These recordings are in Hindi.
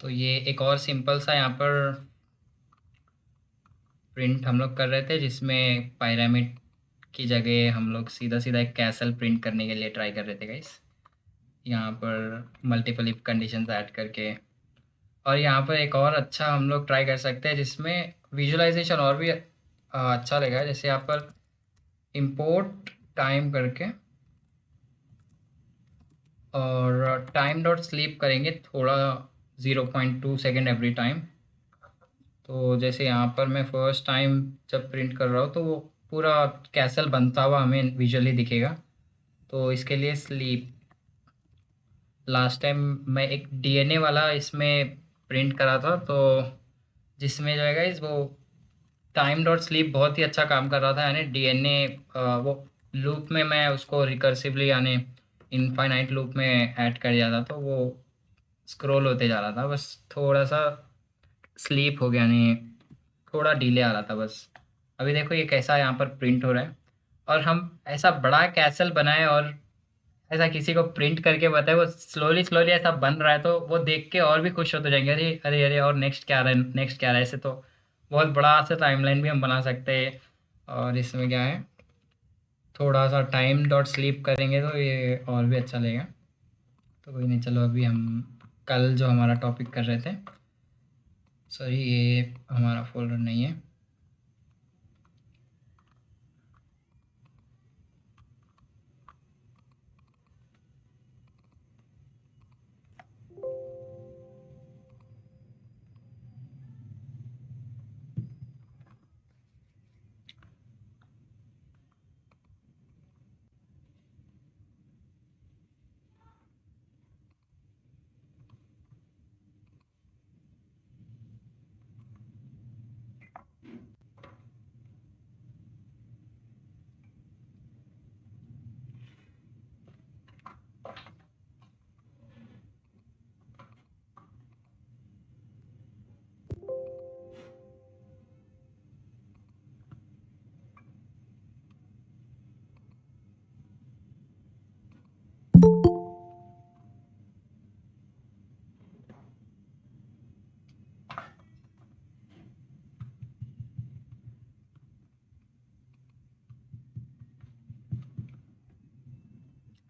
तो ये एक और सिंपल सा यहाँ पर प्रिंट हम लोग कर रहे थे, जिसमें पिरामिड की जगह हम लोग सीधा सीधा एक कैसल प्रिंट करने के लिए ट्राई कर रहे थे गाइस। यहाँ पर मल्टीपल इफ कंडीशंस ऐड करके। और यहाँ पर एक और अच्छा हम लोग ट्राई कर सकते हैं, जिसमें विजुअलाइजेशन और भी अच्छा लगेगा। जैसे यहाँ पर इंपोर्ट टाइम करके और टाइम डॉट स्लीप करेंगे थोड़ा, 0.2 सेकेंड एवरी टाइम। तो जैसे यहाँ पर मैं फर्स्ट टाइम जब प्रिंट कर रहा हूँ तो वो पूरा कैसल बनता हुआ हमें विजुअली दिखेगा। तो इसके लिए स्लीप, लास्ट टाइम मैं एक डीएनए वाला इसमें प्रिंट करा था, तो जिसमें जो है गाइस वो टाइम डॉट स्लीप बहुत ही अच्छा काम कर रहा था। यानी डीएनए वो लूप में मैं उसको रिकर्सिवली यानी इनफाइनाइट लूप में ऐड कर दिया था, तो वो स्क्रॉल होते जा रहा था। बस थोड़ा सा स्लीप हो गया, यानी थोड़ा डिले आ रहा था बस। अभी देखो ये कैसा यहाँ पर प्रिंट हो रहा है। और हम ऐसा बड़ा कैसल बनाए और ऐसा किसी को प्रिंट करके बताए, वो स्लोली स्लोली ऐसा बन रहा है, तो वो देख के और भी खुश होते जाएंगे, अरे अरे अरे और नेक्स्ट क्या आ रहा है, नेक्स्ट क्या आ रहा है। ऐसे तो बहुत बड़ा सा टाइमलाइन भी हम बना सकते हैं। और इसमें क्या है, थोड़ा सा टाइम डॉट स्लीप करेंगे तो ये और भी अच्छा लगेगा। तो कोई नहीं, चलो अभी हम कल जो हमारा टॉपिक कर रहे थे, सॉरी ये हमारा फोल्डर नहीं है।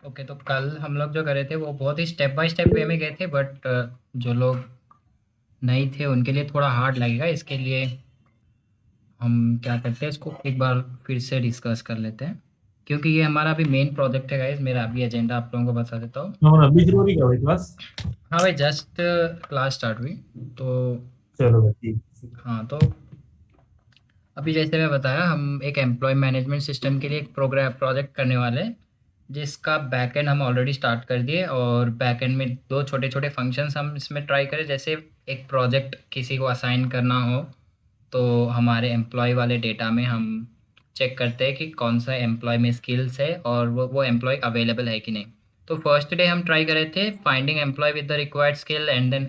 ओके, तो कल हम लोग जो करे थे वो बहुत ही स्टेप बाय स्टेप वे में गए थे, बट जो लोग नहीं थे उनके लिए थोड़ा हार्ड लगेगा। इसके लिए हम क्या करते हैं, इसको एक बार फिर से डिस्कस कर लेते हैं, क्योंकि ये हमारा अभी मेन प्रोजेक्ट है गाइस। मेरा अभी एजेंडा आप लोगों को बता देता हूँ। और अभी शुरू हो रही क्या भाई क्लास? हाँ भाई, जस्ट क्लास स्टार्ट हुई। तो चलो भाई ठीक। हाँ, तो अभी जैसे मैं बताया, हम एक एम्प्लॉय मैनेजमेंट सिस्टम के लिए एक प्रोग्राम प्रोजेक्ट करने वाले हैं, जिसका बैकएंड हम ऑलरेडी स्टार्ट कर दिए। और बैकएंड में दो छोटे छोटे फंक्शंस हम इसमें ट्राई करें। जैसे एक प्रोजेक्ट किसी को असाइन करना हो, तो हमारे एम्प्लॉय वाले डेटा में हम चेक करते हैं कि कौन सा एम्प्लॉय में स्किल्स है और वो एम्प्लॉय अवेलेबल है कि नहीं। तो फर्स्ट डे हम ट्राई करे थे finding employ with the required skill, and then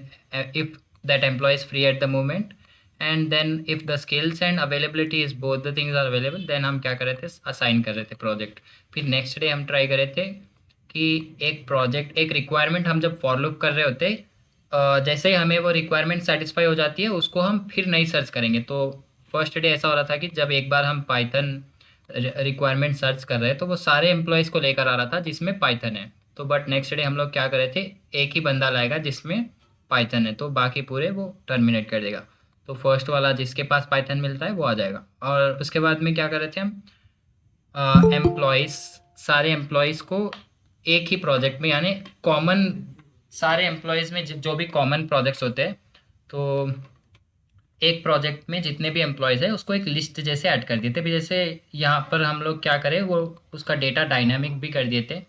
if that employ is free at the moment, and then if the skills and availability is both the things are available, then हम क्या कर रहे थे, असाइन कर रहे थे प्रोजेक्ट। फिर नेक्स्ट डे हम ट्राई करे थे कि एक प्रोजेक्ट एक रिक्वायरमेंट हम जब फॉर लूप कर रहे होते, जैसे ही हमें वो रिक्वायरमेंट सेटिस्फाई हो जाती है, उसको हम फिर नहीं सर्च करेंगे। तो फर्स्ट डे ऐसा हो रहा था कि जब एक बार हम पाइथन रिक्वायरमेंट सर्च कर रहे हैं, तो वो सारे एम्प्लॉयज़ को लेकर आ रहा था जिसमें पाइथन है। तो बट नेक्स्ट डे हम लोग क्या कर रहे थे, एक ही बंदा लाएगा जिसमें पाइथन है, तो बाकी पूरे वो टर्मिनेट कर देगा। तो फर्स्ट वाला जिसके पास पाइथन मिलता है वो आ जाएगा। और उसके बाद में क्या कर रहे थे हम, एम्प्लॉयज़, सारे एम्प्लॉयज़ को एक ही प्रोजेक्ट में, यानी कॉमन, सारे एम्प्लॉयज़ में जो भी कॉमन प्रोजेक्ट्स होते हैं, तो एक प्रोजेक्ट में जितने भी एम्प्लॉयज़ हैं उसको एक लिस्ट जैसे ऐड कर दिए थे। भी जैसे यहाँ पर हम लोग क्या करें, वो उसका डेटा डायनामिक भी कर दिए थे।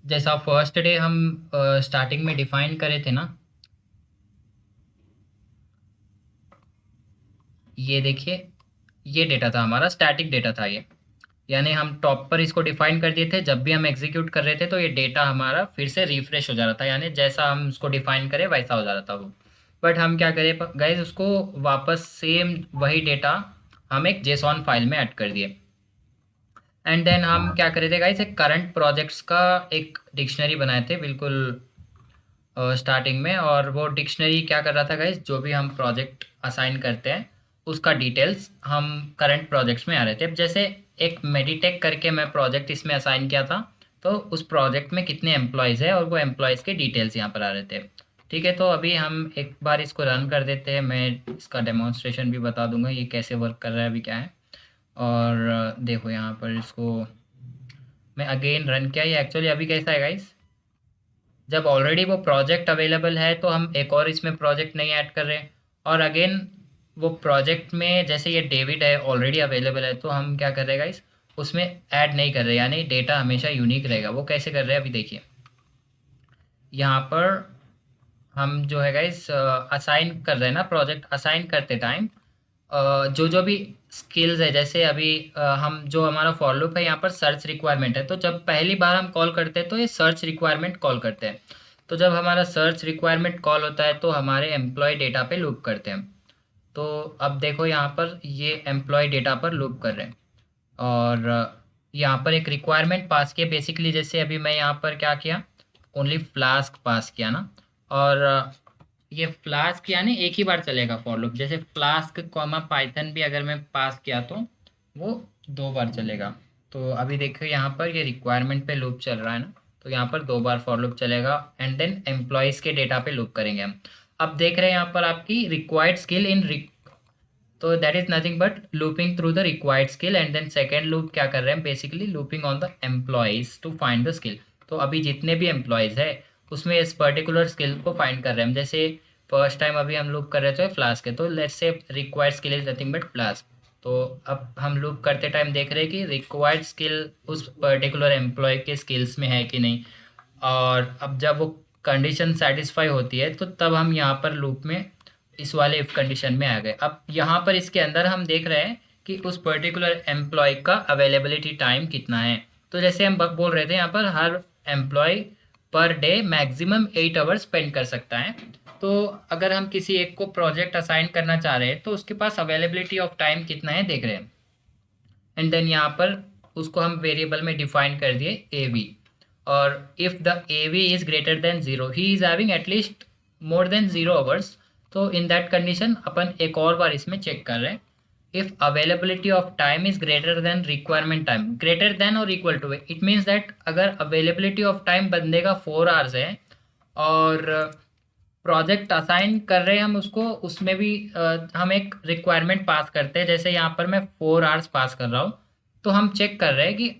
जैसा फर्स्ट डे हम स्टार्टिंग में डिफाइन करे थे ना, ये देखिए, ये डेटा था हमारा, स्टैटिक डेटा था ये। यानी हम टॉप पर इसको डिफाइन कर दिए थे, जब भी हम एग्जीक्यूट कर रहे थे तो ये डेटा हमारा फिर से रिफ्रेश हो जा रहा था, यानी जैसा हम उसको डिफाइन करें वैसा हो जा रहा था वो। बट हम क्या करें गाइज, उसको वापस सेम वही डेटा हम एक जेसॉन फाइल में ऐड कर दिए। एंड देन हम क्या कर रहे थे गाइज, एक करंट प्रोजेक्ट्स का एक डिक्शनरी बनाए थे, बिल्कुल स्टार्टिंग में, और वो डिक्शनरी क्या कर रहा था गाइस, जो भी हम प्रोजेक्ट असाइन करते हैं उसका डिटेल्स हम करंट प्रोजेक्ट्स में आ रहे थे। अब जैसे एक मेडिटेक करके मैं प्रोजेक्ट इसमें असाइन किया था, तो उस प्रोजेक्ट में कितने एम्प्लॉयज़ है और वो एम्प्लॉयज़ के डिटेल्स यहाँ पर आ रहे थे। ठीक है, तो अभी हम एक बार इसको रन कर देते हैं, मैं इसका डेमोन्स्ट्रेशन भी बता दूंगा ये कैसे वर्क कर रहा है अभी क्या है। और देखो यहाँ पर इसको मैं अगेन रन किया, ये एक्चुअली अभी कैसा है गाइस, जब ऑलरेडी वो प्रोजेक्ट अवेलेबल है तो हम एक और इसमें प्रोजेक्ट नहीं ऐड कर रहे हैं, और अगेन वो प्रोजेक्ट में जैसे ये डेविड है ऑलरेडी अवेलेबल है, तो हम क्या कर रहे हैं गाइस, उसमें ऐड नहीं कर रहे, यानी डेटा हमेशा यूनिक रहेगा। वो कैसे कर रहे हैं अभी देखिए, यहाँ पर हम जो है गाइस असाइन कर रहे हैं ना, प्रोजेक्ट असाइन करते टाइम जो जो भी स्किल्स है, जैसे अभी हम जो हमारा फॉर लूप है यहाँ पर सर्च रिक्वायरमेंट है, तो जब पहली बार हम कॉल करते हैं तो ये सर्च रिक्वायरमेंट कॉल करते हैं। तो जब हमारा सर्च रिक्वायरमेंट कॉल होता है तो हमारे एम्प्लॉय डेटा पे लूप करते हैं। तो अब देखो यहाँ पर ये एम्प्लॉय डेटा पर लूप कर रहे हैं, और यहाँ पर एक रिक्वायरमेंट पास किया बेसिकली, जैसे अभी मैं यहाँ पर क्या किया, ओनली फ्लास्क पास किया ना, और ये फ्लास्क यानी एक ही बार चलेगा फॉर लूप, जैसे फ्लास्क कॉमा पाइथन भी अगर मैं पास किया तो वो 2 बार चलेगा। तो अभी देखो यहाँ पर ये रिक्वायरमेंट पे लूप चल रहा है ना, तो यहाँ पर 2 बार फॉर लूप चलेगा, एंड देन एम्प्लॉयज़ के डेटा पे लूप करेंगे हम। अब देख रहे हैं यहाँ पर आपकी रिक्वायर्ड स्किल इन, तो that is nothing but looping through the required skill, and then second loop क्या कर रहे हैं, basically looping on the employees to find the skill. तो अभी जितने भी एम्प्लॉयज है उसमें इस पर्टिकुलर स्किल को फाइंड कर रहे हैं। जैसे फर्स्ट टाइम अभी हम लूप कर रहे थे फ्लास्क के, तो let's say required skill is nothing but flask. तो अब हम लूप करते टाइम देख रहे हैं कि रिक्वायर्ड स्किल उस पर्टिकुलर एम्प्लॉय के स्किल्स में है कि नहीं, और अब जब वो कंडीशन सेटिस्फाई होती है तो तब हम यहाँ पर लूप में इस वाले इफ कंडीशन में आ गए। अब यहाँ पर इसके अंदर हम देख रहे हैं कि उस पर्टिकुलर एम्प्लॉय का अवेलेबिलिटी टाइम कितना है। तो जैसे हम बोल रहे थे यहाँ पर हर employee per day maximum 8 hours spend कर सकता है। तो अगर हम किसी एक को प्रोजेक्ट असाइन करना चाह रहे हैं तो उसके पास अवेलेबिलिटी ऑफ टाइम कितना है देख रहे हैं, एंड देन यहाँ पर उसको हम वेरिएबल में डिफाइन कर दिए ए वी, और if the A V is greater then 0, he is having at least more than 0 hours, तो इन दैट कंडीशन अपन एक और बार इसमें चेक कर रहे हैं, if availability of time is greater than requirement time, greater than और equal to it means that अगर अवेलेबिलिटी ऑफ टाइम बंदे का 4 आवर्स है और प्रोजेक्ट असाइन कर रहे हैं हम उसको, उसमें भी हम एक रिक्वायरमेंट पास करते हैं, जैसे यहाँ पर मैं 4 आवर्स पास कर रहा हूँ, तो हम चेक कर रहे हैं कि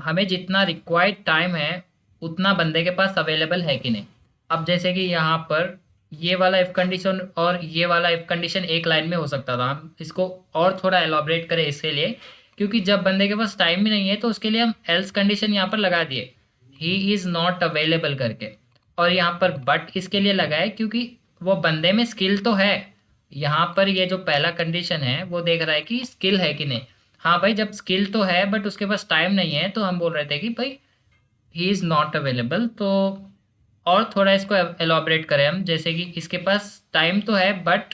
हमें जितना रिक्वायर्ड टाइम है उतना बंदे के पास अवेलेबल है कि नहीं। अब जैसे कि यहाँ पर ये वाला इफ कंडीशन और ये वाला इफ कंडीशन एक लाइन में हो सकता था, हम इसको और थोड़ा एलॉबरेट करें इसके लिए, क्योंकि जब बंदे के पास टाइम ही नहीं है तो उसके लिए हम एल्स कंडीशन यहाँ पर लगा दिए, ही इज़ नॉट अवेलेबल करके, और यहाँ पर बट इसके लिए लगाए क्योंकि वो बंदे में स्किल तो है। यहाँ पर ये जो पहला कंडीशन है वो देख रहा है कि स्किल है कि नहीं। हाँ भाई, जब स्किल तो है बट उसके पास टाइम नहीं है, तो हम बोल रहे थे कि भाई ही इज़ नॉट अवेलेबल। तो और थोड़ा इसको एलॉबरेट करें हम, जैसे कि इसके पास टाइम तो है बट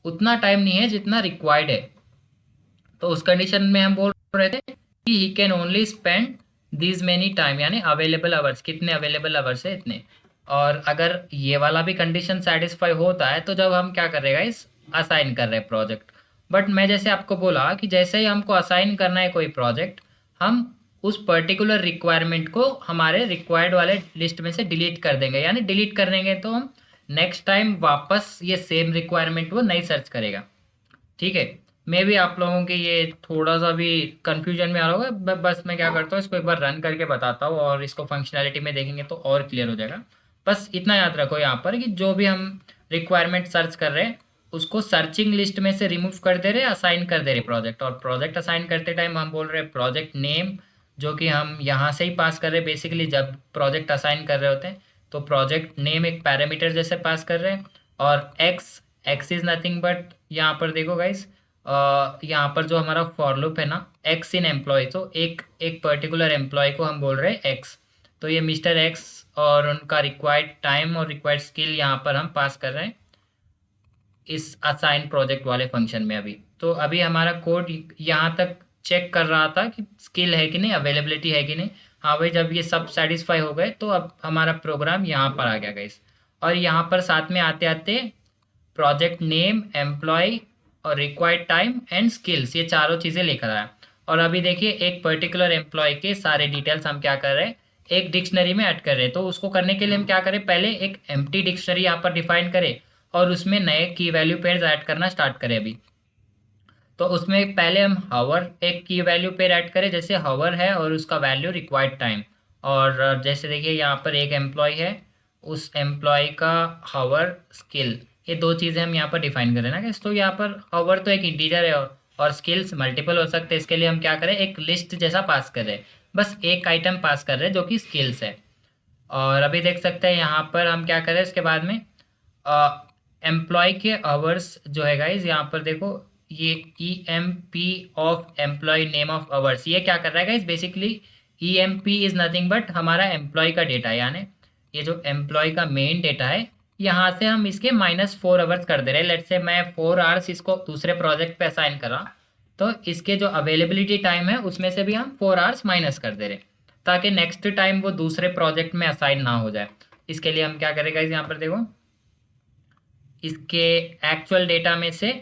उतना टाइम नहीं है जितना रिक्वायर्ड है, तो उस कंडीशन में हम बोल रहे थे कि he can only spend this many time, यानी अवेलेबल आवर्स, कितने अवेलेबल आवर्स है इतने। और अगर ये वाला भी कंडीशन सेटिस्फाई होता है तो जब हम क्या कर रहे हैं इस असाइन कर रहे हैं प्रोजेक्ट। बट मैं जैसे आपको बोला कि जैसे ही हमको असाइन करना है कोई प्रोजेक्ट, हम उस पर्टिकुलर रिक्वायरमेंट को हमारे रिक्वायर्ड वाले लिस्ट में से डिलीट कर देंगे, यानी डिलीट कर देंगे तो हम नेक्स्ट टाइम वापस ये सेम रिक्वायरमेंट वो नहीं सर्च करेगा। ठीक है, मे भी आप लोगों के ये थोड़ा सा भी कंफ्यूजन में आ रहा होगा, बस मैं क्या करता हूँ इसको एक बार रन करके बताता हूँ और इसको फंक्शनैलिटी में देखेंगे तो और क्लियर हो जाएगा। बस इतना याद रखो यहाँ पर कि जो भी हम रिक्वायरमेंट सर्च कर रहे हैं उसको सर्चिंग लिस्ट में से रिमूव कर दे रहे, असाइन कर दे रहे प्रोजेक्ट, और प्रोजेक्ट असाइन करते टाइम हम बोल रहे हैं प्रोजेक्ट नेम, जो कि हम यहाँ से ही पास कर रहे हैं बेसिकली जब प्रोजेक्ट असाइन कर रहे होते हैं। तो प्रोजेक्ट नेम एक पैरामीटर जैसे पास कर रहे हैं, और x, x is nothing but यहाँ पर देखो गाइस, यहाँ पर जो हमारा फॉर लूप है ना, एक्स इन एम्प्लॉय, तो एक एक पर्टिकुलर एम्प्लॉय को हम बोल रहे हैं एक्स, तो ये मिस्टर एक्स और उनका रिक्वायर्ड टाइम और रिक्वायर्ड स्किल यहाँ पर हम पास कर रहे हैं इस असाइन प्रोजेक्ट वाले फंक्शन में। अभी तो अभी हमारा कोड यहाँ तक चेक कर रहा था कि स्किल है कि नहीं, अवेलेबिलिटी है कि नहीं। हाँ भाई, जब ये सब सेटिस्फाई हो गए तो अब हमारा प्रोग्राम यहाँ पर आ गया गाइस। और यहाँ पर साथ में आते आते प्रोजेक्ट नेम, एम्प्लॉय और रिक्वायर्ड टाइम एंड स्किल्स, ये चारों चीज़ें लेकर आया। और अभी देखिए एक पर्टिकुलर एम्प्लॉय के सारे डिटेल्स हम क्या कर रहे हैं, एक डिक्शनरी में ऐड कर रहे हैं। तो उसको करने के लिए हम क्या करें, पहले एक एम्प्टी डिक्शनरी यहाँ पर डिफाइन करें और उसमें नए की वैल्यू पेयर्स ऐड करना स्टार्ट करें अभी। तो उसमें पहले हम हावर एक की वैल्यू पेयर ऐड करें, जैसे हावर है और उसका वैल्यू रिक्वायर्ड टाइम। और जैसे देखिए यहाँ पर एक एम्प्लॉय है, उस एम्प्लॉय का हावर स्किल, ये दो चीज़ें हम यहाँ पर डिफाइन करें ना guys। तो यहाँ पर हावर तो एक इंटीजर है और स्किल्स मल्टीपल हो सकते हैं। इसके लिए हम क्या करें, एक लिस्ट जैसा पास कर रहे हैं, बस एक आइटम पास कर रहे हैं जो कि स्किल्स है। और अभी देख सकते हैं यहाँ पर हम क्या करें इसके बाद में, एम्प्लॉय के आवर्स जो है गाइज, यहाँ पर देखो ये EMP of employ name of hours, ये क्या कर रहा है guys, basically EMP is nothing but हमारा एम्प्लॉय का डेटा है, यानी ये जो एम्प्लॉय का मेन डेटा है, यहाँ से हम इसके -4 आवर्स कर दे रहे हैं। लेट्स से मैं 4 आवर्स इसको दूसरे प्रोजेक्ट पे असाइन करा, तो इसके जो अवेलेबिलिटी टाइम है उसमें से भी हम 4 आवर्स माइनस कर दे रहे हैं, ताकि नेक्स्ट टाइम वो दूसरे प्रोजेक्ट में असाइन ना हो जाए। इसके लिए हम क्या करेंगे गाइज, यहाँ पर देखो इसके एक्चुअल डेटा में से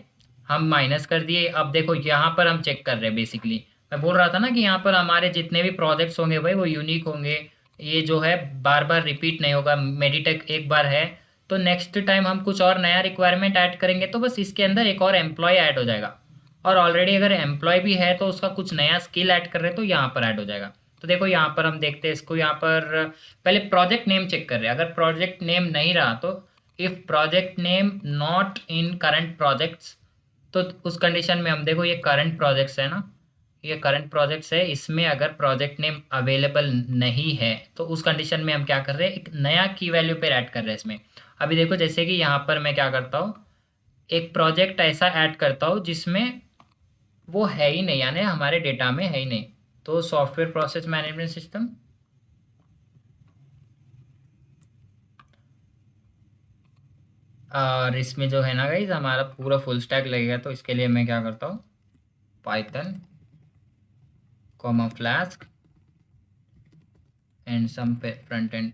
हम माइनस कर दिए। अब देखो यहाँ पर हम चेक कर रहे हैं, बेसिकली मैं बोल रहा था ना कि यहाँ पर हमारे जितने भी प्रोजेक्ट्स होंगे भाई वो यूनिक होंगे, ये जो है बार बार रिपीट नहीं होगा। मेडिटेक एक बार है तो नेक्स्ट टाइम हम कुछ और नया रिक्वायरमेंट ऐड करेंगे तो बस इसके अंदर एक और एम्प्लॉय ऐड हो जाएगा। और ऑलरेडी अगर एम्प्लॉय भी है तो उसका कुछ नया स्किल ऐड कर रहे हैं तो यहाँ पर ऐड हो जाएगा। तो देखो यहाँ पर हम देखते हैं इसको, यहाँ पर पहले प्रोजेक्ट नेम चेक कर रहे हैं। अगर प्रोजेक्ट नेम नहीं रहा तो if project name not in current projects, तो उस कंडीशन में हम देखो ये करंट प्रोजेक्ट्स है ना, ये करंट प्रोजेक्ट्स है, इसमें अगर प्रोजेक्ट नेम अवेलेबल नहीं है तो उस कंडीशन में हम क्या कर रहे हैं, एक नया की वैल्यू पे ऐड कर रहे हैं इसमें। अभी देखो जैसे कि यहाँ पर मैं क्या करता हूँ, एक प्रोजेक्ट ऐसा ऐड करता हूँ जिसमें वो है ही नहीं, यानी हमारे डेटा में है ही नहीं। तो सॉफ्टवेयर प्रोसेस मैनेजमेंट सिस्टम, और इसमें जो है ना गाइज हमारा पूरा फुल स्टैक लगेगा। तो इसके लिए मैं क्या करता हूँ, Python comma flask and some front end.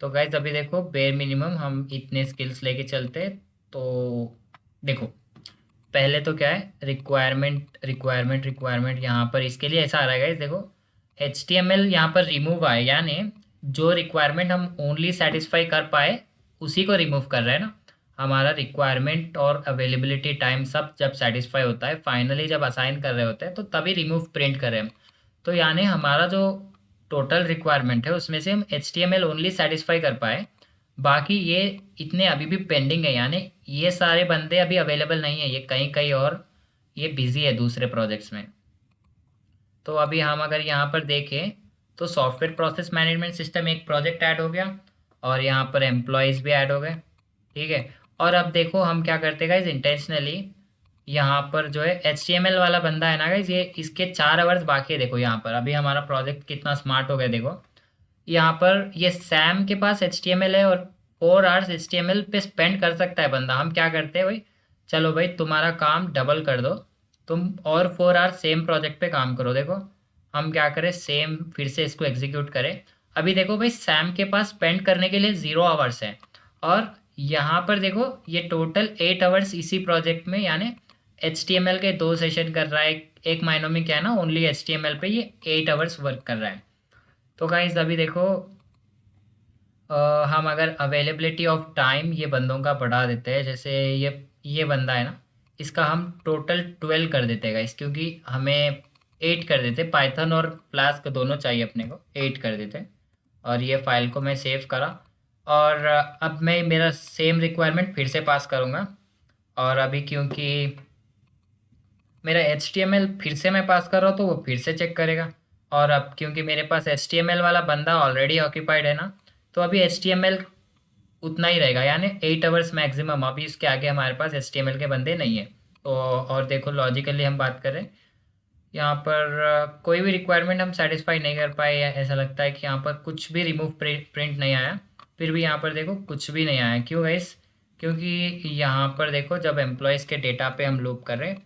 तो गाइज अभी देखो बेयर मिनिमम हम इतने स्किल्स लेके चलते हैं। तो देखो पहले तो क्या है, रिक्वायरमेंट रिक्वायरमेंट रिक्वायरमेंट, यहाँ पर इसके लिए ऐसा आ रहा है गाइज देखो, HTML यहाँ पर रिमूव आए, यानी जो रिक्वायरमेंट हम ओनली सेटिस्फाई कर पाए उसी को रिमूव कर रहे हैं ना। हमारा रिक्वायरमेंट और अवेलेबिलिटी टाइम सब जब सेटिस्फाई होता है, फाइनली जब असाइन कर रहे होते हैं तो तभी रिमूव प्रिंट कर रहे हैं। तो यानी हमारा जो टोटल रिक्वायरमेंट है उसमें से हम HTML ओनली सेटिस्फाई कर पाए, बाकी ये इतने अभी भी पेंडिंग है, यानी ये सारे बंदे अभी अवेलेबल नहीं है, ये कहीं कहीं और ये बिजी है दूसरे प्रोजेक्ट्स में। तो अभी हम अगर यहाँ पर देखें तो सॉफ्टवेयर प्रोसेस मैनेजमेंट सिस्टम एक प्रोजेक्ट ऐड हो गया और यहाँ पर एम्प्लॉयज़ भी ऐड हो गए, ठीक है। और अब देखो हम क्या करते हैं गाइज, इंटेंशनली यहाँ पर जो है HTML वाला बंदा है ना गाइज, ये इसके 4 आवर्स बाकी है। देखो यहाँ पर अभी हमारा प्रोजेक्ट कितना स्मार्ट हो गया, देखो यहाँ पर ये सैम के पास HTML है और 4 आवर्स HTML पे स्पेंड कर सकता है बंदा। हम क्या करते हैं भाई, चलो भाई तुम्हारा काम डबल कर दो, तुम और 4 आवर्स सेम प्रोजेक्ट पे काम करो। देखो हम क्या करें, सेम फिर से इसको एग्जीक्यूट करें। अभी देखो भाई सैम के पास स्पेंड करने के लिए 0 आवर्स है और यहाँ पर देखो ये टोटल 8 आवर्स इसी प्रोजेक्ट में, यानी HTML के 2 सेशन कर रहा है। एक महीनों में क्या है ना, ओनली HTML पे ये 8 आवर्स वर्क कर रहा है। तो गाइस अभी देखो हम अगर अवेलेबिलिटी ऑफ टाइम ये बंदों का बढ़ा देते हैं, जैसे ये बंदा है ना, इसका हम टोटल 12 कर देते हैं गाइस, क्योंकि हमें 8 कर देते, पाइथन और फ्लास्क दोनों चाहिए अपने को, 8 कर देते। और ये फाइल को मैं सेव करा और अब मैं मेरा सेम रिक्वायरमेंट फिर से पास करूँगा। और अभी क्योंकि मेरा HTML फिर से मैं पास कर रहा हूँ तो वो फिर से चेक करेगा। और अब क्योंकि मेरे पास HTML वाला बंदा ऑलरेडी ऑक्यूपाइड है ना, तो अभी HTML उतना ही रहेगा, यानी 8 आवर्स मैक्सिमम। अभी इसके आगे हमारे पास HTML के बंदे नहीं है। तो और देखो लॉजिकली हम बात करें, यहाँ पर कोई भी रिक्वायरमेंट हम सेटिस्फाई नहीं कर पाए, या ऐसा लगता है कि यहाँ पर कुछ भी रिमूव प्रिंट नहीं आया। फिर भी यहाँ पर देखो कुछ भी नहीं आया, क्यों गाइस, क्योंकि यहाँ पर देखो, जब एम्प्लॉयज़ के डेटा पे हम लूप कर रहे हैं,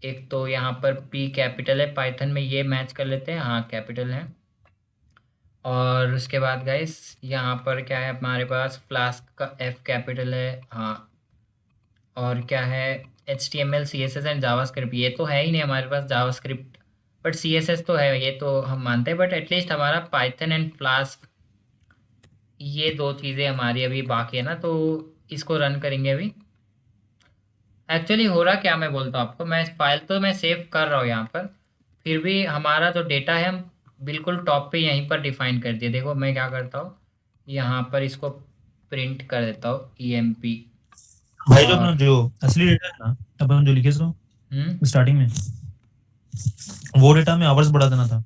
एक तो यहाँ पर पी कैपिटल है पाइथन में, ये मैच कर लेते हैं, हाँ कैपिटल है। और उसके बाद गाइस यहाँ पर क्या है हमारे पास, फ्लास्क का एफ कैपिटल है, हाँ। और क्या है, H T M L C S S and JavaScript, ये तो है ही नहीं हमारे पास JavaScript, but C S S तो है, ये तो हम मानते हैं, बट एटलीस्ट हमारा पाइथन एंड फ्लास्क, ये दो चीज़ें हमारी अभी बाकी है ना, तो इसको रन करेंगे अभी। एक्चुअली हो रहा क्या, मैं बोलता हूँ आपको, मैं फाइल तो मैं सेव कर रहा हूँ यहाँ पर, फिर भी हमारा जो डेटा है हम बिल्कुल टॉप पे यहीं पर डिफाइन कर दिए। देखो मैं क्या करता हूँ, यहाँ पर इसको प्रिंट कर देता हूँ ई एम पी। भाई जो अपना और जो असली डेटा है ना, अपन जो लिखे सो हम्म, स्टार्टिंग में, वो डेटा में आवर्स बढ़ा देना था।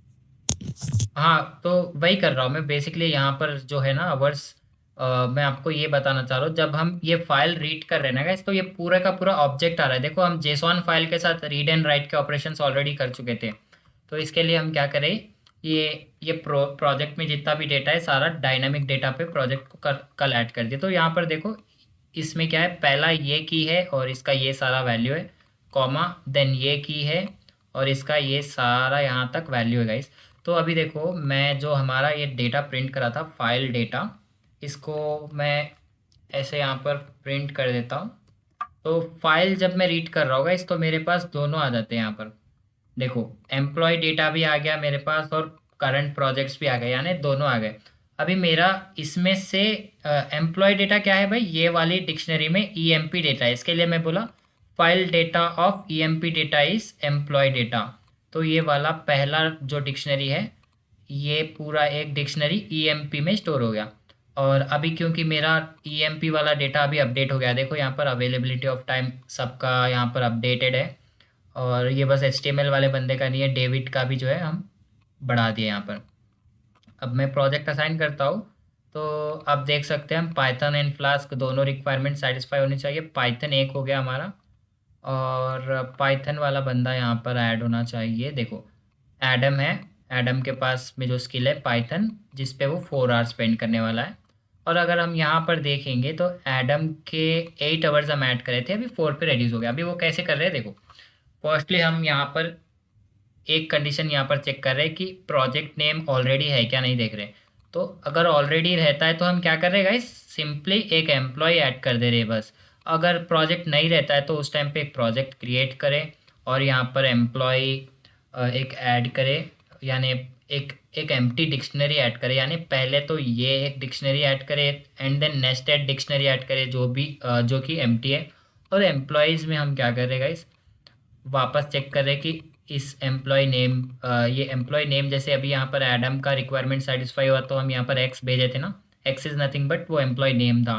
हाँ तो वही कर रहा हूँ मैं बेसिकली, यहाँ पर जो है ना अवर्स, मैं आपको ये बताना चाह रहा हूँ, जब हम ये फाइल रीड कर रहे हैं ना guys, तो ये पूरा का पूरा ऑब्जेक्ट आ रहा है। देखो हम जेसॉन फाइल के साथ रीड एंड राइट के ऑपरेशंस ऑलरेडी कर चुके थे, तो इसके लिए हम क्या करें, ये प्रोजेक्ट में जितना भी डेटा है सारा डायनामिक डेटा पे प्रोजेक्ट को कल ऐड कर दिया। तो यहाँ पर देखो इसमें क्या है, पहला ये की है और इसका ये सारा वैल्यू है, कॉमा देन ये की है और इसका ये सारा यहाँ तक वैल्यू है गाइस। तो अभी देखो मैं जो हमारा ये डेटा प्रिंट करा था फाइल डेटा, इसको मैं ऐसे यहाँ पर प्रिंट कर देता हूँ। तो फाइल जब मैं रीड कर रहा होगा इस, तो मेरे पास दोनों आ जाते हैं यहाँ पर। देखो एम्प्लॉय डेटा भी आ गया मेरे पास और करंट प्रोजेक्ट्स भी आ गए, यानी दोनों आ गए। अभी मेरा इसमें से एम्प्लॉय डेटा क्या है भाई, ये वाली डिक्शनरी में ई एम पी डेटा है, इसके लिए मैं बोला file data of E M P data is employ data. तो ये वाला पहला जो डिक्शनरी है, ये पूरा एक डिक्शनरी ई एम पी में स्टोर हो गया। और अभी क्योंकि मेरा ई एम पी वाला डेटा अभी अपडेट हो गया, देखो यहाँ पर अवेलेबिलिटी ऑफ टाइम सबका यहाँ पर अपडेटेड है। और ये बस एच टी एम एल वाले बंदे का नहीं है, डेविड का भी जो है हम बढ़ा दिए यहाँ पर। अब मैं प्रोजेक्ट असाइन करता हूँ, तो आप देख सकते हैं हम पाइथन एंड फ्लास्क दोनों रिक्वायरमेंट सेटिस्फाई होनी चाहिए। पाइथन एक हो गया हमारा, और पाइथन वाला बंदा यहाँ पर ऐड होना चाहिए। देखो एडम है, एडम के पास में जो स्किल है पाइथन, जिस पे वो 4 आवर्स स्पेंड करने वाला है। और अगर हम यहाँ पर देखेंगे तो एडम के 8 आवर्स हम ऐड करे थे, अभी 4 पे रिड्यूस हो गया। अभी वो कैसे कर रहे हैं देखो, फर्स्टली हम यहाँ पर एक कंडीशन यहाँ पर चेक कर रहे हैं कि प्रोजेक्ट नेम ऑलरेडी है क्या, नहीं देख रहे। तो अगर ऑलरेडी रहता है तो हम क्या कर रहे हैं गाइस, सिंपली एक एम्प्लॉय ऐड कर दे रहे हैं बस। अगर प्रोजेक्ट नहीं रहता है तो उस टाइम पे एक प्रोजेक्ट क्रिएट करें और यहाँ पर एम्प्लॉय एक ऐड करें, यानी एक एक एम्प्टी डिक्शनरी ऐड करें, यानी पहले तो ये एक डिक्शनरी ऐड करें and then nested dictionary add करें जो भी जो कि एम्प्टी है। और एम्प्लॉयज़ में हम क्या कर रहे हैं गाइस, वापस चेक करें कि इस एम्प्लॉय नेम, ये एम्प्लॉय नेम जैसे अभी यहाँ पर एडम का रिक्वायरमेंट सेटिस्फाई हुआ तो हम यहाँ पर एक्स भेजे थे ना, एक्स इज़ नथिंग बट वो एम्प्लॉय नेम था।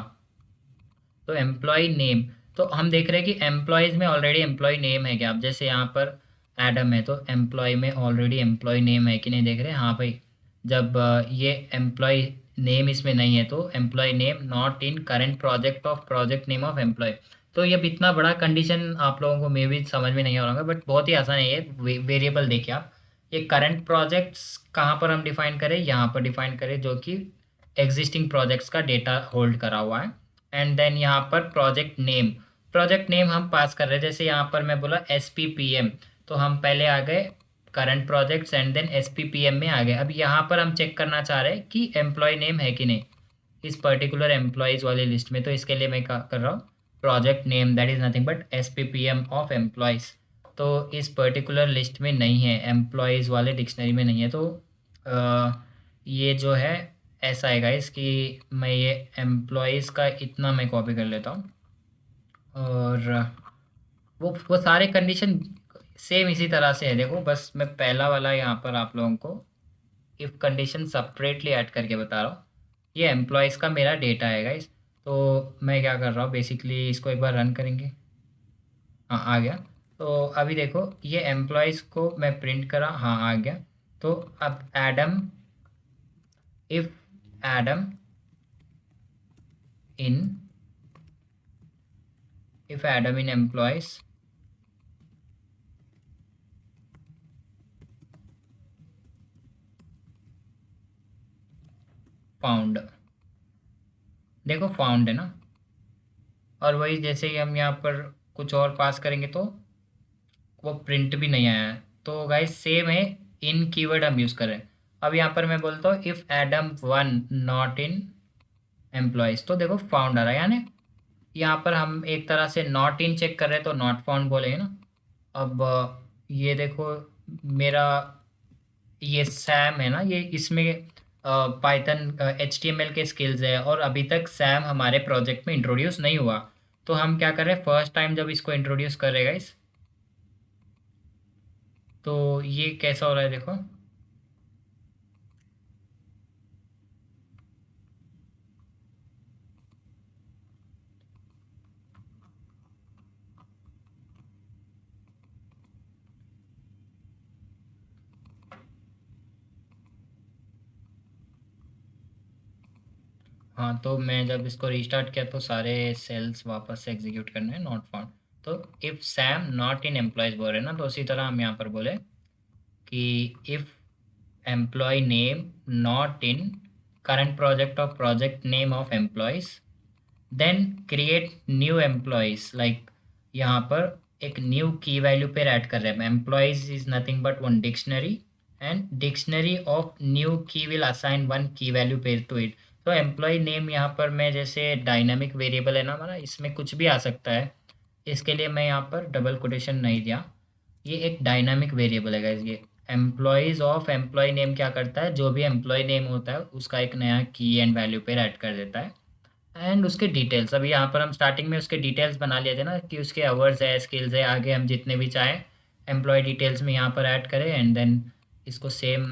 तो एम्प्लॉय नेम, तो हम देख रहे हैं कि एम्प्लॉयज़ में ऑलरेडी एम्प्लॉय नेम है क्या। अब जैसे यहाँ पर एडम है तो एम्प्लॉय में ऑलरेडी एम्प्लॉय नेम है कि नहीं देख रहे हैं, हाँ भाई। जब ये एम्प्लॉय नेम इसमें नहीं है तो employ name not in current project of project name of employ. तो ये इतना बड़ा कंडीशन आप लोगों को मे भी समझ में नहीं आ रहा होगा, बट बहुत ही आसान है ये। वेरिएबल देखिए आप, ये करंट प्रोजेक्ट्स कहाँ पर हम डिफाइन करें, यहाँ पर डिफाइन करें जो कि एग्जिस्टिंग प्रोजेक्ट्स का डेटा होल्ड करा हुआ है। एंड देन यहाँ पर प्रोजेक्ट नेम हम पास कर रहे हैं, जैसे यहाँ पर मैं बोला एस पी पी एम, तो हम पहले आ गए current projects and then S P P M में आ गए। अब यहाँ पर हम चेक करना चाह रहे हैं कि एम्प्लॉय नेम है कि नहीं इस पर्टिकुलर एम्प्लॉयज़ वाली लिस्ट में। तो इसके लिए मैं क्या कर रहा हूँ, project name that is nothing but S P P M of employees. तो इस पर्टिकुलर लिस्ट में नहीं है, एम्प्लॉयज़ वाले डिक्शनरी में नहीं है। तो ये जो है ऐसा है गाइस कि मैं ये एम्प्लॉयज़ का इतना मैं कॉपी कर लेता हूँ, और वो सारे कंडीशन सेम इसी तरह से है। देखो बस मैं पहला वाला यहाँ पर आप लोगों को इफ़ कंडीशन सेपरेटली ऐड करके बता रहा हूँ। ये एम्प्लॉयज़ का मेरा डेटा है गाइस। तो मैं क्या कर रहा हूँ बेसिकली, इसको एक बार रन करेंगे, हाँ आ गया। तो अभी देखो ये एम्प्लॉयज़ को मैं प्रिंट करा, हाँ आ गया। तो अब Adam, if Adam in, if Adam in employees found, देखो फाउंड है ना। और वही जैसे ही हम यहाँ पर कुछ और पास करेंगे तो वो प्रिंट भी नहीं आया है। तो गाइस सेम है, इन कीवर्ड हम यूज़ कर रहे हैं। अब यहाँ पर मैं बोलता हूँ if Adam one not in employees, तो देखो फाउंड आ रहा है, यानी यहाँ पर हम एक तरह से नॉट इन चेक कर रहे हैं तो नॉट फाउंड बोलेंगे ना। अब ये देखो मेरा ये सैम है ना, ये इसमें पाइथन HTML के स्किल्स है और अभी तक सैम हमारे प्रोजेक्ट में इंट्रोड्यूस नहीं हुआ। तो हम क्या कर रहे हैं, फर्स्ट टाइम जब इसको इंट्रोड्यूस करेगा इस, तो ये कैसा हो रहा है देखो। हाँ, तो मैं जब इसको रीस्टार्ट किया तो सारे सेल्स वापस से एग्जीक्यूट करने हैं, नॉट फाउंड। तो if Sam not in employees बोल रहे हैं ना, तो उसी तरह हम यहाँ पर बोले कि if employ name not in current project और project name of employees, then create new employees, like यहाँ पर एक न्यू की वैल्यू पे ऐड कर रहे हैं। Employees is nothing but one dictionary and dictionary of new की विल असाइन वन की वैल्यू पेयर टू इट। तो एम्प्लॉय नेम यहाँ पर मैं जैसे डायनामिक वेरिएबल है ना हमारा, इसमें कुछ भी आ सकता है, इसके लिए मैं यहाँ पर डबल कोटेशन नहीं दिया। ये एक डायनामिक वेरिएबल है गाइस। ये एम्प्लॉयज़ ऑफ एम्प्लॉय नेम क्या करता है, जो भी एम्प्लॉय नेम होता है उसका एक नया की एंड वैल्यू पेयर ऐड कर देता है। एंड उसके डिटेल्स, अभी यहाँ पर हम स्टार्टिंग में उसके डिटेल्स बना लिए थे ना कि उसके आवर्स है, स्किल्स है, आगे हम जितने भी चाहें एम्प्लॉय डिटेल्स में यहाँ पर ऐड करें एंड देन इसको सेम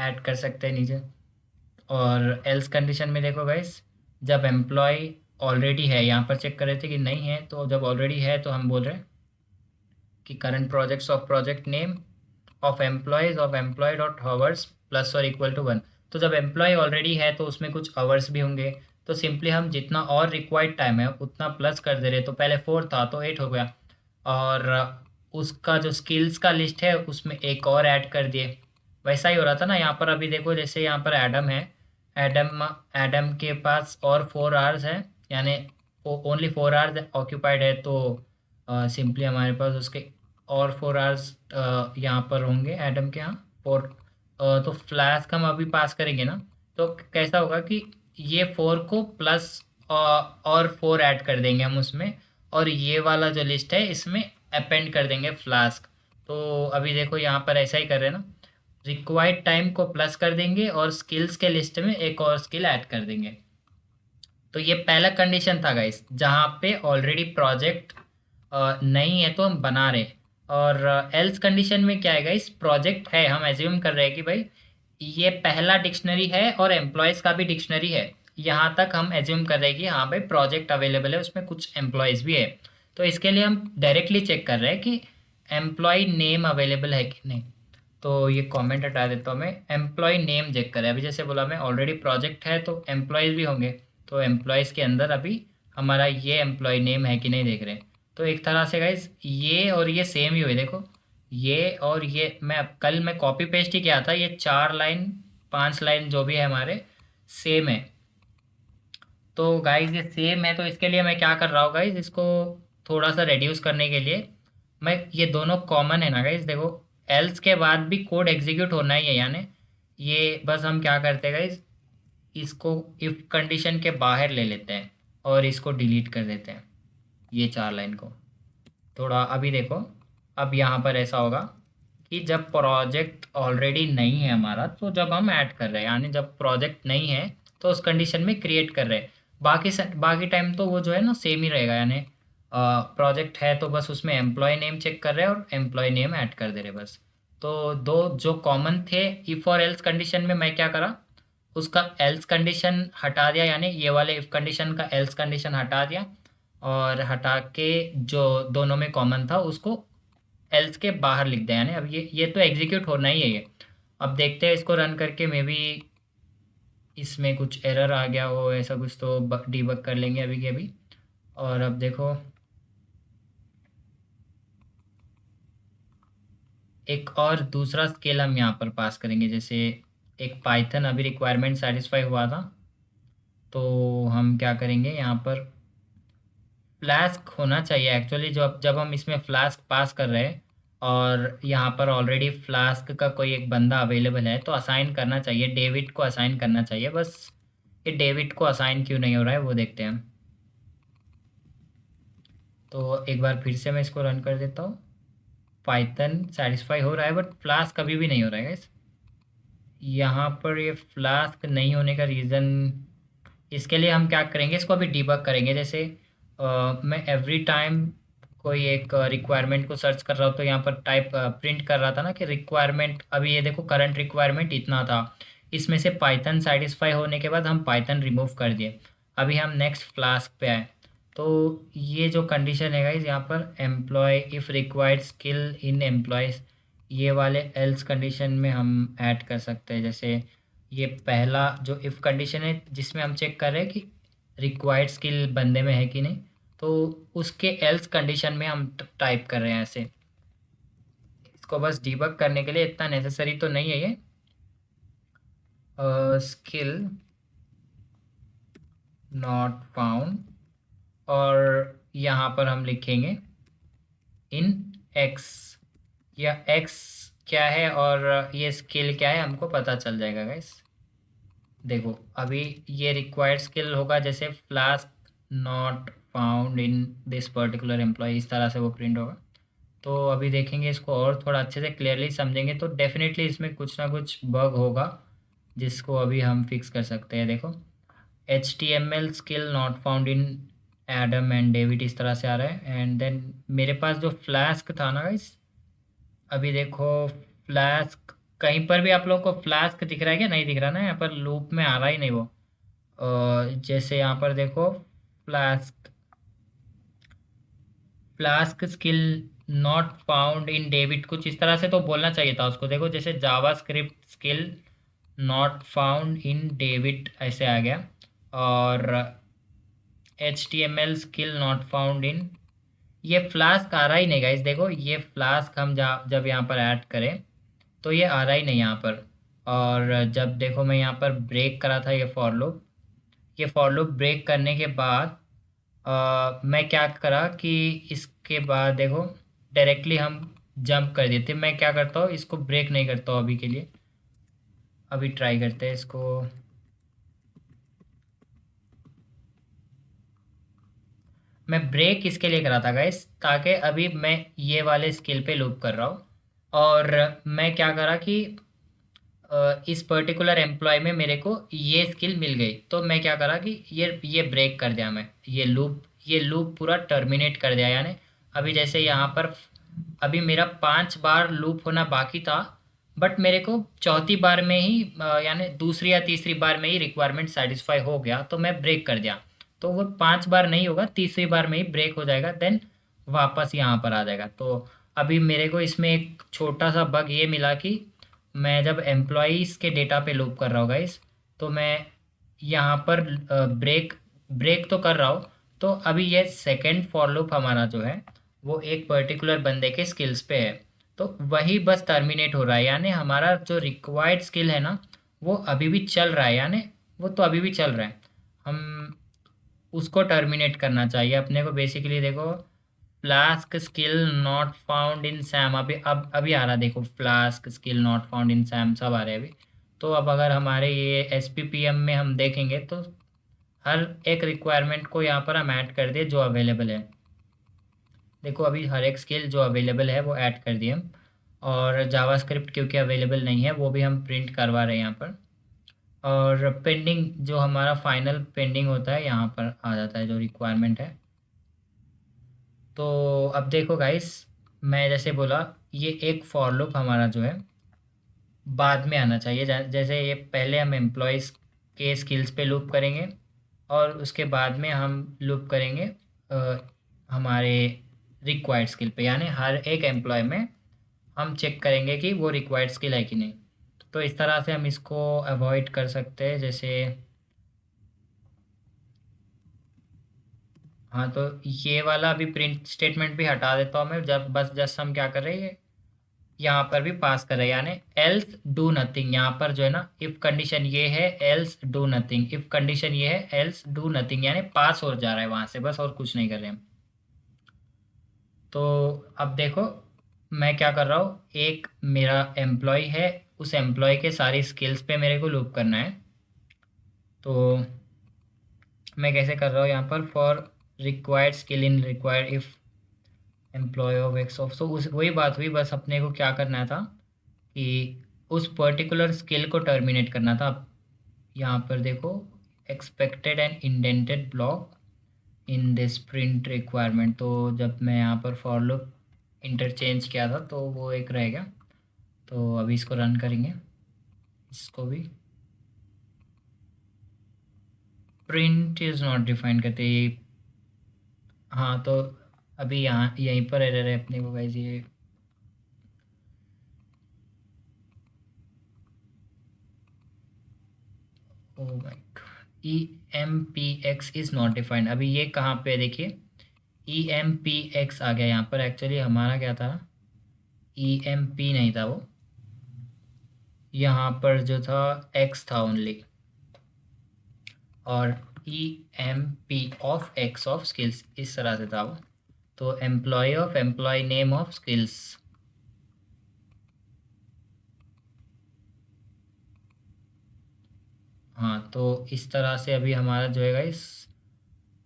ऐड कर सकते हैं नीचे। और एल्स कंडीशन में देखो गाइस, जब एम्प्लॉय ऑलरेडी है, यहाँ पर चेक कर रहे थे कि नहीं है, तो जब ऑलरेडी है तो हम बोल रहे हैं कि current projects of project name of employees of employ dot hours plus और इक्वल टू वन। तो जब एम्प्लॉय ऑलरेडी है तो उसमें कुछ आवर्स भी होंगे, तो सिंपली हम जितना और रिक्वायर्ड टाइम है उतना प्लस कर दे रहे। तो पहले 4 था तो 8 हो गया, और उसका जो स्किल्स का लिस्ट है उसमें एक और ऐड कर दिए। वैसा ही हो रहा था ना यहाँ पर। अभी देखो जैसे यहाँ पर एडम है, एडम एडम के पास और 4 आवर्स है, यानी ओनली 4 आवर्स ऑक्यूपाइड है, तो सिंपली हमारे पास उसके और 4 आवर्स यहाँ पर होंगे एडम के यहाँ 4। तो फ्लास्क हम अभी पास करेंगे ना, तो कैसा होगा कि ये 4 को प्लस और 4 ऐड कर देंगे हम उसमें, और ये वाला जो लिस्ट है इसमें अपेंड कर देंगे फ्लास्क। तो अभी देखो यहाँ पर ऐसा ही कर रहे हैं ना, रिक्वायर्ड टाइम को प्लस कर देंगे और स्किल्स के लिस्ट में एक और स्किल ऐड कर देंगे। तो ये पहला कंडीशन था गाइस, जहाँ पे ऑलरेडी प्रोजेक्ट नहीं है तो हम बना रहे। और एल्स कंडीशन में क्या है गाइस, प्रोजेक्ट है, हम एज्यूम कर रहे हैं कि भाई ये पहला डिक्शनरी है और एम्प्लॉयज़ का भी डिक्शनरी है। यहाँ तक हम एज्यूम कर रहे हैं कि हाँ भाई प्रोजेक्ट अवेलेबल है, उसमें कुछ एम्प्लॉयज़ भी है। तो इसके लिए हम डायरेक्टली चेक कर रहे हैं कि एम्प्लॉय नेम अवेलेबल है कि नहीं। तो ये कमेंट हटा देता हूँ मैं, एम्प्लॉय नेम चेक करें। अभी जैसे बोला मैं ऑलरेडी प्रोजेक्ट है तो एम्प्लॉयज़ भी होंगे, तो एम्प्लॉयज़ के अंदर अभी हमारा ये एम्प्लॉय नेम है कि नहीं देख रहे हैं। तो एक तरह से गाइज ये और ये सेम ही हुए, देखो ये और ये मैं कल मैं कॉपी पेस्ट ही किया था, ये 4 लाइन 5 लाइन जो भी है हमारे सेम है। तो गाइज ये सेम है, तो इसके लिए मैं क्या कर रहा हूँ गाइज, इसको थोड़ा सा रिड्यूस करने के लिए मैं, ये दोनों कॉमन है ना गाइज, देखो एल्स के बाद भी कोड एग्जीक्यूट होना ही है, यानी ये बस हम क्या करते हैं गाइज, इसको इफ कंडीशन के बाहर ले लेते हैं और इसको डिलीट कर देते हैं, ये 4 लाइन को। थोड़ा अभी देखो, अब यहाँ पर ऐसा होगा कि जब प्रोजेक्ट ऑलरेडी नहीं है हमारा, तो जब हम ऐड कर रहे हैं, यानी जब प्रोजेक्ट नहीं है तो उस कंडीशन में क्रिएट कर रहे हैं। बाकी टाइम तो वो जो है ना सेम ही रहेगा, यानी प्रोजेक्ट है तो बस उसमें एम्प्लॉय नेम चेक कर रहे हैं और एम्प्लॉय नेम ऐड कर दे रहे बस। तो दो जो कॉमन थे इफ़ और एल्स कंडीशन में, मैं क्या करा, उसका एल्स कंडीशन हटा दिया, यानी ये वाले इफ़ कंडीशन का एल्स कंडीशन हटा दिया, और हटा के जो दोनों में कॉमन था उसको एल्स के बाहर लिख दिया। यानी अब ये तो एग्जीक्यूट होना ही है ये। अब देखते हैं इसको रन करके, मे बी इसमें कुछ एरर आ गया हो ऐसा कुछ, तो डीबग कर लेंगे अभी के अभी। और अब देखो एक और दूसरा स्केल हम यहाँ पर पास करेंगे, जैसे एक पाइथन अभी रिक्वायरमेंट सेटिस्फाई हुआ था, तो हम क्या करेंगे यहाँ पर फ्लास्क होना चाहिए एक्चुअली, जब जब हम इसमें फ्लास्क पास कर रहे हैं और यहाँ पर ऑलरेडी फ्लास्क का कोई एक बंदा अवेलेबल है तो असाइन करना चाहिए, डेविड को असाइन करना चाहिए। बस ये डेविड को असाइन क्यों नहीं हो रहा है वो देखते हैं। तो एक बार फिर से मैं इसको रन कर देता हूँ। पाइथन सेटिस्फाई हो रहा है बट फ्लास्क कभी भी नहीं हो रहा है गाइस। यहाँ पर ये फ्लास्क नहीं होने का रीज़न, इसके लिए हम क्या करेंगे, इसको अभी डिबग करेंगे। जैसे मैं एवरी टाइम कोई एक रिक्वायरमेंट को सर्च कर रहा हूँ तो यहाँ पर टाइप प्रिंट कर रहा था ना कि रिक्वायरमेंट, अभी ये देखो करंट रिक्वायरमेंट इतना था, इसमें से पाइथन सेटिस्फाई होने के बाद हम पाइथन रिमूव कर दिए। अभी हम नेक्स्ट फ्लास्क पे आए तो ये जो कंडीशन है गाइस, यहाँ पर employ if required skill in employees, ये वाले एल्स कंडीशन में हम ऐड कर सकते हैं। जैसे ये पहला जो इफ़ कंडीशन है जिसमें हम चेक कर रहे हैं कि रिक्वायर्ड स्किल बंदे में है कि नहीं, तो उसके एल्स कंडीशन में हम टाइप कर रहे हैं ऐसे। इसको बस डिबग करने के लिए, इतना नेसेसरी तो नहीं है ये। स्किल नॉट फाउंड, और यहाँ पर हम लिखेंगे इन एक्स, या एक्स क्या है और ये स्किल क्या है हमको पता चल जाएगा गाइस। देखो अभी ये रिक्वायर्ड स्किल होगा, जैसे flask not found in this particular employ, इस तरह से वो प्रिंट होगा। तो अभी देखेंगे इसको और थोड़ा अच्छे से क्लियरली समझेंगे तो डेफिनेटली इसमें कुछ ना कुछ बग होगा जिसको अभी हम फिक्स कर सकते हैं। देखो HTML skill not found in Adam and David, इस तरह से आ रहा है। एंड देन मेरे पास जो फ्लास्क था ना गाइस, अभी देखो फ्लास्क कहीं पर भी आप लोग को फ्लास्क दिख रहा है क्या? नहीं दिख रहा ना, यहाँ पर लूप में आ रहा ही नहीं वो। जैसे यहाँ पर देखो flask, flask skill not found in David, कुछ इस तरह से तो बोलना चाहिए था उसको। देखो जैसे JavaScript skill not found in David ऐसे आ गया, और HTML skill not found in, ये फ्लास्क आ रहा ही नहीं गाइस। देखो ये फ्लास्क हम जब यहाँ पर ऐड करें तो ये आ रहा ही नहीं यहाँ पर। और जब देखो मैं यहाँ पर ब्रेक करा था ये फॉर लूप, ये फॉर लूप ब्रेक करने के बाद मैं क्या करा कि इसके बाद देखो डायरेक्टली हम जंप कर देते। मैं क्या करता हूँ, इसको ब्रेक नहीं करता हूँ अभी के लिए। अभी ट्राई करते हैं इसको। मैं ब्रेक इसके लिए करा था गाइस ताकि अभी मैं ये वाले स्किल पे लूप कर रहा हूँ, और मैं क्या करा कि इस पर्टिकुलर एम्प्लॉय में मेरे को ये स्किल मिल गई तो मैं क्या करा कि ये ब्रेक कर दिया, मैं ये लूप पूरा टर्मिनेट कर दिया। यानी अभी जैसे यहाँ पर अभी मेरा 5 बार लूप होना बाकी था, बट मेरे को चौथी बार में ही यानी दूसरी या तीसरी बार में ही रिक्वायरमेंट सेटिस्फाई हो गया तो मैं ब्रेक कर दिया। तो वो 5 बार नहीं होगा, तीसरी बार में ही ब्रेक हो जाएगा, देन वापस यहाँ पर आ जाएगा। तो अभी मेरे को इसमें एक छोटा सा बग ये मिला कि मैं जब एम्प्लॉयज़ के डेटा पे लूप कर रहा हूँ गाइस, तो मैं यहाँ पर ब्रेक ब्रेक तो कर रहा हूँ, तो अभी ये सेकंड फॉर लूप हमारा जो है वो एक पर्टिकुलर बंदे के स्किल्स पे है, तो वही बस टर्मिनेट हो रहा है। यानी हमारा जो रिक्वायर्ड स्किल है ना वो अभी भी चल रहा है, यानी वो तो अभी भी चल रहा है। हम उसको टर्मिनेट करना चाहिए अपने को बेसिकली। देखो flask skill not found in Sam, अभी आ रहा, देखो flask skill not found in Sam सब आ रहे हैं अभी। तो अब अगर हमारे ये SPPM में हम देखेंगे तो हर एक रिक्वायरमेंट को यहाँ पर हम ऐड कर दिए जो अवेलेबल है। देखो अभी हर एक स्किल जो अवेलेबल है वो ऐड कर दिए हम, और जावास्क्रिप्ट क्योंकि अवेलेबल नहीं है वो भी हम प्रिंट करवा रहे हैं यहाँ पर। और पेंडिंग जो हमारा फाइनल पेंडिंग होता है यहाँ पर आ जाता है जो रिक्वायरमेंट है। तो अब देखो गाइस, मैं जैसे बोला ये एक फॉर लूप हमारा जो है बाद में आना चाहिए। जैसे ये पहले हम एम्प्लॉयज़ के स्किल्स पे लूप करेंगे और उसके बाद में हम लूप करेंगे हमारे रिक्वायर्ड स्किल पे, यानी हर एक एम्प्लॉय में हम चेक करेंगे कि वो रिक्वायर्ड स्किल है कि नहीं। तो इस तरह से हम इसको अवॉइड कर सकते हैं। जैसे हाँ, तो ये वाला अभी प्रिंट स्टेटमेंट भी हटा देता हूँ मैं, जब बस जस्ट हम क्या कर रहे हैं यहाँ पर भी पास कर रहे हैं, यानी एल्स डू नथिंग। यहाँ पर जो है ना इफ़ कंडीशन ये है else do nothing, if condition ये है एल्स डू नथिंग, यानी पास हो जा रहा है वहाँ से बस, और कुछ नहीं कर रहे हैं हम। तो अब देखो मैं क्या कर रहा हूँ, एक मेरा एम्प्लॉय है, उस एम्प्लॉय के सारी स्किल्स पे मेरे को लूप करना है। तो मैं कैसे कर रहा हूँ यहाँ पर, for required skill in required if employee of X of, so उस वही बात हुई, बस अपने को क्या करना था कि उस पर्टिकुलर स्किल को टर्मिनेट करना था। यहाँ पर देखो, expected and indented block in this print requirement, तो जब मैं यहाँ पर फॉर लूप इंटरचेंज किया था तो वो एक रह गया। तो अभी इसको रन करेंगे, इसको भी प्रिंट इज़ नॉट डिफाइन करते ये। हाँ तो अभी यहाँ यहीं पर एरर है अपने को गाइस, ये oh my god, E M P X is not defined. अभी ये कहाँ पे है देखिए, ई एम पी एक्स आ गया यहाँ पर, एक्चुअली हमारा क्या था, ई एम पी नहीं था वो, यहाँ पर जो था एक्स था ओनली, और E M P of X of skills इस तरह से था वो। तो employ of employ name of skills, हाँ तो इस तरह से अभी हमारा जो है इस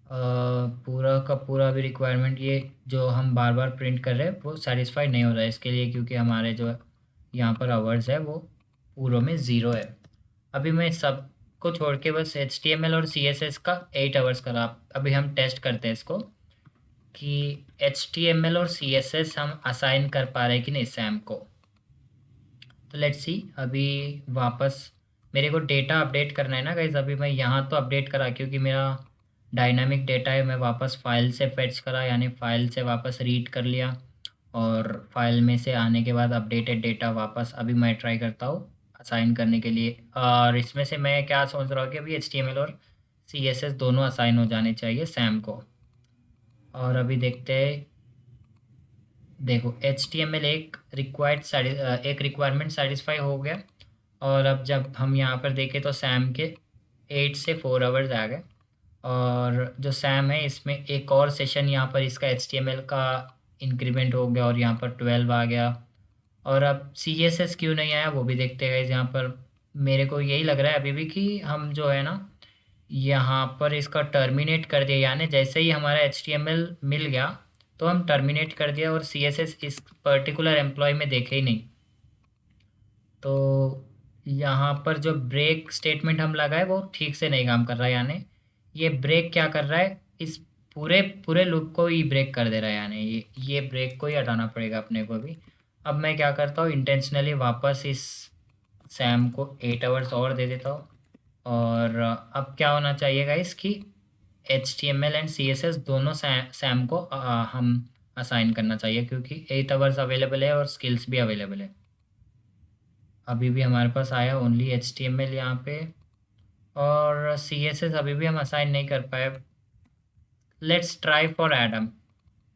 पूरा का पूरा भी रिक्वायरमेंट, ये जो हम बार बार प्रिंट कर रहे हैं वो सेटिस्फाई नहीं हो रहा है इसके लिए, क्योंकि हमारे जो यहाँ पर आवर्स है वो पूरों में ज़ीरो है। अभी मैं सब को छोड़ के बस HTML और CSS का 8 आवर्स करा। अभी हम टेस्ट करते हैं इसको कि HTML और CSS हम असाइन कर पा रहे हैं कि नहीं सैम को। तो लेट्स सी, अभी वापस मेरे को डेटा अपडेट करना है ना गाइज। अभी मैं यहाँ तो अपडेट करा क्योंकि मेरा डायनामिक डेटा है, मैं वापस फाइल से फेच करा, यानी फाइल से वापस रीड कर लिया, और फाइल में से आने के बाद अपडेटेड डेटा वापस अभी मैं ट्राई करता हूँ असाइन करने के लिए। और इसमें से मैं क्या सोच रहा हूँ कि अभी HTML और CSS दोनों असाइन हो जाने चाहिए सैम को। और अभी देखते हैं, देखो HTML एक रिक्वायरमेंट सेटिस्फाई हो गया, और अब जब हम यहाँ पर देखें तो सैम के 8 से 4 आवर्स आ गए, और जो सैम है इसमें एक और सेशन यहाँ पर इसका HTML का इंक्रीमेंट हो गया और यहाँ पर 12 आ गया। और अब CSS क्यों नहीं आया वो भी देखते हैं यहाँ पर। मेरे को यही लग रहा है अभी भी कि हम जो है ना यहाँ पर इसका टर्मिनेट कर दिया, यानी जैसे ही हमारा HTML मिल गया तो हम टर्मिनेट कर दिया, और CSS इस पर्टिकुलर एम्प्लॉय में देखे ही नहीं। तो यहाँ पर जो ब्रेक स्टेटमेंट हम लगाए वो ठीक से नहीं काम कर रहा है, यानी ये ब्रेक क्या कर रहा है, इस पूरे पूरे लूप को ही ब्रेक कर दे रहा है, यानी ये ब्रेक को ही हटाना पड़ेगा अपने को भी। अब मैं क्या करता हूँ, इंटेंशनली वापस इस सैम को 8 आवर्स और दे देता हूँ। और अब क्या होना चाहिए गाइस कि HTML एंड CSS दोनों सैम को हम असाइन करना चाहिए, क्योंकि 8 आवर्स अवेलेबल है और स्किल्स भी अवेलेबल है। अभी भी हमारे पास आया ओनली HTML यहाँ पे, और CSS अभी भी हम असाइन नहीं कर पाए। Let's try for Adam.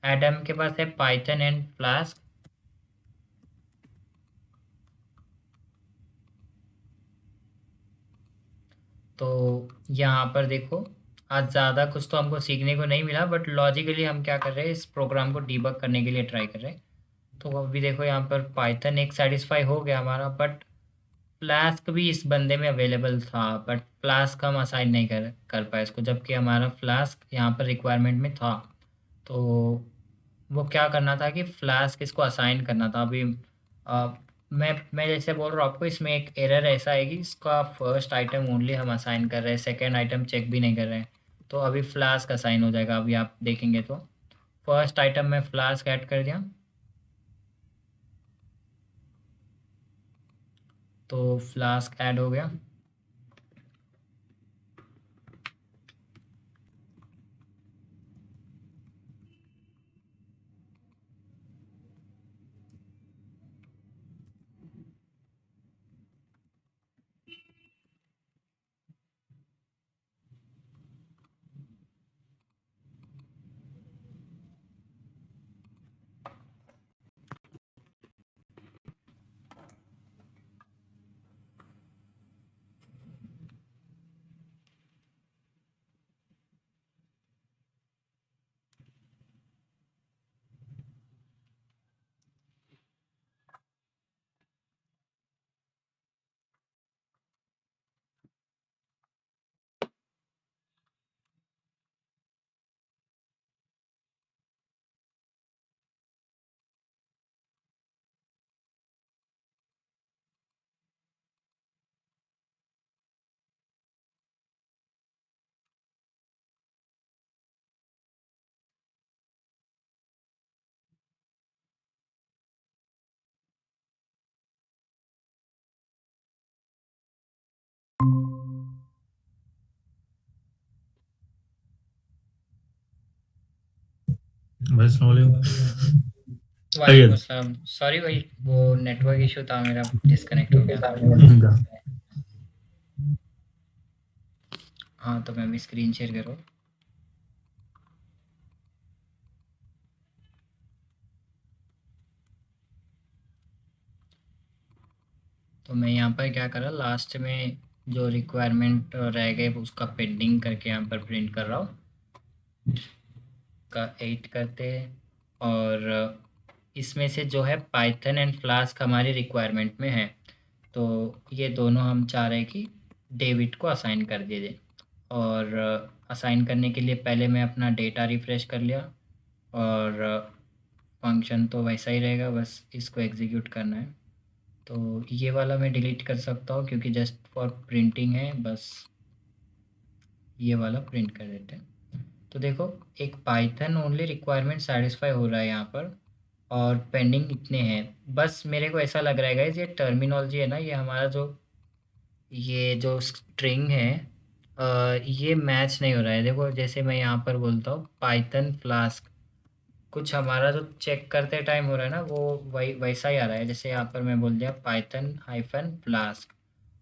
Adam के पास है पाइथन एंड फ्लास्क। तो यहाँ पर देखो, आज ज़्यादा कुछ तो हमको सीखने को नहीं मिला, बट लॉजिकली हम क्या कर रहे हैं, इस प्रोग्राम को डीबग करने के लिए ट्राई कर रहे हैं। तो अभी देखो यहाँ पर पाइथन एक सेटिस्फाई हो गया हमारा, बट फ्लास्क भी इस बंदे में अवेलेबल था, बट फ्लास्क हम असाइन नहीं कर कर पाए इसको, जबकि हमारा फ्लास्क यहाँ पर रिक्वायरमेंट में था। तो वो क्या करना था कि फ्लास्क इसको असाइन करना था। अभी मैं जैसे बोल रहा हूँ आपको, इसमें एक एरर ऐसा है कि इसका फर्स्ट आइटम ओनली हम असाइन कर रहे हैं, सेकेंड आइटम चेक भी नहीं कर रहे हैं। तो अभी फ्लास्क असाइन हो जाएगा, अभी आप देखेंगे तो फर्स्ट आइटम में फ्लास्क ऐड कर दिया तो फ्लास्क ऐड हो गया। भाई स्लोली वालेकुम अस्सलाम। सॉरी भाई, वो नेटवर्क इशू था, मेरा डिस्कनेक्ट हो गया था। हाँ, तो मैं भी स्क्रीन शेयर करूँ। तो मैं यहाँ पर क्या करा, लास्ट में जो रिक्वायरमेंट रह गए उसका पेंडिंग करके यहाँ पर प्रिंट कर रहा हूँ का 8 करते हैं। और इसमें से जो है पाइथन एंड फ्लास्क हमारी रिक्वायरमेंट में है, तो ये दोनों हम चाह रहे हैं कि डेविड को असाइन कर दिए जाए। और असाइन करने के लिए पहले मैं अपना डेटा रिफ़्रेश कर लिया, और फंक्शन तो वैसा ही रहेगा, बस इसको एग्जीक्यूट करना है। तो ये वाला मैं डिलीट कर सकता हूँ क्योंकि जस्ट फॉर प्रिंटिंग है, बस ये वाला प्रिंट कर देते हैं। तो देखो, एक पाइथन ओनली रिक्वायरमेंट सेटिस्फाई हो रहा है यहाँ पर, और पेंडिंग इतने हैं। बस मेरे को ऐसा लग रहा है गाइस, ये टर्मिनोलॉजी है ना, ये हमारा ये जो स्ट्रिंग है, ये मैच नहीं हो रहा है। देखो, जैसे मैं यहाँ पर बोलता हूँ पाइथन फ्लास्क, कुछ हमारा जो चेक करते टाइम हो रहा है ना, वो वही वैसा ही आ रहा है। जैसे यहाँ पर मैं बोल दिया पाइथन हाइफन फ्लास्क,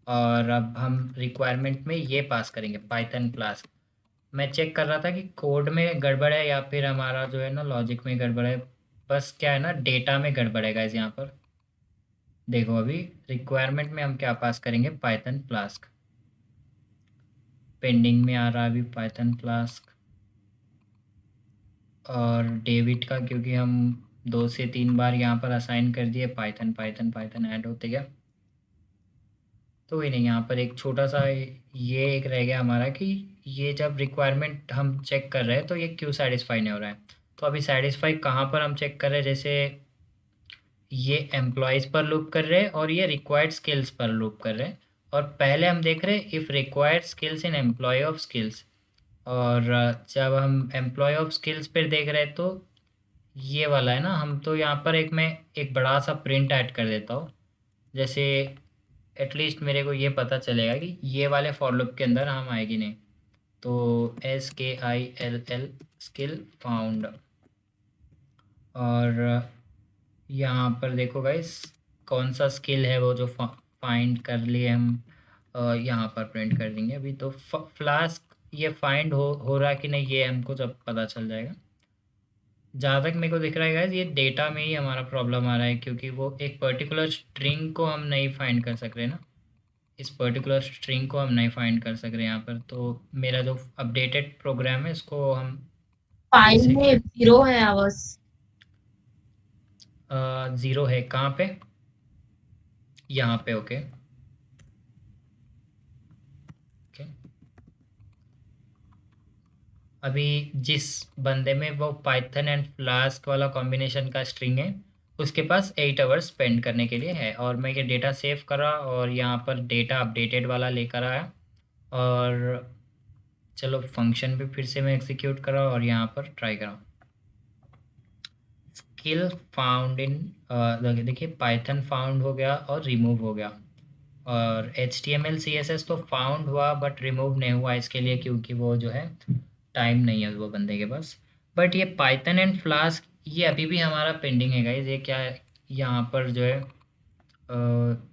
और अब हम रिक्वायरमेंट में ये पास करेंगे पाइथन फ्लास्क। मैं चेक कर रहा था कि कोड में गड़बड़ है या फिर हमारा जो है ना लॉजिक में गड़बड़ है। बस क्या है ना, डेटा में गड़बड़ है गाइस यहाँ पर। देखो, अभी रिक्वायरमेंट में हम क्या पास करेंगे, पाइथन फ्लास्क। पेंडिंग में आ रहा है अभी पाइथन फ्लास्क। और डेविड का क्योंकि हम 2 से 3 बार यहाँ पर असाइन कर दिए, पाइथन पाइथन पाइथन ऐड होते गया। तो वही नहीं, यहाँ पर एक छोटा सा ये एक रह गया हमारा कि ये जब रिक्वायरमेंट हम चेक कर रहे हैं तो ये क्यों सेटिस्फाई नहीं हो रहा है। तो अभी सेटिस्फाई कहाँ पर हम चेक कर रहे हैं, जैसे ये एम्प्लॉयज़ पर लूप कर रहे हैं और ये रिक्वायर्ड स्किल्स पर लूप कर रहे हैं। और पहले हम देख रहे हैं if required skills in employ of skills. और जब हम एम्प्लॉय ऑफ स्किल्स पर देख रहे हैं तो ये वाला है ना, हम तो यहाँ पर मैं एक बड़ा सा प्रिंट ऐड कर देता हूँ, जैसे एटलीस्ट मेरे को ये पता चलेगा कि ये वाले फॉर लूप के अंदर हम आएगी नहीं। तो SKILL स्किल फाउंड, और यहाँ पर देखो गाइस कौन सा स्किल है वो जो फाइंड कर लिए हम, यहाँ पर प्रिंट कर देंगे। अभी तो फ्लास्क ये फाइंड हो रहा कि नहीं, ये हमको जब पता चल जाएगा। जहाँ तक मेरे को दिख रहा है गाइस, ये डेटा में ही हमारा प्रॉब्लम आ रहा है, क्योंकि वो एक पर्टिकुलर स्ट्रिंग को हम नहीं फाइंड कर सक रहे ना। इस पर्टिकुलर स्ट्रिंग को हम नहीं फाइंड कर सक रहे यहाँ पर। तो मेरा जो अपडेटेड प्रोग्राम है इसको हम फिर फाइल से में 0 है आवाज। 0 है कहाँ पे, यहाँ पे। Okay okay. अभी जिस बंदे में वो पाइथन एंड फ्लास्क वाला कॉम्बिनेशन का स्ट्रिंग है, उसके पास 8 आवर्स स्पेंड करने के लिए है। और मैं ये डेटा सेव करा और यहाँ पर डेटा अपडेटेड वाला लेकर आया, और चलो फंक्शन भी फिर से मैं एग्जीक्यूट करा और यहाँ पर ट्राई करा। स्किल फाउंड इन, देखिए पाइथन फाउंड हो गया और रिमूव हो गया। और HTML CSS तो फाउंड हुआ बट रिमूव नहीं हुआ इसके लिए, क्योंकि वो जो है टाइम नहीं है वो बंदे के पास। बट ये पाइथन एंड फ्लास्क ये अभी भी हमारा पेंडिंग है गाइज। ये क्या है, यहाँ पर जो है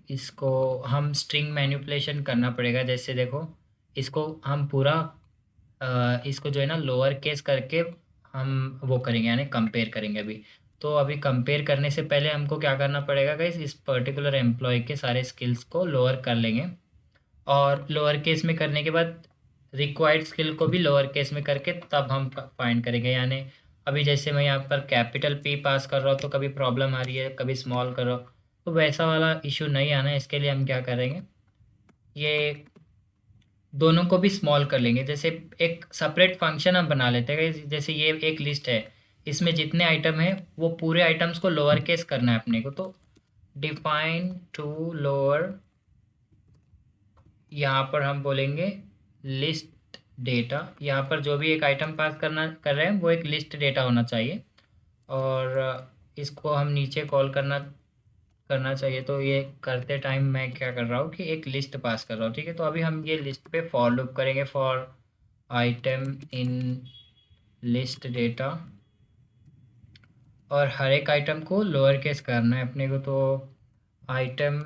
इसको हम स्ट्रिंग मैनिपुलेशन करना पड़ेगा। जैसे देखो, इसको हम पूरा इसको जो है ना लोअर केस करके हम वो करेंगे, यानी कंपेयर करेंगे अभी। तो अभी कंपेयर करने से पहले हमको क्या करना पड़ेगा गाइस, इस पर्टिकुलर एम्प्लॉय के सारे स्किल्स को लोअर कर लेंगे, और लोअर केस में करने के बाद रिक्वायर्ड स्किल को भी लोअर केस में करके तब हम फाइंड करेंगे। यानी अभी जैसे मैं यहाँ पर कैपिटल P पास कर रहा हूँ तो कभी प्रॉब्लम आ रही है, कभी स्मॉल कर रहा हूँ, तो वैसा वाला इशू नहीं आना है। इसके लिए हम क्या करेंगे, ये दोनों को भी स्मॉल कर लेंगे। जैसे एक सेपरेट फंक्शन हम बना लेते हैं, जैसे ये एक लिस्ट है, इसमें जितने आइटम है वो पूरे आइटम्स को लोअर केस करना है अपने को। तो डिफाइन टू लोअर, यहाँ पर हम बोलेंगे लिस्ट डेटा। यहाँ पर जो भी एक आइटम पास कर रहे हैं वो एक लिस्ट डेटा होना चाहिए, और इसको हम नीचे कॉल करना करना चाहिए। तो ये करते टाइम मैं क्या कर रहा हूँ कि एक लिस्ट पास कर रहा हूँ, ठीक है। तो अभी हम ये लिस्ट पे फॉर लूप करेंगे, for item in list data, और हर एक आइटम को लोअर केस करना है अपने को। तो item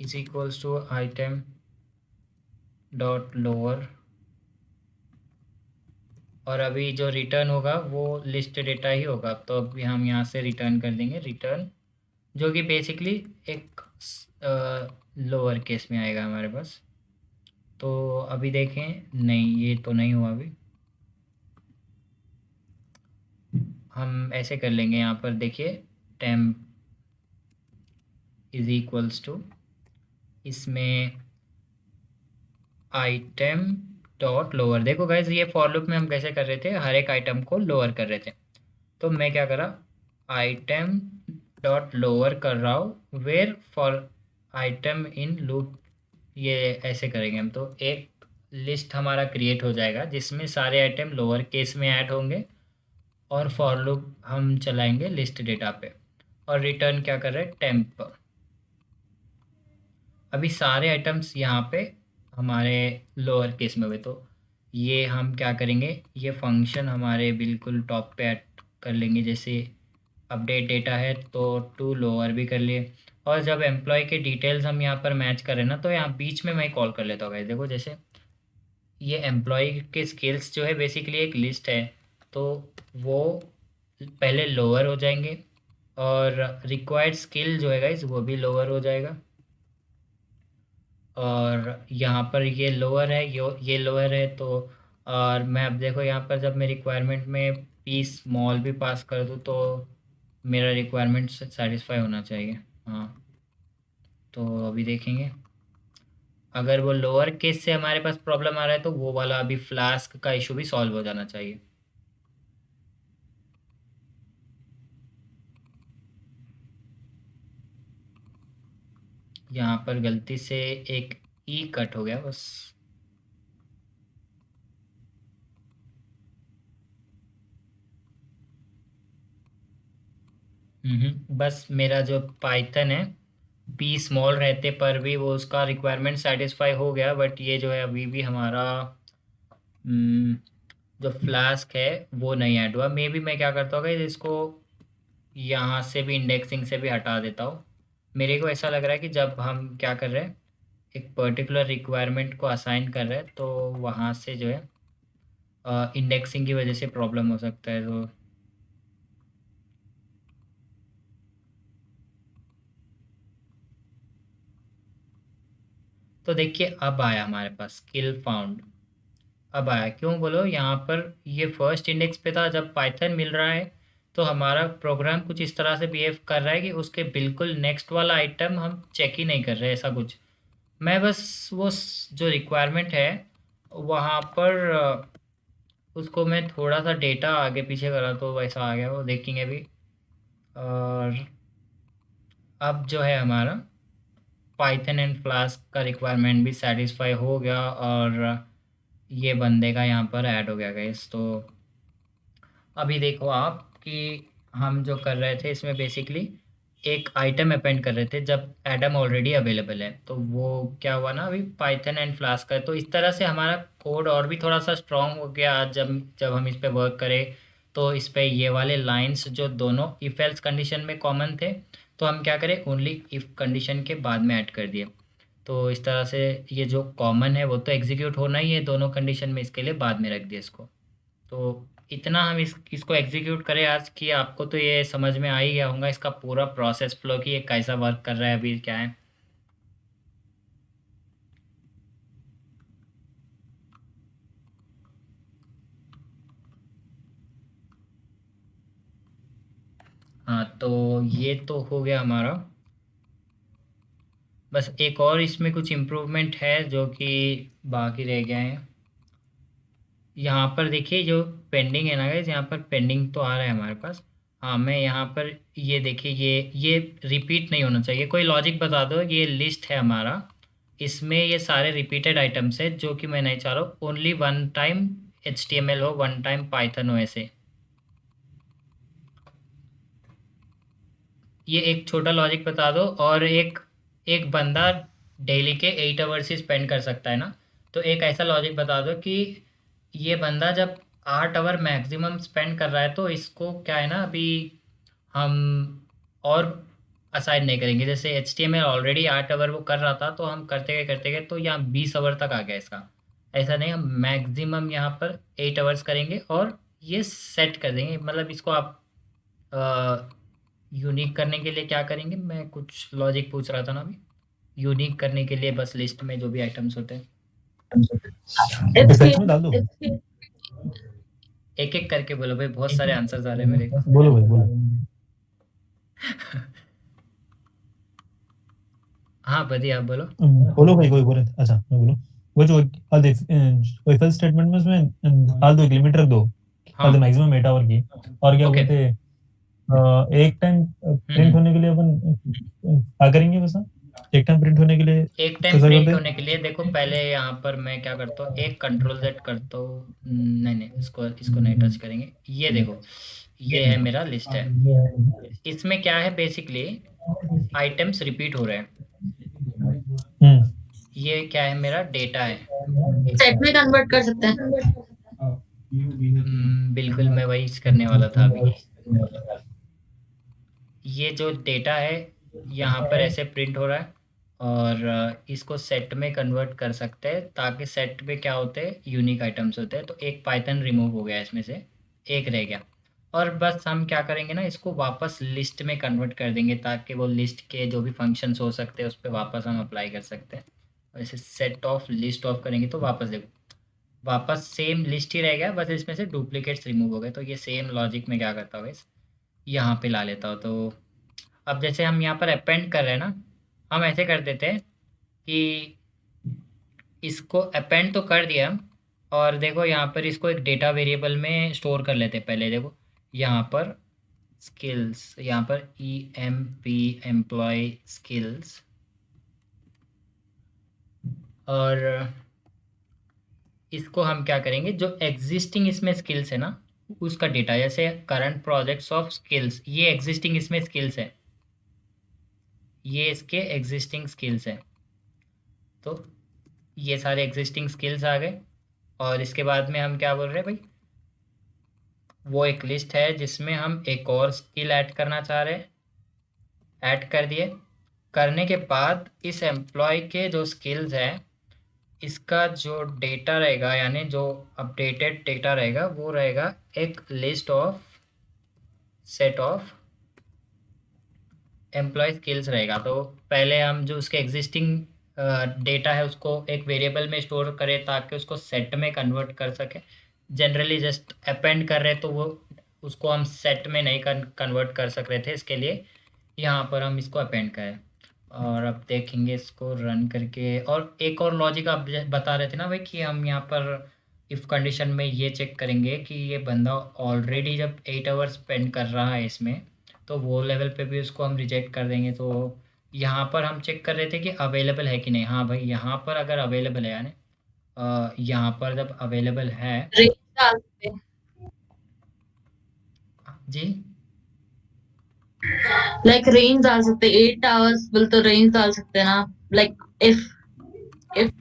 is equals to item dot lower, और अभी जो रिटर्न होगा वो लिस्ट डेटा ही होगा। तो अभी हम यहाँ से रिटर्न कर देंगे रिटर्न, जो कि बेसिकली एक लोअर केस में आएगा हमारे पास। तो अभी देखें, नहीं ये तो नहीं हुआ अभी। हम ऐसे कर लेंगे, यहाँ पर देखिए टेम्प इज इक्वल्स टू, इसमें आइटम डॉट लोअर। देखो गाइज, ये फॉर लूप में हम कैसे कर रहे थे, हर एक आइटम को लोअर कर रहे थे। तो मैं क्या करा, आइटम डॉट लोअर कर रहा हूँ where for item in loop. ये ऐसे करेंगे हम, तो एक लिस्ट हमारा क्रिएट हो जाएगा जिसमें सारे आइटम लोअर केस में ऐड होंगे, और फॉर लूप हम चलाएंगे लिस्ट डेटा पे, और रिटर्न क्या कर रहे हैं, टेम्प। अभी सारे आइटम्स यहाँ पे हमारे लोअर केस में हुए, तो ये हम क्या करेंगे, ये फंक्शन हमारे बिल्कुल टॉप पे ऐड कर लेंगे। जैसे अपडेट डेटा है तो टू लोअर भी कर लिए, और जब एम्प्लॉय के डिटेल्स हम यहाँ पर मैच करें ना, तो यहाँ बीच में मैं कॉल कर लेता हूँ गाइस। देखो जैसे ये एम्प्लॉय के स्किल्स जो है बेसिकली एक लिस्ट है, तो वो पहले लोअर हो जाएंगे, और रिक्वायर्ड स्किल जो है गाइस वो भी लोअर हो जाएगा। और यहाँ पर ये लोअर है, ये लोअर है, तो और मैं अब देखो यहाँ पर जब मैं रिक्वायरमेंट में पी स्मॉल भी पास कर दूँ तो मेरा रिक्वायरमेंट सेटिस्फाई होना चाहिए। हाँ, तो अभी देखेंगे, अगर वो लोअर केस से हमारे पास प्रॉब्लम आ रहा है तो वो वाला अभी फ्लास्क का इशू भी सॉल्व हो जाना चाहिए। यहाँ पर गलती से एक ई कट हो गया बस। बस मेरा जो पाइथन है पी स्मॉल रहते पर भी वो उसका रिक्वायरमेंट सेटिस्फाई हो गया, बट ये जो है अभी भी हमारा हम्म, जो फ्लास्क है वो नहीं ऐड हुआ। मे बी मैं क्या करता हूँ इसको यहाँ से भी इंडेक्सिंग से भी हटा देता हूँ। मेरे को ऐसा लग रहा है कि जब हम क्या कर रहे हैं, एक पर्टिकुलर रिक्वायरमेंट को असाइन कर रहे हैं, तो वहाँ से जो है इंडेक्सिंग की वजह से प्रॉब्लम हो सकता है। तो देखिए अब आया हमारे पास स्किल फाउंड। अब आया क्यों बोलो, यहाँ पर ये फर्स्ट इंडेक्स पे था। जब पाइथन मिल रहा है तो हमारा प्रोग्राम कुछ इस तरह से बिहेव कर रहा है कि उसके बिल्कुल नेक्स्ट वाला आइटम हम चेक ही नहीं कर रहे, ऐसा कुछ। मैं बस वो जो रिक्वायरमेंट है वहाँ पर उसको मैं थोड़ा सा डेटा आगे पीछे करा तो वैसा आ गया, वो देखेंगे अभी। और अब जो है हमारा पाइथन एंड फ्लास्क का रिक्वायरमेंट भी सेटिस्फाई हो गया, और ये बंदे का यहाँ पर ऐड हो गया गाइस। तो अभी देखो आप कि हम जो कर रहे थे इसमें बेसिकली एक आइटम अपेंड कर रहे थे जब एडम ऑलरेडी अवेलेबल है, तो वो क्या हुआ ना, अभी पाइथन एंड फ्लास्क है। तो इस तरह से हमारा कोड और भी थोड़ा सा स्ट्रांग हो गया। आज जब जब हम इस पे वर्क करें तो इस पे ये वाले लाइंस जो दोनों इफ एल्स कंडीशन में कॉमन थे, तो हम क्या करें, ओनली इफ कंडीशन के बाद में ऐड कर दिए। तो इस तरह से ये जो कॉमन है वो तो एग्जीक्यूट होना ही है दोनों कंडीशन में, इसके लिए बाद में रख दिया इसको। तो इतना हम इसको एग्जीक्यूट करें आज कि आपको तो ये समझ में आ ही गया होगा इसका पूरा प्रोसेस फ्लो कि ये कैसा वर्क कर रहा है, अभी क्या है। हाँ, तो ये तो हो गया हमारा। बस एक और इसमें कुछ इम्प्रूवमेंट है जो कि बाकी रह गए हैं। यहाँ पर देखिए जो पेंडिंग है ना गाइस, यहाँ पर पेंडिंग तो आ रहा है हमारे पास। हाँ, मैं यहाँ पर ये देखिए, ये रिपीट नहीं होना चाहिए। कोई लॉजिक बता दो, ये लिस्ट है हमारा, इसमें ये सारे रिपीटेड आइटम्स है जो कि मैं नहीं चाह रहा हूँ। ओनली वन टाइम HTML हो, वन टाइम पाइथन हो, ऐसे। ये एक छोटा लॉजिक बता दो। और एक एक बंदा डेली के 8 आवर्स ही स्पेंड कर सकता है ना, तो एक ऐसा लॉजिक बता दो कि ये बंदा जब 8 आवर मैक्सिमम स्पेंड कर रहा है तो इसको क्या है ना, अभी हम और असाइन नहीं करेंगे। जैसे HTML ऑलरेडी 8 आवर वो कर रहा था, तो हम करते गए तो यहाँ 20 आवर तक आ गया इसका। ऐसा नहीं, हम मैक्सिमम यहाँ पर 8 आवर्स करेंगे और ये सेट कर देंगे। मतलब इसको आप यूनिक करने के लिए क्या करेंगे, मैं कुछ लॉजिक पूछ रहा था ना अभी। यूनिक करने के लिए बस लिस्ट में जो भी आइटम्स होते हैं फेच में डाल दो। एक एक करके बोलो भाई, बहुत सारे आंसर्स आ रहे हैं मेरे को। बोलो भाई बोलो। हाँ बढ़िया, आप बोलो। बोलो भाई, कोई बोले। अच्छा मैं बोलूं। वो जो डाल दे इफ स्टेटमेंट में उसमें डाल दो, एक लिमिट रख दो, डाल दो हाँ मैक्सिमम 8 आवर की। और क्या ओके। बोलते हैं, एक टाइम प्रिंट हम्म। होने के लिए अपन क्या करेंगे वैसा, एक टाइम प्रिंट होने के लिए एक टाइम कैसा प्रिंट करते होने के लिए देखो, पहले यहाँ पर मैं क्या करता हूँ, एक कंट्रोल Z करता हूँ। नहीं नहीं, इसको इसको नहीं टच करेंगे। ये देखो, ये है मेरा लिस्ट है। इसमें क्या है, बेसिकली आइटम्स रिपीट हो रहे हैं। हम्म। ये क्या है, मेरा डेटा है। सेट में कन्वर्ट कर सकते हैं। बिल्कुल, मैं वही करने वाला था अभी। ये जो डेटा है यहाँ पर ऐसे प्रिंट हो रहा है, और इसको सेट में कन्वर्ट कर सकते हैं, ताकि सेट में क्या होते हैं, यूनिक आइटम्स होते हैं। तो एक पाइथन रिमूव हो गया इसमें से, एक रह गया। और बस हम क्या करेंगे ना, इसको वापस लिस्ट में कन्वर्ट कर देंगे, ताकि वो लिस्ट के जो भी फंक्शंस हो सकते हैं उस पर वापस हम अप्लाई कर सकते हैं। वैसे सेट ऑफ लिस्ट ऑफ करेंगे तो वापस देखो, वापस सेम लिस्ट ही रह गया, बस इसमें से डुप्लीकेट्स रिमूव हो गए। तो ये सेम लॉजिक में क्या करता हूँ, इस यहाँ पे ला लेता हूँ। तो अब जैसे हम यहाँ पर अपेंड कर रहे हैं ना, हम ऐसे कर देते हैं कि इसको अपेंड तो कर दिया हम, और देखो यहाँ पर इसको एक डेटा वेरिएबल में स्टोर कर लेते हैं। पहले देखो यहाँ पर स्किल्स, यहाँ पर EMP एम्प्लॉय स्किल्स, और इसको हम क्या करेंगे, जो एग्जिस्टिंग इसमें स्किल्स है ना, उसका डेटा, जैसे करंट प्रोजेक्ट्स ऑफ स्किल्स, ये एग्जिस्टिंग इसमें स्किल्स है, ये इसके एग्जिस्टिंग स्किल्स हैं। तो ये सारे एग्जिस्टिंग स्किल्स आ गए। और इसके बाद में हम क्या बोल रहे हैं भाई, वो एक लिस्ट है जिसमें हम एक और स्किल ऐड करना चाह रहे हैं, ऐड कर दिए। करने के बाद इस एम्प्लॉय के जो स्किल्स हैं, इसका जो डेटा रहेगा, यानी जो अपडेटेड डेटा रहेगा, वो रहेगा एक list of, set of employ skills रहेगा। तो पहले हम जो उसके एग्जिस्टिंग डेटा है उसको एक वेरिएबल में स्टोर करें, ताकि उसको सेट में कन्वर्ट कर सके। जनरली जस्ट अपेंड कर रहे तो वो उसको हम सेट में नहीं कन्वर्ट कर सक रहे थे, इसके लिए यहाँ पर हम इसको अपेंड करें। और अब देखेंगे इसको रन करके। और एक और लॉजिक आप बता रहे थे ना भाई, कि हम यहाँ पर इफ़ कंडीशन में ये चेक करेंगे कि ये बंदा ऑलरेडी जब 8 आवर्स स्पेंड कर रहा है इसमें, तो वो लेवल पे भी उसको हम रिजेक्ट कर देंगे। तो यहाँ पर हम चेक कर रहे थे कि अवेलेबल है कि नहीं। हाँ भाई, यहाँ पर अगर अवेलेबल है, यानी यहाँ पर जब अवेलेबल है। रेंज डाल सकते हैं, जी लाइक रेंज डाल सकते हैं, 8 आवर्स बोल तो रेंज डाल सकते हैं ना, लाइक इफ इफ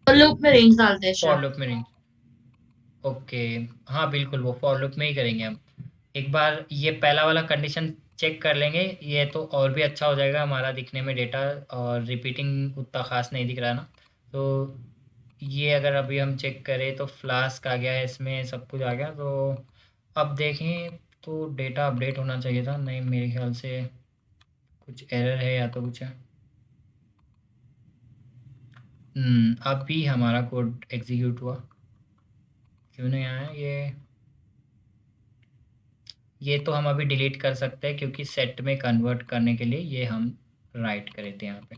लूप में रेंज डालते हैं फॉर शायद। लूप में नहीं। ओके, हाँ बिल्कुल, वो फॉर लूप में ही करेंगे हम। एक बार ये पहला वाला कंडीशन चेक कर लेंगे, ये तो और भी अच्छा हो जाएगा हमारा दिखने में डेटा, और रिपीटिंग उतना ख़ास नहीं दिख रहा ना। तो ये अगर अभी हम चेक करें तो फ्लास्क आ गया है, इसमें सब कुछ आ गया। तो अब देखें तो डेटा अपडेट होना चाहिए था, नहीं मेरे ख्याल से कुछ एरर है या तो कुछ है। अभी हमारा कोड एग्जीक्यूट हुआ, क्यों नहीं आया ये तो हम अभी डिलीट कर सकते हैं, क्योंकि सेट में कन्वर्ट करने के लिए ये हम राइट करे थे यहाँ पे।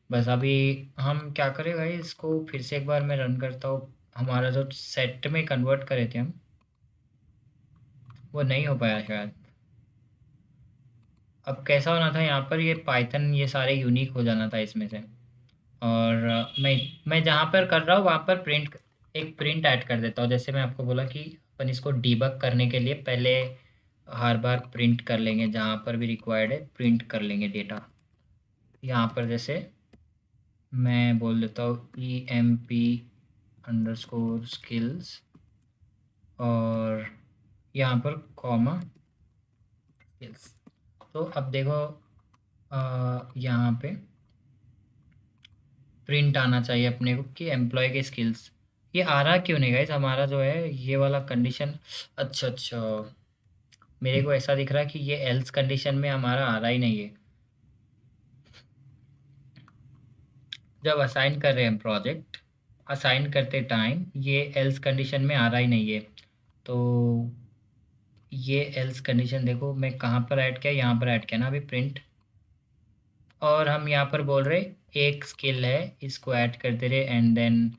बस अभी हम क्या करें भाई, इसको फिर से एक बार मैं रन करता हूँ। हमारा जो सेट में कन्वर्ट करे थे हम, वो नहीं हो पाया शायद। अब कैसा होना था, यहाँ पर ये पाइथन ये सारे यूनिक हो जाना था इसमें से। और मैं जहाँ पर कर रहा हूँ वहाँ पर एक प्रिंट ऐड कर देता हूँ। जैसे मैं आपको बोला कि अपन इसको डीबग करने के लिए पहले हर बार प्रिंट कर लेंगे, जहाँ पर भी रिक्वायर्ड है प्रिंट कर लेंगे डेटा। यहाँ पर जैसे मैं बोल देता हूँ EMP_skills, और यहाँ पर कॉमा स्किल्स। तो अब देखो यहाँ पे प्रिंट आना चाहिए अपने को कि एम्प्लॉय के स्किल्स। ये आ रहा क्यों नहीं गाइस? हमारा जो है ये वाला कंडीशन, अच्छा अच्छा, मेरे को ऐसा दिख रहा है कि ये एल्स कंडीशन में हमारा आ रहा ही नहीं है। जब असाइन कर रहे हैं प्रोजेक्ट, असाइन करते टाइम ये एल्स कंडीशन में आ रहा ही नहीं है। तो ये एल्स कंडीशन देखो मैं कहाँ पर ऐड किया, यहाँ पर ऐड किया ना अभी प्रिंट, और हम यहाँ पर बोल रहे एक स्किल है, इसको ऐड करते रहे and then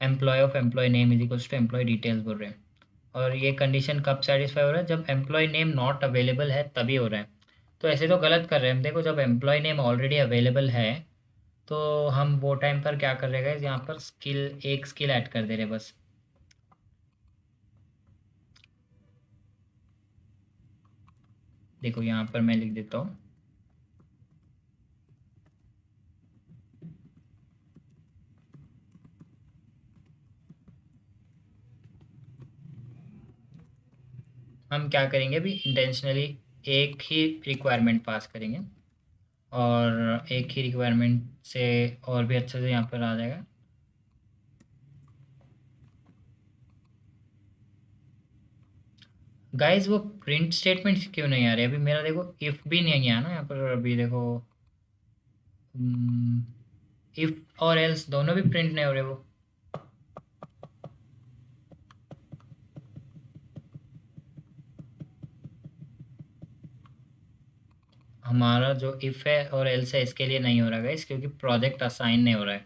employ of employ name is equals to employ details बोल रहे हैं। और ये कंडीशन कब सेटिस्फाई हो रहा है? जब एम्प्लॉय नेम नॉट अवेलेबल है तभी हो रहा है। तो ऐसे तो गलत कर रहे हैं हम। देखो जब एम्प्लॉय नेम ऑलरेडी अवेलेबल है तो हम वो टाइम पर क्या कर रहे हैं, यहाँ पर स्किल, एक स्किल ऐड कर दे रहे बस। देखो यहाँ पर मैं लिख देता हूँ, हम क्या करेंगे अभी इंटेंशनली एक ही रिक्वायरमेंट पास करेंगे, और एक ही रिक्वायरमेंट से और भी अच्छे से यहाँ पर आ जाएगा। गाइस वो प्रिंट स्टेटमेंट्स क्यों नहीं आ रहे अभी? मेरा देखो इफ़ भी नहीं आया ना यहाँ पर अभी, देखो इफ़ और एल्स दोनों भी प्रिंट नहीं हो रहे वो। हमारा जो इफ़ है और एल्स है इसके लिए नहीं हो रहा गाइस, क्योंकि प्रोजेक्ट असाइन नहीं हो रहा है।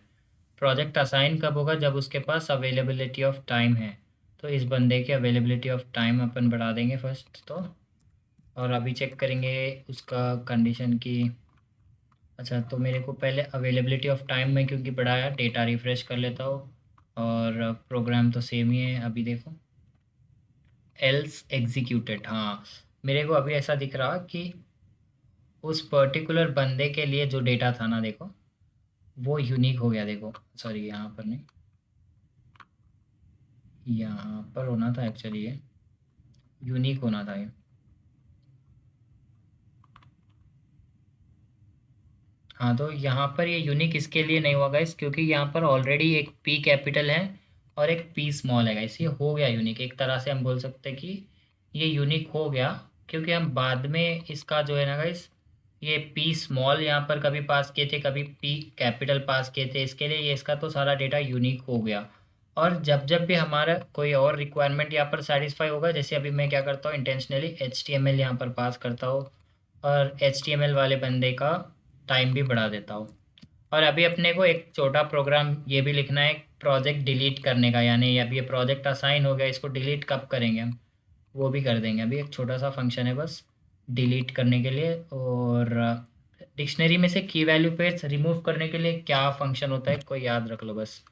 प्रोजेक्ट असाइन कब होगा? जब उसके पास अवेलेबिलिटी ऑफ टाइम है। तो इस बंदे की अवेलेबिलिटी ऑफ टाइम अपन बढ़ा देंगे फर्स्ट तो, और अभी चेक करेंगे उसका कंडीशन की। अच्छा तो मेरे को पहले अवेलेबिलिटी ऑफ टाइम में क्योंकि बढ़ाया, डेटा रिफ्रेश कर लेता हूँ, और प्रोग्राम तो सेम ही है। अभी देखो एल्स एग्जीक्यूटेड, हाँ मेरे को अभी ऐसा दिख रहा कि उस पर्टिकुलर बंदे के लिए जो डेटा था ना, देखो वो यूनिक हो गया। देखो सॉरी यहाँ पर नहीं, यहाँ पर होना था एक्चुअली, ये यूनिक होना था ये। हाँ तो यहाँ पर ये यूनिक इसके लिए नहीं हुआ गाइस, क्योंकि यहाँ पर ऑलरेडी एक पी कैपिटल है और एक पी स्मॉल है गाइस। ये हो गया यूनिक, एक तरह से हम बोल सकते हैं कि ये यूनिक हो गया, क्योंकि हम बाद में इसका जो है ना गाइस, ये पी स्मॉल यहाँ पर कभी पास किए थे, कभी पी कैपिटल पास किए थे, इसके लिए ये इसका तो सारा डेटा यूनिक हो गया। और जब जब भी हमारा कोई और रिक्वायरमेंट यहाँ पर सेटिस्फाई होगा, जैसे अभी मैं क्या करता हूँ intentionally H T M L यहाँ पर पास करता हूँ, और एच टी एम एल वाले बंदे का टाइम भी बढ़ा देता हूँ। और अभी अपने को एक छोटा प्रोग्राम ये भी लिखना है प्रोजेक्ट डिलीट करने का, यानी अभी ये प्रोजेक्ट असाइन हो गया, इसको डिलीट कब करेंगे हम वो भी कर देंगे। अभी एक छोटा सा फंक्शन है बस डिलीट करने के लिए, और डिक्शनरी में से की वैल्यू पेयर्स रिमूव करने के लिए क्या फंक्शन होता है कोई याद रख लो बस।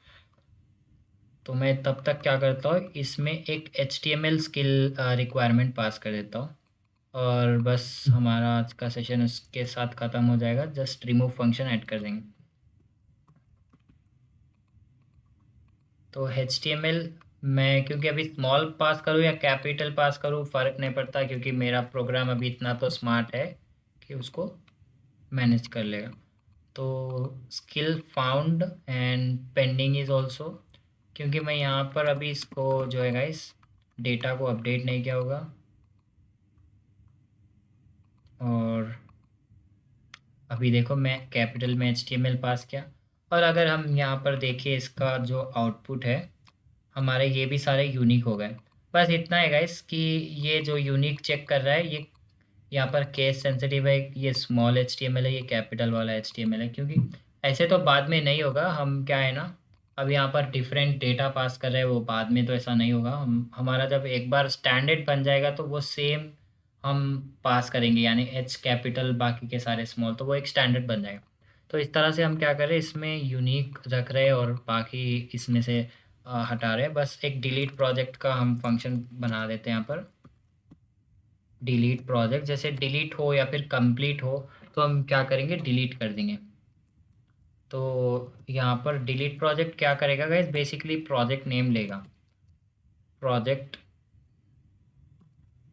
तो मैं तब तक क्या करता हूँ, इसमें एक H T M L skill requirement pass कर देता हूँ, और बस हमारा आज का सेशन उसके साथ ख़त्म हो जाएगा। जस्ट रिमूव फंक्शन ऐड कर देंगे। तो एच टी एम एल मैं क्योंकि अभी स्मॉल पास करूँ या कैपिटल पास करूँ फ़र्क नहीं पड़ता, क्योंकि मेरा प्रोग्राम अभी इतना तो स्मार्ट है कि उसको मैनेज कर लेगा। तो skill found and pending is also, क्योंकि मैं यहाँ पर अभी इसको जो है गाइस डेटा को अपडेट नहीं किया होगा, और अभी देखो मैं कैपिटल में एच टी एम एल पास किया। और अगर हम यहाँ पर देखें इसका जो आउटपुट है, हमारे ये भी सारे यूनिक हो गए। बस इतना है गाइस कि ये जो यूनिक चेक कर रहा है, ये यहाँ पर केस सेंसिटिव है, ये small H T M L है, ये कैपिटल वाला एच टी एम एल है, क्योंकि ऐसे तो बाद में नहीं होगा। हम क्या है ना, अब यहाँ पर डिफरेंट डेटा पास कर रहे हैं, वो बाद में तो ऐसा नहीं होगा। हम हमारा जब एक बार स्टैंडर्ड बन जाएगा तो वो सेम हम पास करेंगे, यानी एच कैपिटल बाकी के सारे स्मॉल, तो वो एक स्टैंडर्ड बन जाएगा। तो इस तरह से हम क्या करें, इसमें यूनिक रख रहे हैं और बाकी इसमें से हटा रहे हैं। बस एक डिलीट प्रोजेक्ट का हम फंक्शन बना देते हैं यहाँ पर, डिलीट प्रोजेक्ट। जैसे डिलीट हो या फिर कंप्लीट हो तो हम क्या करेंगे, डिलीट कर देंगे। तो यहाँ पर डिलीट प्रोजेक्ट क्या करेगा गाइस, बेसिकली प्रोजेक्ट नेम लेगा, प्रोजेक्ट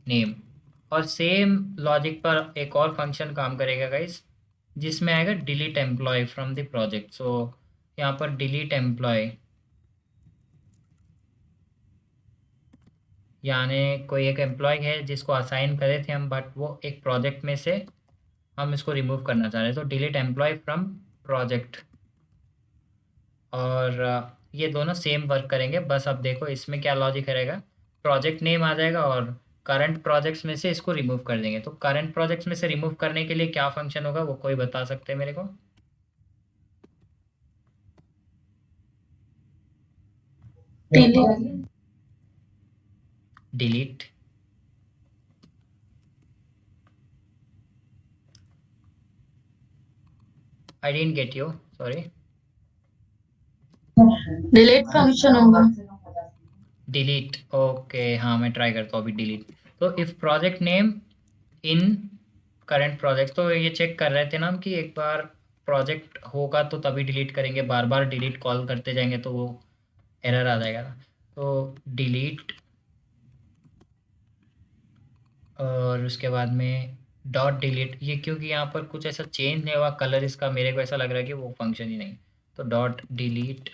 नेम, और सेम लॉजिक पर एक और फंक्शन काम करेगा गाइस, जिसमें आएगा delete employee from the project. So यहाँ पर डिलीट एम्प्लॉय, यानी कोई एक एम्प्लॉय है जिसको असाइन करे थे हम, बट वो एक प्रोजेक्ट में से हम इसको रिमूव करना चाह रहे हैं, तो डिलीट एम्प्लॉय फ्रॉम प्रोजेक्ट। और ये दोनों सेम वर्क करेंगे, बस अब देखो इसमें क्या लॉजिक रहेगा। प्रोजेक्ट नेम आ जाएगा और करंट प्रोजेक्ट्स में से इसको रिमूव कर देंगे। तो करंट प्रोजेक्ट्स में से रिमूव करने के लिए क्या फंक्शन होगा, वो कोई बता सकते हैं मेरे को? delete delete. I didn't get you, sorry. delete function होगा। डिलीट, ओके, हाँ मैं ट्राई करता हूँ अभी डिलीट। तो if project name in current project, तो ये चेक कर रहे थे ना हम कि एक बार प्रोजेक्ट होगा तो तभी डिलीट करेंगे, बार बार डिलीट कॉल करते जाएंगे तो वो एरर आ जाएगा। तो डिलीट, और उसके बाद में डॉट डिलीट, ये क्योंकि यहाँ पर कुछ ऐसा चेंज नहीं हुआ कलर इसका, मेरे को ऐसा लग रहा है कि वो फंक्शन ही नहीं। तो डॉट डिलीट,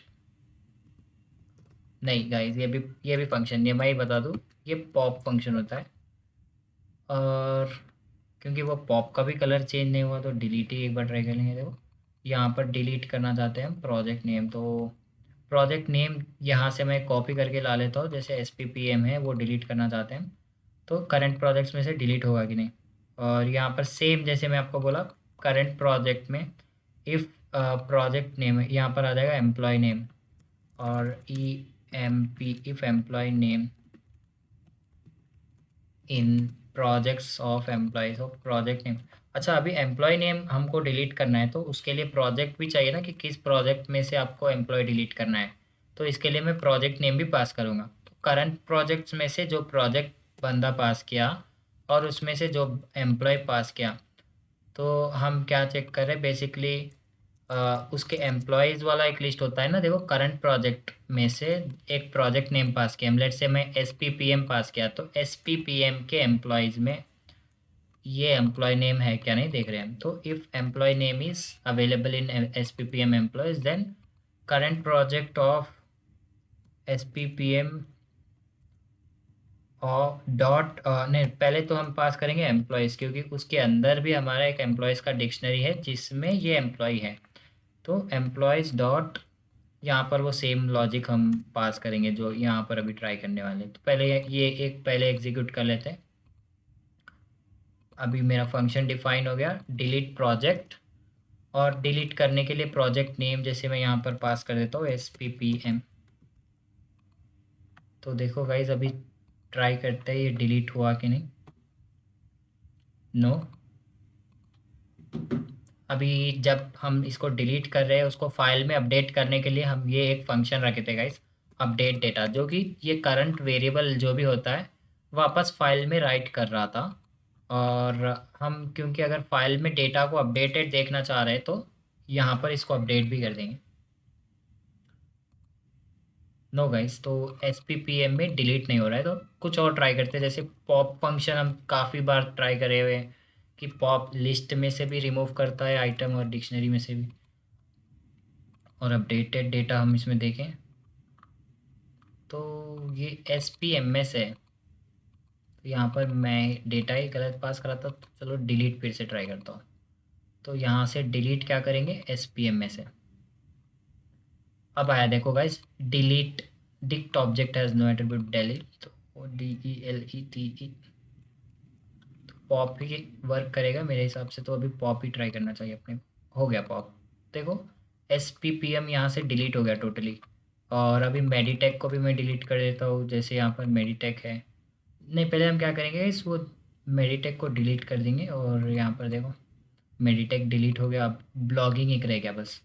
नहीं गाइज, ये भी फंक्शन नहीं है, मैं ही बता दूँ, ये पॉप फंक्शन होता है। और क्योंकि वो पॉप का भी कलर चेंज नहीं हुआ तो डिलीट ही एक बार ट्राई कर लेंगे। देखो यहाँ पर डिलीट करना चाहते हैं हम प्रोजेक्ट नेम, तो प्रोजेक्ट नेम यहाँ से मैं कॉपी करके ला लेता हूँ, जैसे SPPM है वो डिलीट करना चाहते हैं, तो करंट प्रोजेक्ट्स में से डिलीट होगा कि नहीं। और यहाँ पर सेम जैसे मैं आपको बोला, करंट प्रोजेक्ट में इफ़ प्रोजेक्ट नेम है, यहाँ पर आ जाएगा एम्प्लॉय नेम, और EMP if employ name in projects of employees of project name. अच्छा, अभी एम्प्लॉय नेम हमको डिलीट करना है, तो उसके लिए प्रोजेक्ट भी चाहिए ना, कि किस प्रोजेक्ट में से आपको एम्प्लॉय डिलीट करना है। तो इसके लिए मैं प्रोजेक्ट नेम भी पास करूँगा। तो करंट प्रोजेक्ट्स में से जो प्रोजेक्ट बंदा पास किया और उसमें से जो एम्प्लॉय पास किया, तो हम क्या चेक कर रहे हैं बेसिकली, उसके एम्प्लॉयज़ वाला एक लिस्ट होता है ना। देखो करंट प्रोजेक्ट में से एक प्रोजेक्ट नेम पास किया, लेट्स से मैं SPPM पास किया, तो SPPM के एम्प्लॉयज़ में ये एम्प्लॉय नेम है क्या, नहीं देख रहे हैं हम। तो if employ name is available in SPPM employees, then current project of SPPM और डॉट, नहीं पहले तो हम पास करेंगे एम्प्लॉयज़, क्योंकि उसके अंदर भी हमारा एक एम्प्लॉयज़ का डिक्शनरी है जिसमें ये एम्प्लॉय है। तो एम्प्लॉयज़ डॉट, यहाँ पर वो सेम लॉजिक हम पास करेंगे जो यहाँ पर अभी ट्राई करने वाले हैं। तो पहले ये एक पहले एग्जीक्यूट कर लेते हैं। अभी मेरा फंक्शन डिफाइन हो गया डिलीट प्रोजेक्ट, और डिलीट करने के लिए प्रोजेक्ट नेम जैसे मैं यहाँ पर पास कर देता हूँ SPPM। तो देखो गाइज अभी ट्राई करते हैं ये डिलीट हुआ कि नहीं। नो। अभी जब हम इसको डिलीट कर रहे हैं, उसको फाइल में अपडेट करने के लिए हम ये एक फंक्शन रखे थे गाइस, अपडेट डेटा, जो कि ये करंट वेरिएबल जो भी होता है वापस फाइल में राइट कर रहा था। और हम क्योंकि अगर फाइल में डेटा को अपडेटेड देखना चाह रहे हैं, तो यहाँ पर इसको अपडेट भी कर देंगे। नो गाइस, तो SPPM में डिलीट नहीं हो रहा है, तो कुछ और ट्राई करते हैं। जैसे पॉप फंक्शन हम काफ़ी बार ट्राई करे हुए हैं कि पॉप लिस्ट में से भी रिमूव करता है आइटम और डिक्शनरी में से भी। और अपडेटेड डेटा हम इसमें देखें तो ये SPMS है, तो यहाँ पर मैं डेटा ही गलत पास करा था, तो चलो डिलीट फिर से ट्राई करता हूँ। तो यहाँ से डिलीट क्या करेंगे, SPMS है। अब आया देखो guys, delete dict object has no attribute delete, तो DELETE, तो पॉप ही वर्क करेगा मेरे हिसाब से। तो अभी पॉप ही ट्राई करना चाहिए अपने को। हो गया पॉप। देखो SPPM यहाँ से डिलीट हो गया टोटली। और अभी मेडिटेक को भी मैं डिलीट कर देता हूँ, जैसे यहाँ पर मेडिटेक है। नहीं, पहले हम क्या करेंगे इस वो मेडिटेक को डिलीट कर देंगे, और यहाँ पर देखो मेडिटेक डिलीट हो गया, अब ब्लॉगिंग एक रह गया बस।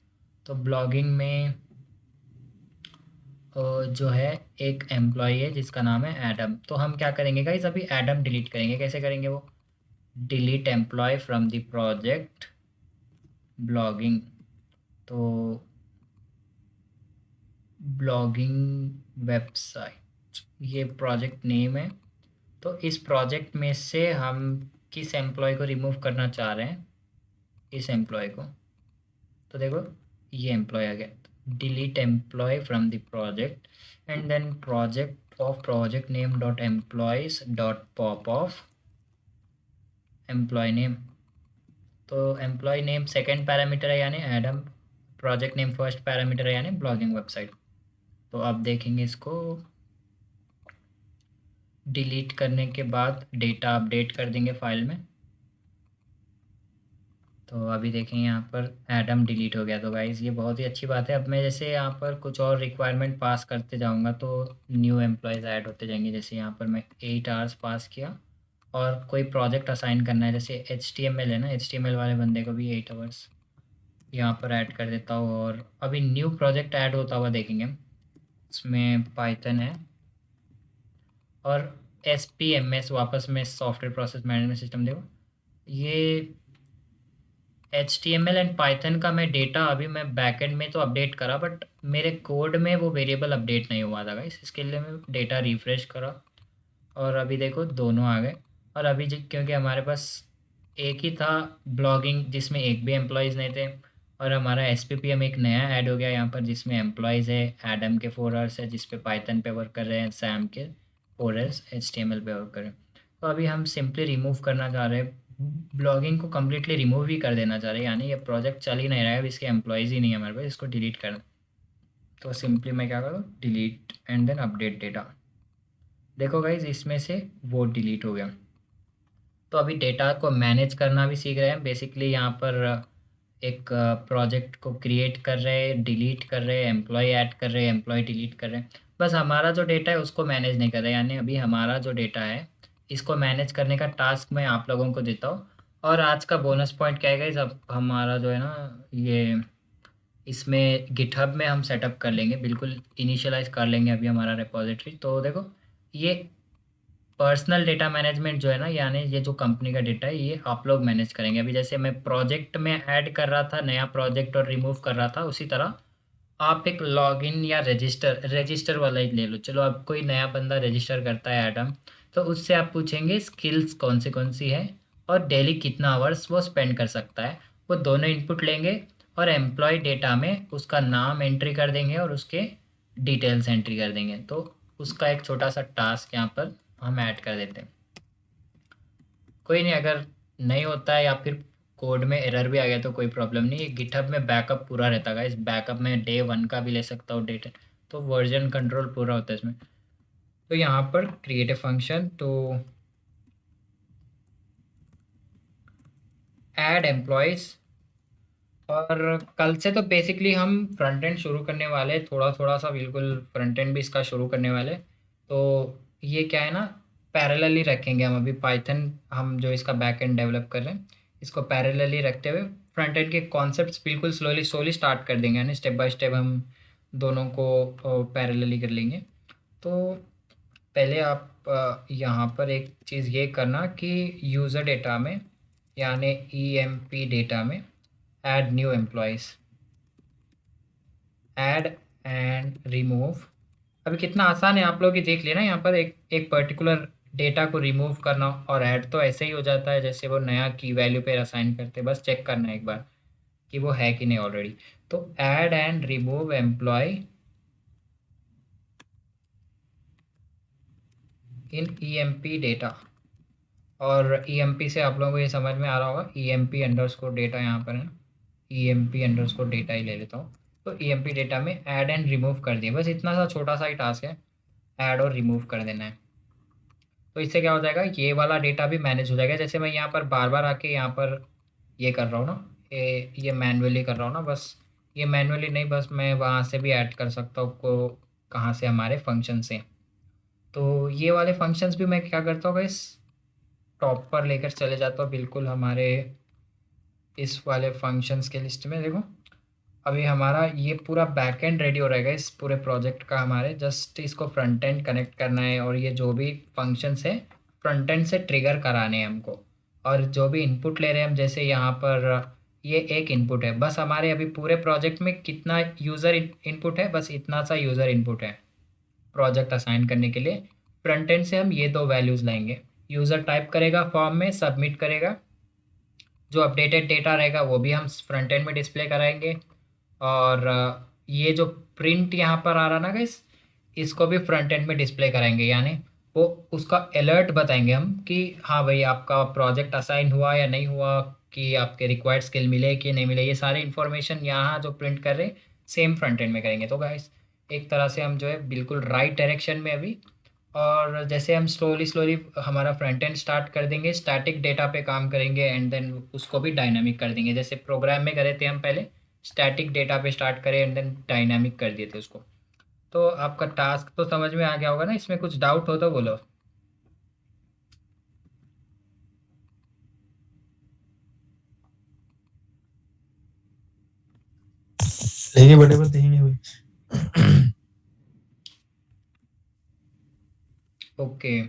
तो ब्लॉगिंग में जो है एक एम्प्लॉय है जिसका नाम है एडम, तो हम क्या करेंगे गाइस, अभी एडम डिलीट करेंगे। कैसे करेंगे वो, delete employee from the project blogging. तो ब्लॉगिंग वेबसाइट, ये प्रोजेक्ट नेम है, तो इस प्रोजेक्ट में से हम किस एम्प्लॉय को रिमूव करना चाह रहे हैं, इस एम्प्लॉय को। तो देखो ये एम्प्लॉय आ गया, delete employee from the project and then project name dot employees dot pop of employ name. तो एम्प्लॉय नेम सेकेंड पैरामीटर है यानी Adam, project name first parameter है यानी ब्लॉगिंग वेबसाइट। तो अब देखेंगे इसको डिलीट करने के बाद डेटा अपडेट कर देंगे फाइल में। तो अभी देखें यहाँ पर एडम डिलीट हो गया। तो गाइज़ ये बहुत ही अच्छी बात है। अब मैं जैसे यहाँ पर कुछ और रिक्वायरमेंट पास करते जाऊँगा तो न्यू एम्प्लॉयज़ ऐड होते जाएंगे। जैसे यहाँ पर मैं 8 आवर्स पास किया और कोई प्रोजेक्ट असाइन करना है, जैसे HTML है ना, HTML वाले बंदे को भी 8 आवर्स यहाँ पर ऐड कर देता हूँ। और अभी न्यू प्रोजेक्ट ऐड होता हुआ देखेंगे, इसमें पाइथन है और SPMS वापस में सॉफ्टवेयर प्रोसेस मैनेजमेंट सिस्टम। देखो ये HTML एंड पाइथन का मैं डेटा अभी मैं बैकएंड में तो अपडेट करा, बट मेरे कोड में वो वेरिएबल अपडेट नहीं हुआ था गाइस। इसके लिए मैं डेटा रिफ्रेश करा और अभी देखो दोनों आ गए। और अभी क्योंकि हमारे पास एक ही था ब्लॉगिंग जिसमें एक भी एम्प्लॉयज़ नहीं थे, और हमारा SPPM एक नया ऐड हो गया यहाँ पर जिसमें एम्प्लॉयज़ है, एडम के 4 आवर्स है जिस पे पाइथन पे वर्क कर रहे हैं, सैम के 4 आवर्स HTML पे वर्क कर रहे हैं। तो अभी हम सिंपली रिमूव करना चाह रहे हैं, ब्लॉगिंग को कम्प्लीटली रिमूव ही कर देना चाह रहे हैं, यानी ये प्रोजेक्ट चल ही नहीं रहा है, अब इसके एम्प्लॉयज़ ही नहीं है हमारे पास, इसको डिलीट करना। तो सिंपली मैं क्या करूँ, delete and then update data. देखो गाइज इसमें से वो डिलीट हो गया। तो अभी डेटा को मैनेज करना भी सीख रहे हैं। बेसिकली यहाँ पर एक प्रोजेक्ट को क्रिएट कर रहे हैं, डिलीट कर रहे हैं, एम्प्लॉय ऐड कर रहे हैं, एम्प्लॉय डिलीट कर रहे हैं। बस हमारा जो डेटा है उसको मैनेज नहीं कर रहे, यानी अभी हमारा जो डेटा है इसको मैनेज करने का टास्क मैं आप लोगों को देता हूँ। और आज का बोनस पॉइंट क्या है गाइस, अब हमारा जो है ना ये इसमें गिटहब में हम सेटअप कर लेंगे, बिल्कुल इनिशियलाइज कर लेंगे अभी हमारा रिपोजिटरी। तो देखो ये पर्सनल डेटा मैनेजमेंट जो है ना, यानी ये जो कंपनी का डेटा है ये आप लोग मैनेज करेंगे। अभी जैसे मैं प्रोजेक्ट में ऐड कर रहा था नया प्रोजेक्ट और रिमूव कर रहा था, उसी तरह आप एक लॉगिन या रजिस्टर वाला ही ले लो। चलो अब कोई नया बंदा रजिस्टर करता है एडम, तो उससे आप पूछेंगे स्किल्स कौन सी है और डेली कितना आवर्स वो स्पेंड कर सकता है। वो दोनों इनपुट लेंगे और एम्प्लॉय डेटा में उसका नाम एंट्री कर देंगे और उसके डिटेल्स एंट्री कर देंगे। तो उसका एक छोटा सा टास्क यहाँ पर हम ऐड कर देते हैं। कोई नहीं, अगर नहीं होता है या फिर कोड में एरर भी आ गया तो कोई प्रॉब्लम नहीं है, गिटहब में बैकअप पूरा रहता है। इस बैकअप में डे 1 का भी ले सकता हूँ डेटा, तो वर्जन कंट्रोल पूरा होता है इसमें। तो यहाँ पर क्रिएट ए फंक्शन, तो ऐड एम्प्लॉयज़, और कल से तो बेसिकली हम फ्रंट एंड शुरू करने वाले, थोड़ा थोड़ा सा बिल्कुल फ्रंट एंड भी इसका शुरू करने वाले। तो ये क्या है ना, पैरेलली रखेंगे हम। अभी पाइथन हम जो इसका बैक एंड डेवलप कर रहे हैं इसको पैरेलली रखते हुए फ्रंट एंड के कॉन्सेप्ट्स बिल्कुल स्लोली स्टार्ट कर देंगे, यानी स्टेप बाय स्टेप हम दोनों को पैरेलली कर लेंगे। तो पहले आप यहाँ पर एक चीज़ ये करना कि यूज़र डेटा में यानी EMP डेटा में add new employees, add and remove. अभी कितना आसान है आप लोग ही देख लेना। यहाँ पर एक पर्टिकुलर डेटा को रिमूव करना और ऐड तो ऐसे ही हो जाता है जैसे वो नया की वैल्यू पे असाइन करते, बस चेक करना है एक बार कि वो है कि नहीं ऑलरेडी। तो add and remove employee in EMP data, और EMP से आप लोगों को ये समझ में आ रहा होगा, EMP अंडरस्कोर डेटा यहाँ पर है, EMP अंडरस्कोर डेटा ही ले लेता हूँ। तो EMP डेटा में ऐड एंड रिमूव कर दिया, बस इतना सा छोटा सा ही टास्क है, ऐड और रिमूव कर देना है। तो इससे क्या हो जाएगा, ये वाला डेटा भी मैनेज हो जाएगा। जैसे मैं यहाँ पर बार बार आके यहाँ पर ये कर रहा हूँ ना, ये मैनुअली कर रहा हूँ ना, बस ये मैनुअली नहीं, बस मैं वहाँ से भी ऐड कर सकता हूँ को, कहाँ से, हमारे फंक्शन से। तो ये वाले फंक्शंस भी मैं क्या करता हूँ इस टॉप पर लेकर चले जाता हूँ बिल्कुल हमारे इस वाले फंक्शंस के लिस्ट में। देखो अभी हमारा ये पूरा बैक एंड रेडी हो रहेगा इस पूरे प्रोजेक्ट का, हमारे जस्ट इसको फ्रंट एंड कनेक्ट करना है और ये जो भी फंक्शंस है फ्रंट एंड से ट्रिगर कराने हैं हमको। और जो भी इनपुट ले रहे हैं हम, जैसे यहाँ पर ये एक इनपुट है, बस हमारे अभी पूरे प्रोजेक्ट में कितना यूज़र इनपुट है, बस इतना सा यूज़र इनपुट है प्रोजेक्ट असाइन करने के लिए। फ्रंट एंड से हम ये दो वैल्यूज़ लाएंगे। यूज़र टाइप करेगा फॉर्म में, सबमिट करेगा, जो अपडेटेड डेटा रहेगा वो भी हम फ्रंट एंड में डिस्प्ले कराएंगे। और ये जो प्रिंट यहाँ पर आ रहा ना गाइस, इसको भी फ्रंट एंड में डिस्प्ले कराएंगे, यानी वो उसका अलर्ट बताएंगे हम कि हाँ भाई आपका प्रोजेक्ट असाइन हुआ या नहीं हुआ, कि आपके रिक्वायर्ड स्किल मिले कि नहीं मिले। ये सारे इन्फॉर्मेशन यहाँ जो प्रिंट कर रहे सेम फ्रंट एंड में करेंगे। तो गाइस एक तरह से हम जो है बिल्कुल राइट डायरेक्शन में अभी। और जैसे हम स्लोली स्लोली हमारा फ्रंट एंड स्टार्ट कर देंगे, स्टैटिक डेटा पे काम करेंगे एंड देन उसको भी डायनामिक कर देंगे। जैसे प्रोग्राम में करे थे हम पहले स्टैटिक डेटा पे स्टार्ट करें एंड देन डायनामिक कर दिए थे उसको। तो आपका टास्क तो समझ में आ गया होगा ना, इसमें कुछ डाउट हो तो बोलो। लेंगे बड़े पर देखेंगे भाई। ओके,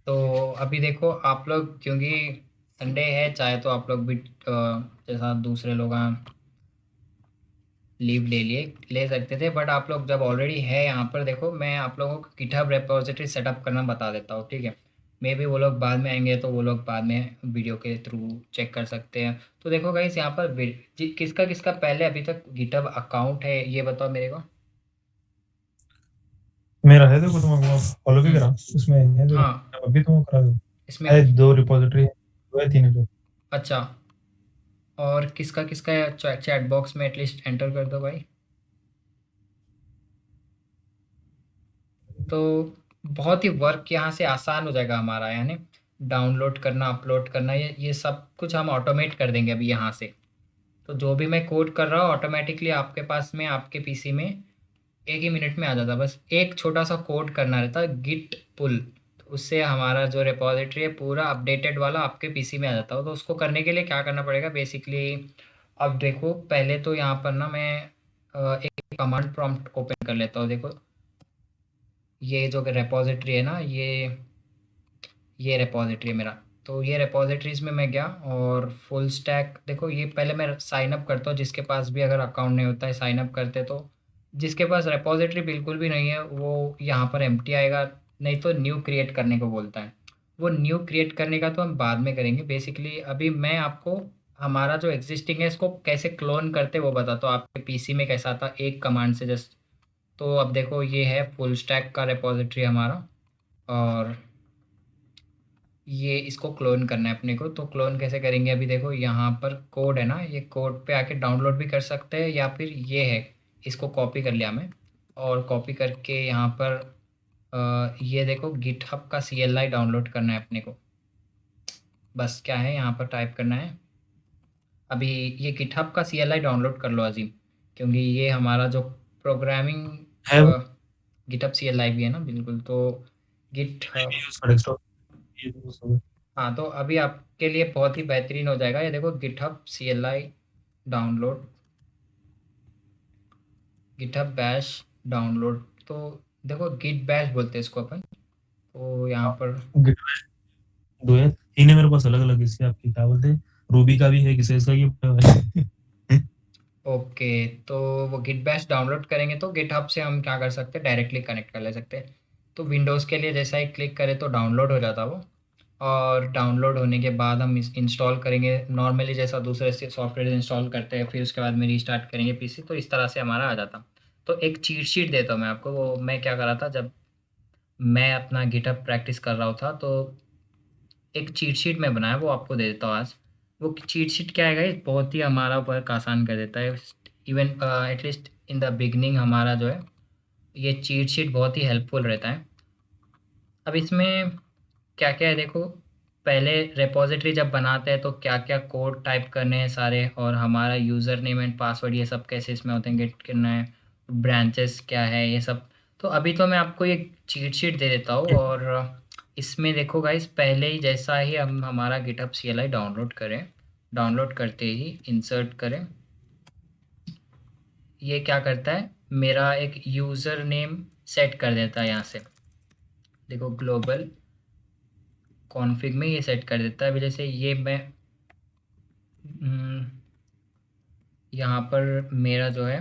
तो अभी देखो आप लोग, क्योंकि संडे है, चाहे तो आप लोग भी जैसा दूसरे लोग लीव ले सकते थे, बट आप लोग जब ऑलरेडी है यहाँ पर, देखो मैं आप लोगों को गिटहब रेपोजिटरी सेटअप करना बता देता हूँ, ठीक है। मे भी वो लोग बाद में आएंगे तो वो लोग बाद में वीडियो के थ्रू चेक कर सकते हैं। तो देखो गाइस यहाँ पर किसका किसका पहले अभी तक गिटहब अकाउंट है ये बताओ मेरे को। मेरा है, देखो तुम फॉलो भी करा उसमें है, जो हाँ अभी तुम करा दो इसमें है, 2 रिपोजिटरी है, 2 है 3 है। अच्छा, और किसका किसका चैट बॉक्स में एटलीस्ट एंटर कर दो भाई। तो बहुत ही वर्क यहाँ से आसान हो जाएगा हमारा, यानी डाउनलोड करना, अपलोड करना, ये सब कुछ हम ऑटोमेट कर देंगे अभी यहाँ से। तो जो भी मैं कोड कर रहा हूँ ऑटोमेटिकली आपके पास में, आपके पीसी में एक ही मिनट में आ जाता। बस एक छोटा सा कोड करना रहता है, गिट पुल, तो उससे हमारा जो रिपोजिटरी है पूरा अपडेटेड वाला आपके पीसी में आ जाता हो। तो उसको करने के लिए क्या करना पड़ेगा बेसिकली, अब देखो पहले तो यहाँ पर ना मैं एक कमांड प्रॉम्प्ट ओपन कर लेता हूँ। देखो ये जो रेपोजिटरी है ना, ये रेपोजिटरी है मेरा। तो ये रेपोजिटरीज में मैं गया और फुल स्टैक, देखो ये पहले मैं साइन अप करता हूँ, जिसके पास भी अगर अकाउंट नहीं होता है साइन अप करते, तो जिसके पास रेपोजिटरी बिल्कुल भी नहीं है वो यहाँ पर एम्प्टी आएगा, नहीं तो न्यू क्रिएट करने को बोलता है। वो न्यू क्रिएट करने का तो हम बाद में करेंगे। बेसिकली अभी मैं आपको हमारा जो एग्जिस्टिंग है इसको कैसे क्लोन करते वो बताता हूँ। आपके पीसी में कैसा था एक कमांड से जस्ट। तो अब देखो ये है फुल स्टैक का रेपोजिटरी हमारा, और ये इसको क्लोन करना है अपने को। तो क्लोन कैसे करेंगे, अभी देखो यहाँ पर कोड है ना, ये कोड पे आके डाउनलोड भी कर सकते हैं, या फिर ये है, इसको कॉपी कर लिया मैं, और कॉपी करके यहाँ पर ये देखो गिटहब का CLI डाउनलोड करना है अपने को। बस क्या है यहाँ पर टाइप करना है, अभी ये गिटहब का CLI डाउनलोड कर लो अजीम, क्योंकि ये हमारा जो प्रोग्रामिंग है वो गिटहब CLI भी है ना बिल्कुल। तो गिटहब, यूज कर डेस्कटॉप, ये तो सब हाँ तो अभी आपके लिए बहुत ही बेहतरीन हो जाएगा। ये देखो GitHub CLI download, GitHub bash download. तो देखो गिट बैश बोलते हैं इसको अपन। तो यहाँ पर गिट 2 है, 3 है मेरे पास अलग अलग। इससे आपकी क्या बोलते हैं, रूबी का भी है, किसी इसका ये ओके, तो वो गिट बैश डाउनलोड करेंगे तो गिटहब से हम क्या कर सकते हैं, डायरेक्टली कनेक्ट कर ले सकते हैं। तो विंडोज़ के लिए जैसा ही क्लिक करें तो डाउनलोड हो जाता वो, और डाउनलोड होने के बाद हम इंस्टॉल करेंगे नॉर्मली जैसा दूसरे से सॉफ्टवेयर इंस्टॉल करते हैं, फिर उसके बाद में रीस्टार्ट करेंगे पीसी, तो इस तरह से हमारा आ जाता। तो एक चीट शीट देता हूँ मैं आपको, वो मैं क्या कर रहा था जब मैं अपना गिटहब प्रैक्टिस कर रहा था, तो एक चीट शीट मैं बनाया, वो आपको दे देता हूँ आज। वो चीट शीट क्या है गाइस, बहुत ही हमारा वर्क आसान कर देता है। Even at least in the beginning हमारा जो है ये चीट शीट बहुत ही हेल्पफुल रहता है। अब इसमें क्या क्या है देखो, पहले रेपॉजिटरी जब बनाते हैं तो क्या क्या कोड टाइप करने हैं सारे, और हमारा यूज़र नेम एंड पासवर्ड ये सब कैसे इसमें ऑथेंटिकेट करना है, ब्रांचेस क्या है ये सब। तो अभी तो मैं आपको ये चीट शीट दे देता हूँ, और इसमें देखो गाइस पहले ही जैसा ही हम हमारा गिटहब CLI डाउनलोड करें, डाउनलोड करते ही इंसर्ट करें, ये क्या करता है मेरा एक यूज़र नेम सेट कर देता है यहाँ से। देखो ग्लोबल कॉन्फ़िग में ये सेट कर देता है। अभी जैसे ये मैं यहाँ पर मेरा जो है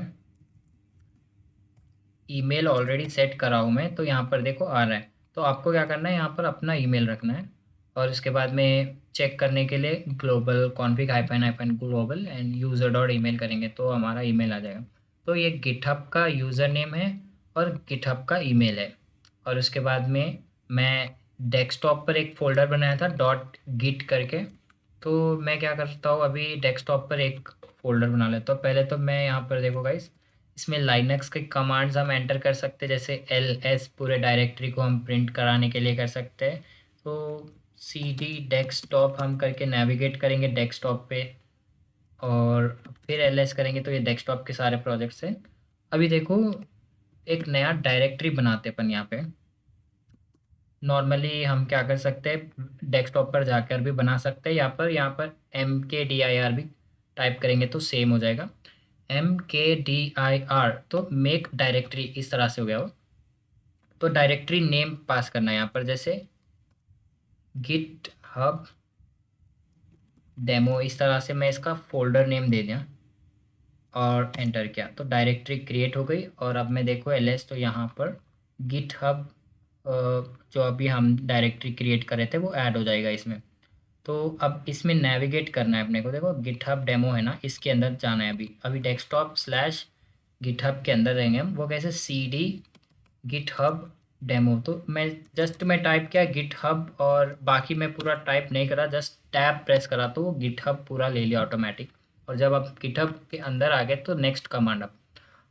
ईमेल ऑलरेडी सेट करा हूँ मैं, तो यहाँ पर देखो आ रहा है। तो आपको क्या करना है, यहाँ पर अपना ईमेल रखना है और इसके बाद में चेक करने के लिए global config hyphen hyphen global end user dot email करेंगे तो हमारा ईमेल आ जाएगा। तो ये गिटहब का यूज़र नेम है और गिटहब का ईमेल है। और उसके बाद में मैं डेस्कटॉप पर एक फ़ोल्डर बनाया था डॉट गिट करके, तो मैं क्या करता हूँ अभी डेस्कटॉप पर एक फ़ोल्डर बना लेता हूँ। पहले तो मैं यहाँ पर देखो गाइस, इसमें लाइनक्स के कमांड्स हम एंटर कर सकते हैं, जैसे ls पूरे डायरेक्टरी को हम प्रिंट कराने के लिए कर सकते हैं। तो cd डेस्कटॉप हम करके नेविगेट करेंगे डेस्कटॉप पे और फिर ls करेंगे तो ये डेस्कटॉप के सारे प्रोजेक्ट्स हैं। अभी देखो एक नया डायरेक्टरी बनाते अपन यहाँ पे। नॉर्मली हम क्या कर सकते हैं, डेस्कटॉप पर जाकर भी बना सकते हैं, यहाँ पर mkdir भी टाइप करेंगे तो सेम हो जाएगा। mkdir तो मेक डायरेक्टरी इस तरह से हो गया हो। तो डायरेक्टरी नेम पास करना है यहाँ पर, जैसे गिट हब डेमो, इस तरह से मैं इसका फोल्डर नेम दे दिया और एंटर किया तो डायरेक्टरी क्रिएट हो गई। और अब मैं देखो ls तो यहाँ पर गिट हब जो अभी हम डायरेक्टरी क्रिएट कर रहे थे वो ऐड हो जाएगा इसमें। तो अब इसमें नेविगेट करना है अपने को, देखो गिटहब डेमो है ना, इसके अंदर जाना है। अभी अभी डेस्कटॉप स्लैश गिटहब के अंदर रहेंगे हम, वो कैसे cd गिटहब डेमो। तो मैं टाइप किया गिटहब और बाकी मैं पूरा टाइप नहीं करा, जस्ट टैब प्रेस करा तो वो गिटहब पूरा ले लिया ऑटोमेटिक। और जब आप गिटहब के अंदर आ गए तो नेक्स्ट कमांड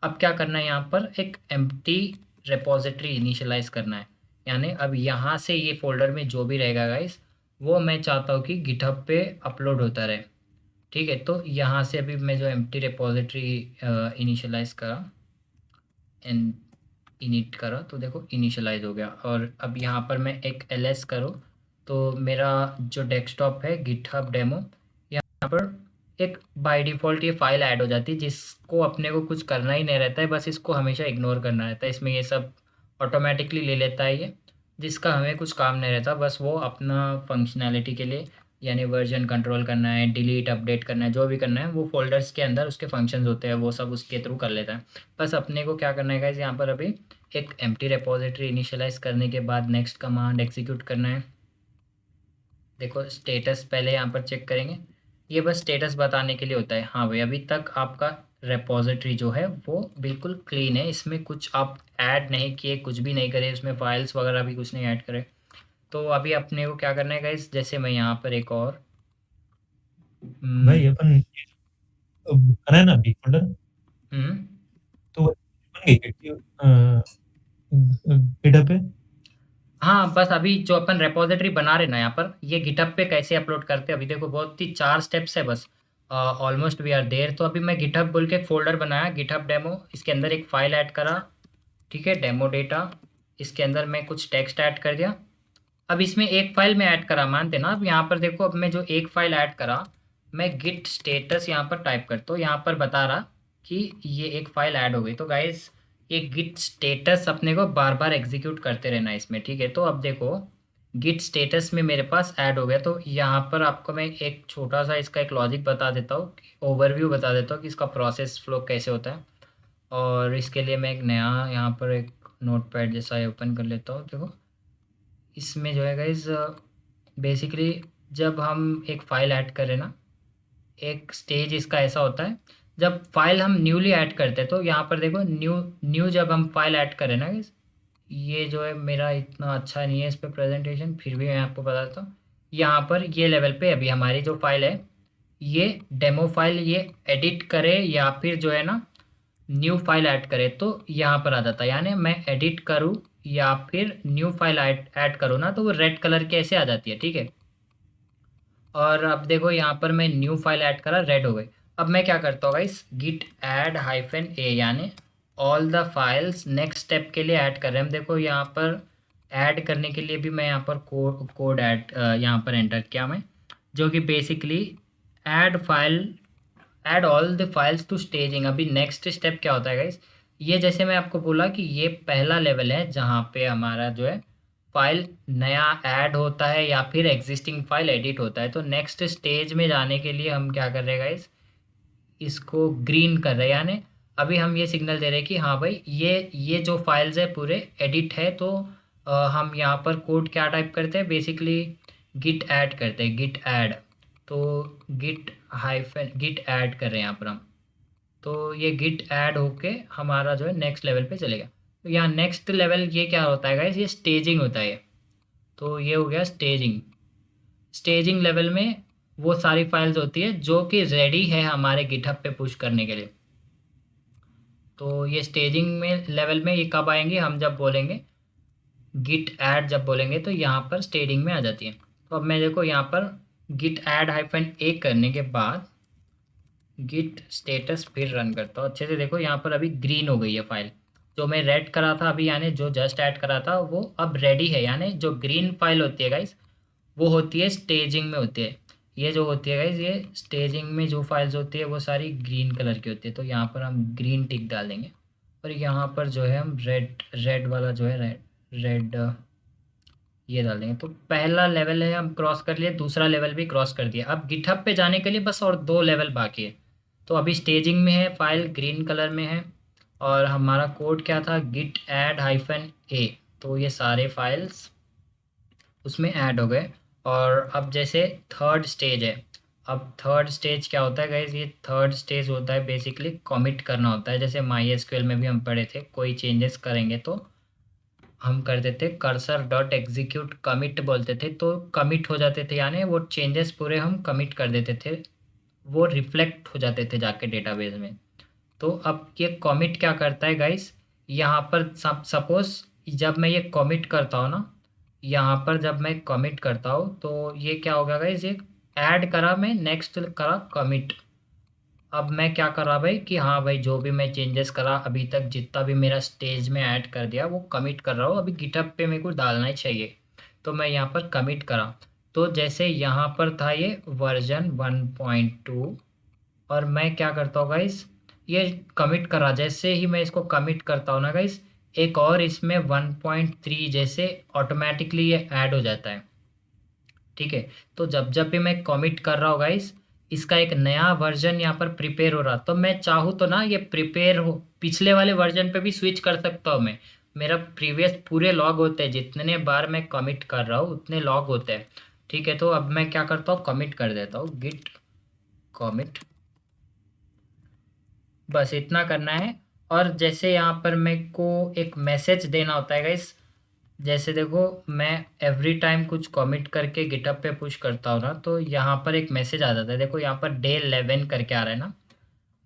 अब क्या करना है, यहाँ पर एक एम्प्टी रिपोजिटरी इनिशियलाइज करना है। यानी अब यहाँ से ये फोल्डर में जो भी रहेगा गाइस वो मैं चाहता हूँ कि गिटहब पे अपलोड होता रहे। ठीक है, तो यहाँ से अभी मैं जो एम्प्टी रिपोजिटरी इनिशियलाइज करा एंड इनिट करा तो देखो इनिशियलाइज हो गया। और अब यहाँ पर मैं एक ls करूँ तो मेरा जो डेस्कटॉप है गिटहब डेमो, यहाँ पर एक बाय डिफ़ॉल्ट ये फाइल ऐड हो जाती है जिसको अपने को कुछ करना ही नहीं रहता है, बस इसको हमेशा इग्नोर करना रहता है। इसमें ये सब ऑटोमेटिकली ले लेता है ये, जिसका हमें कुछ काम नहीं रहता, बस वो अपना फंक्शनैलिटी के लिए यानी वर्जन कंट्रोल करना है, डिलीट अपडेट करना है, जो भी करना है वो फ़ोल्डर्स के अंदर उसके फंक्शंस होते हैं वो सब उसके थ्रू कर लेता है। बस अपने को क्या करना है गाइस, यहाँ पर अभी एक एम्प्टी रिपोजिटरी इनिशियलाइज़ करने के बाद नेक्स्ट कमांड एग्जीक्यूट करना है। देखो स्टेटस पहले यहाँ पर चेक करेंगे, ये बस स्टेटस बताने के लिए होता है। हाँ भाई अभी तक आपका रेपॉजिटरी जो है वो बिल्कुल क्लीन है, इसमें कुछ आप ऐड नहीं किए, कुछ भी नहीं करे, उसमें फाइल्स वगैरह भी कुछ नहीं ऐड करे। तो अभी अपने को क्या करना है गाइस, जैसे मैं यहाँ पर एक और भाई अपन बना है ना अभी फोल्डर, तो वो बन गई गिटहब पे। हाँ बस अभी जो अपन रेपॉजिटरी बना रहे ना यहाँ पर, ये गिटहब पे कैसे अपलोड करते हैं अभी देखो, बहुत ही 4 स्टेप्स है बस, ऑलमोस्ट वी आर देयर। तो अभी मैं गिटहब बोल के एक फोल्डर बनाया गिटहब डेमो, इसके अंदर एक फाइल ऐड करा, ठीक है, डेमो डेटा, इसके अंदर मैं कुछ टेक्स्ट ऐड कर दिया। अब इसमें एक फाइल में ऐड करा, मानते ना, अब यहाँ पर देखो अब मैं जो एक फाइल ऐड करा, मैं गिट स्टेटस यहाँ पर टाइप करता हूँ, यहाँ पर बता रहा कि ये एक फाइल ऐड हो गई। तो गाइस ये गिट स्टेटस अपने को बार बार एग्जीक्यूट करते रहना है इसमें, ठीक है। तो अब देखो गिट स्टेटस में मेरे पास ऐड हो गया, तो यहाँ पर आपको मैं एक छोटा सा इसका एक लॉजिक बता देता हूँ, ओवरव्यू बता देता हूँ कि इसका प्रोसेस फ्लो कैसे होता है। और इसके लिए मैं एक नया यहाँ पर एक नोटपैड जैसा ओपन कर लेता हूँ। देखो इसमें जो है गाइस बेसिकली जब हम एक फ़ाइल ऐड करें ना, एक स्टेज इसका ऐसा होता है, जब फाइल हम न्यूली ऐड करते हैं तो यहाँ पर देखो न्यू न्यू जब हम फाइल ऐड करें ना guys, ये जो है मेरा इतना अच्छा नहीं है इस पर प्रेजेंटेशन, फिर भी मैं आपको बताता हूँ। यहाँ पर ये लेवल पे अभी हमारी जो फाइल है ये डेमो फाइल, ये एडिट करे या फिर जो है ना न्यू फाइल ऐड करे तो यहाँ पर आ जाता है। यानी मैं एडिट करूँ या फिर न्यू फाइल ऐड करूँ ना तो वो रेड कलर के ऐसे आ जाती है, ठीक है। और अब देखो यहाँ पर मैं न्यू फाइल ऐड करा, रेड हो गई। अब मैं क्या करता हूँ गाइस, गिट ऐड हाइफन ए यानी all the files next step के लिए ऐड कर रहे हैं हम। देखो यहाँ पर ऐड करने के लिए भी मैं यहाँ पर कोड ऐड यहाँ पर एंटर किया मैं, जो कि basically add all the files to staging. अभी नेक्स्ट स्टेप क्या होता है गाइस, ये जैसे मैं आपको बोला कि ये पहला लेवल है जहाँ पे हमारा जो है फाइल नया ऐड होता है या फिर एग्जिस्टिंग फाइल एडिट होता है। तो नेक्स्ट स्टेज में जाने के लिए हम क्या कर रहे हैं गाइस, इसको ग्रीन कर रहे हैं। यानी अभी हम ये सिग्नल दे रहे हैं कि हाँ भाई ये जो फाइल्स है पूरे एडिट है, तो हम यहाँ पर कोड क्या टाइप करते हैं, बेसिकली गिट ऐड करते हैं, गिट ऐड। तो गिट ऐड कर रहे हैं यहाँ पर हम। तो ये गिट ऐड होके हमारा जो है नेक्स्ट लेवल पे चलेगा। तो यहाँ नेक्स्ट लेवल ये क्या होता है गाइस, ये स्टेजिंग होता है। तो ये हो गया स्टेजिंग। स्टेजिंग लेवल में वो सारी फाइल्स होती है जो कि रेडी है हमारे गिटहब पे पुश करने के लिए। तो ये स्टेजिंग में लेवल में ये कब आएंगे, हम जब बोलेंगे गिट ऐड, जब बोलेंगे तो यहाँ पर स्टेजिंग में आ जाती है। तो अब मैं देखो यहाँ पर गिट ऐड -a करने के बाद गिट स्टेटस फिर रन करता हूँ अच्छे से। देखो यहाँ पर अभी ग्रीन हो गई है फाइल, जो मैं रेड करा था अभी, यानी जो जस्ट ऐड करा था वो अब रेडी है। यानी जो ग्रीन फाइल होती है गाइस वो होती है स्टेजिंग में होती है। ये जो होती है गाइस, ये स्टेजिंग में जो फाइल्स होती है वो सारी ग्रीन कलर की होती है। तो यहाँ पर हम ग्रीन टिक डाल देंगे और यहाँ पर जो है हम रेड वाला जो है रेड ये डाल देंगे। तो पहला लेवल है हम क्रॉस कर लिए, दूसरा लेवल भी क्रॉस कर दिया। अब गिटहब पे जाने के लिए बस और 2 लेवल बाकी है। तो अभी स्टेजिंग में है, फाइल ग्रीन कलर में है और हमारा कोड क्या था, गिट ऐड -a। तो ये सारे फाइल्स उसमें ऐड हो गए। और अब जैसे थर्ड स्टेज है, अब थर्ड स्टेज क्या होता है गाइज, ये थर्ड स्टेज होता है बेसिकली कमिट करना होता है। जैसे MySQL में भी हम पढ़े थे, कोई चेंजेस करेंगे तो हम करते थे कर्सर डॉट एग्जीक्यूट कमिट बोलते थे, तो कमिट हो जाते थे, यानी वो चेंजेस पूरे हम कमिट कर देते थे, वो रिफ्लेक्ट हो जाते थे जाके डेटाबेस में। तो अब ये कमिट क्या करता है गाइस, यहाँ पर सपोज जब मैं ये कमिट करता हूँ ना, यहाँ पर जब मैं कमिट करता हूँ तो ये क्या होगा गाइस, ये ऐड करा मैं, नेक्स्ट करा कमिट। अब मैं क्या कर रहा भाई कि हाँ भाई जो भी मैं चेंजेस करा अभी तक, जितना भी मेरा स्टेज में ऐड कर दिया वो कमिट कर रहा हूँ, अभी गिटहब पे मेरे को डालना ही चाहिए। तो मैं यहाँ पर कमिट करा, तो जैसे यहाँ पर था ये वर्जन 1.2 और मैं क्या करता हूँ गाइस, ये कमिट करा, जैसे ही मैं इसको कमिट करता हूँ ना गाइस, एक और इसमें 1.3 जैसे ऑटोमेटिकली ये ऐड हो जाता है। ठीक है, तो जब जब भी मैं कमिट कर रहा हूँ गाइस, इसका एक नया वर्जन यहाँ पर प्रिपेयर हो रहा। तो मैं चाहूँ तो ना ये प्रिपेयर हो पिछले वाले वर्जन पे भी स्विच कर सकता हूँ मैं। मेरा प्रीवियस पूरे लॉग होते हैं, जितने बार मैं कमिट कर रहा हूँ उतने लॉग होते हैं। ठीक है, तो अब मैं क्या करता हूँ, कमिट कर देता हूँ, गिट कमिट, बस इतना करना है। और जैसे यहाँ पर मेरे को एक मैसेज देना होता है गाइस, जैसे देखो मैं एवरी टाइम कुछ कमिट करके गिटहब पे पुश करता हूँ ना, तो यहाँ पर एक मैसेज आ जाता है। देखो यहाँ पर डे 11 करके आ रहा है ना,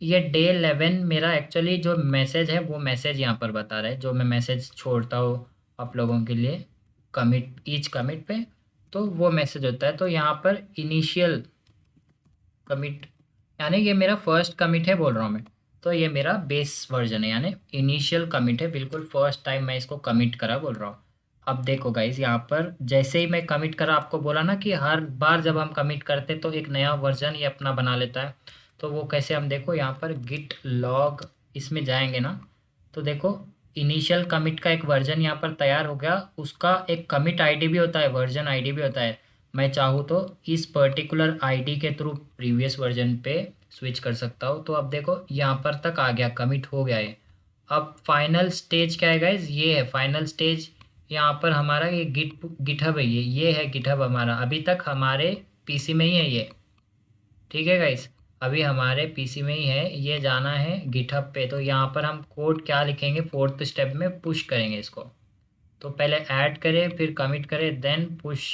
ये डे 11 मेरा एक्चुअली जो मैसेज है वो मैसेज यहाँ पर बता रहा है, जो मैं मैसेज छोड़ता हूँ आप लोगों के लिए कमिट, ईच कमिट पे, तो वो मैसेज होता है। तो यहाँ पर इनिशियल कमिट, यानी ये मेरा फर्स्ट कमिट है बोल रहा हूँ मैं, तो ये मेरा बेस वर्जन है, यानी इनिशियल कमिट है, बिल्कुल फर्स्ट टाइम मैं इसको कमिट करा बोल रहा हूँ। अब देखो गाइस, यहाँ पर जैसे ही मैं कमिट करा, आपको बोला ना कि हर बार जब हम कमिट करते तो एक नया वर्जन ये अपना बना लेता है। तो वो कैसे, हम देखो यहाँ पर गिट लॉग इसमें जाएंगे ना, तो देखो इनिशियल कमिट का एक वर्जन यहाँ पर तैयार हो गया, उसका एक कमिट आईडी भी होता है, वर्जन आईडी भी होता है। मैं चाहूँ तो इस पर्टिकुलर आईडी के थ्रू प्रीवियस वर्जन पे स्विच कर सकता हूँ। तो अब देखो यहाँ पर तक आ गया, कमिट हो गया है। अब फाइनल स्टेज क्या है गाइज, ये है फाइनल स्टेज। यहाँ पर हमारा ये गिटहब है, ये है गिटहब हमारा, अभी तक हमारे पीसी में ही है ये। ठीक है गाइस, अभी हमारे पीसी में ही है, ये जाना है गिटहब पे। तो यहाँ पर हम कोड क्या लिखेंगे, फोर्थ स्टेप में पुश करेंगे इसको। तो पहले ऐड करें, फिर कमिट करें, देन पुश,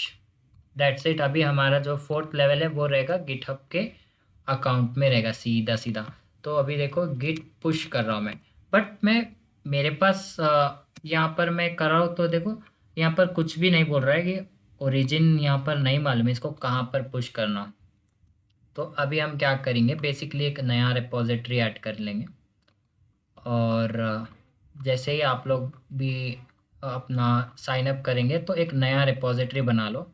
दैट्स इट। अभी हमारा जो फोर्थ लेवल है वो रहेगा गिटहब के अकाउंट में रहेगा सीधा सीधा। तो अभी देखो गिट पुश कर रहा हूँ मैं, बट मैं मेरे पास यहाँ पर मैं कर रहा हूँ, तो देखो यहाँ पर कुछ भी नहीं बोल रहा है कि ओरिजिन यहाँ पर नहीं मालूम है इसको कहाँ पर पुश करना। तो अभी हम क्या करेंगे, बेसिकली एक नया रिपोजिटरी ऐड कर लेंगे। और जैसे ही आप लोग भी अपना साइन अप करेंगे तो एक नया रिपोजिटरी बना लो।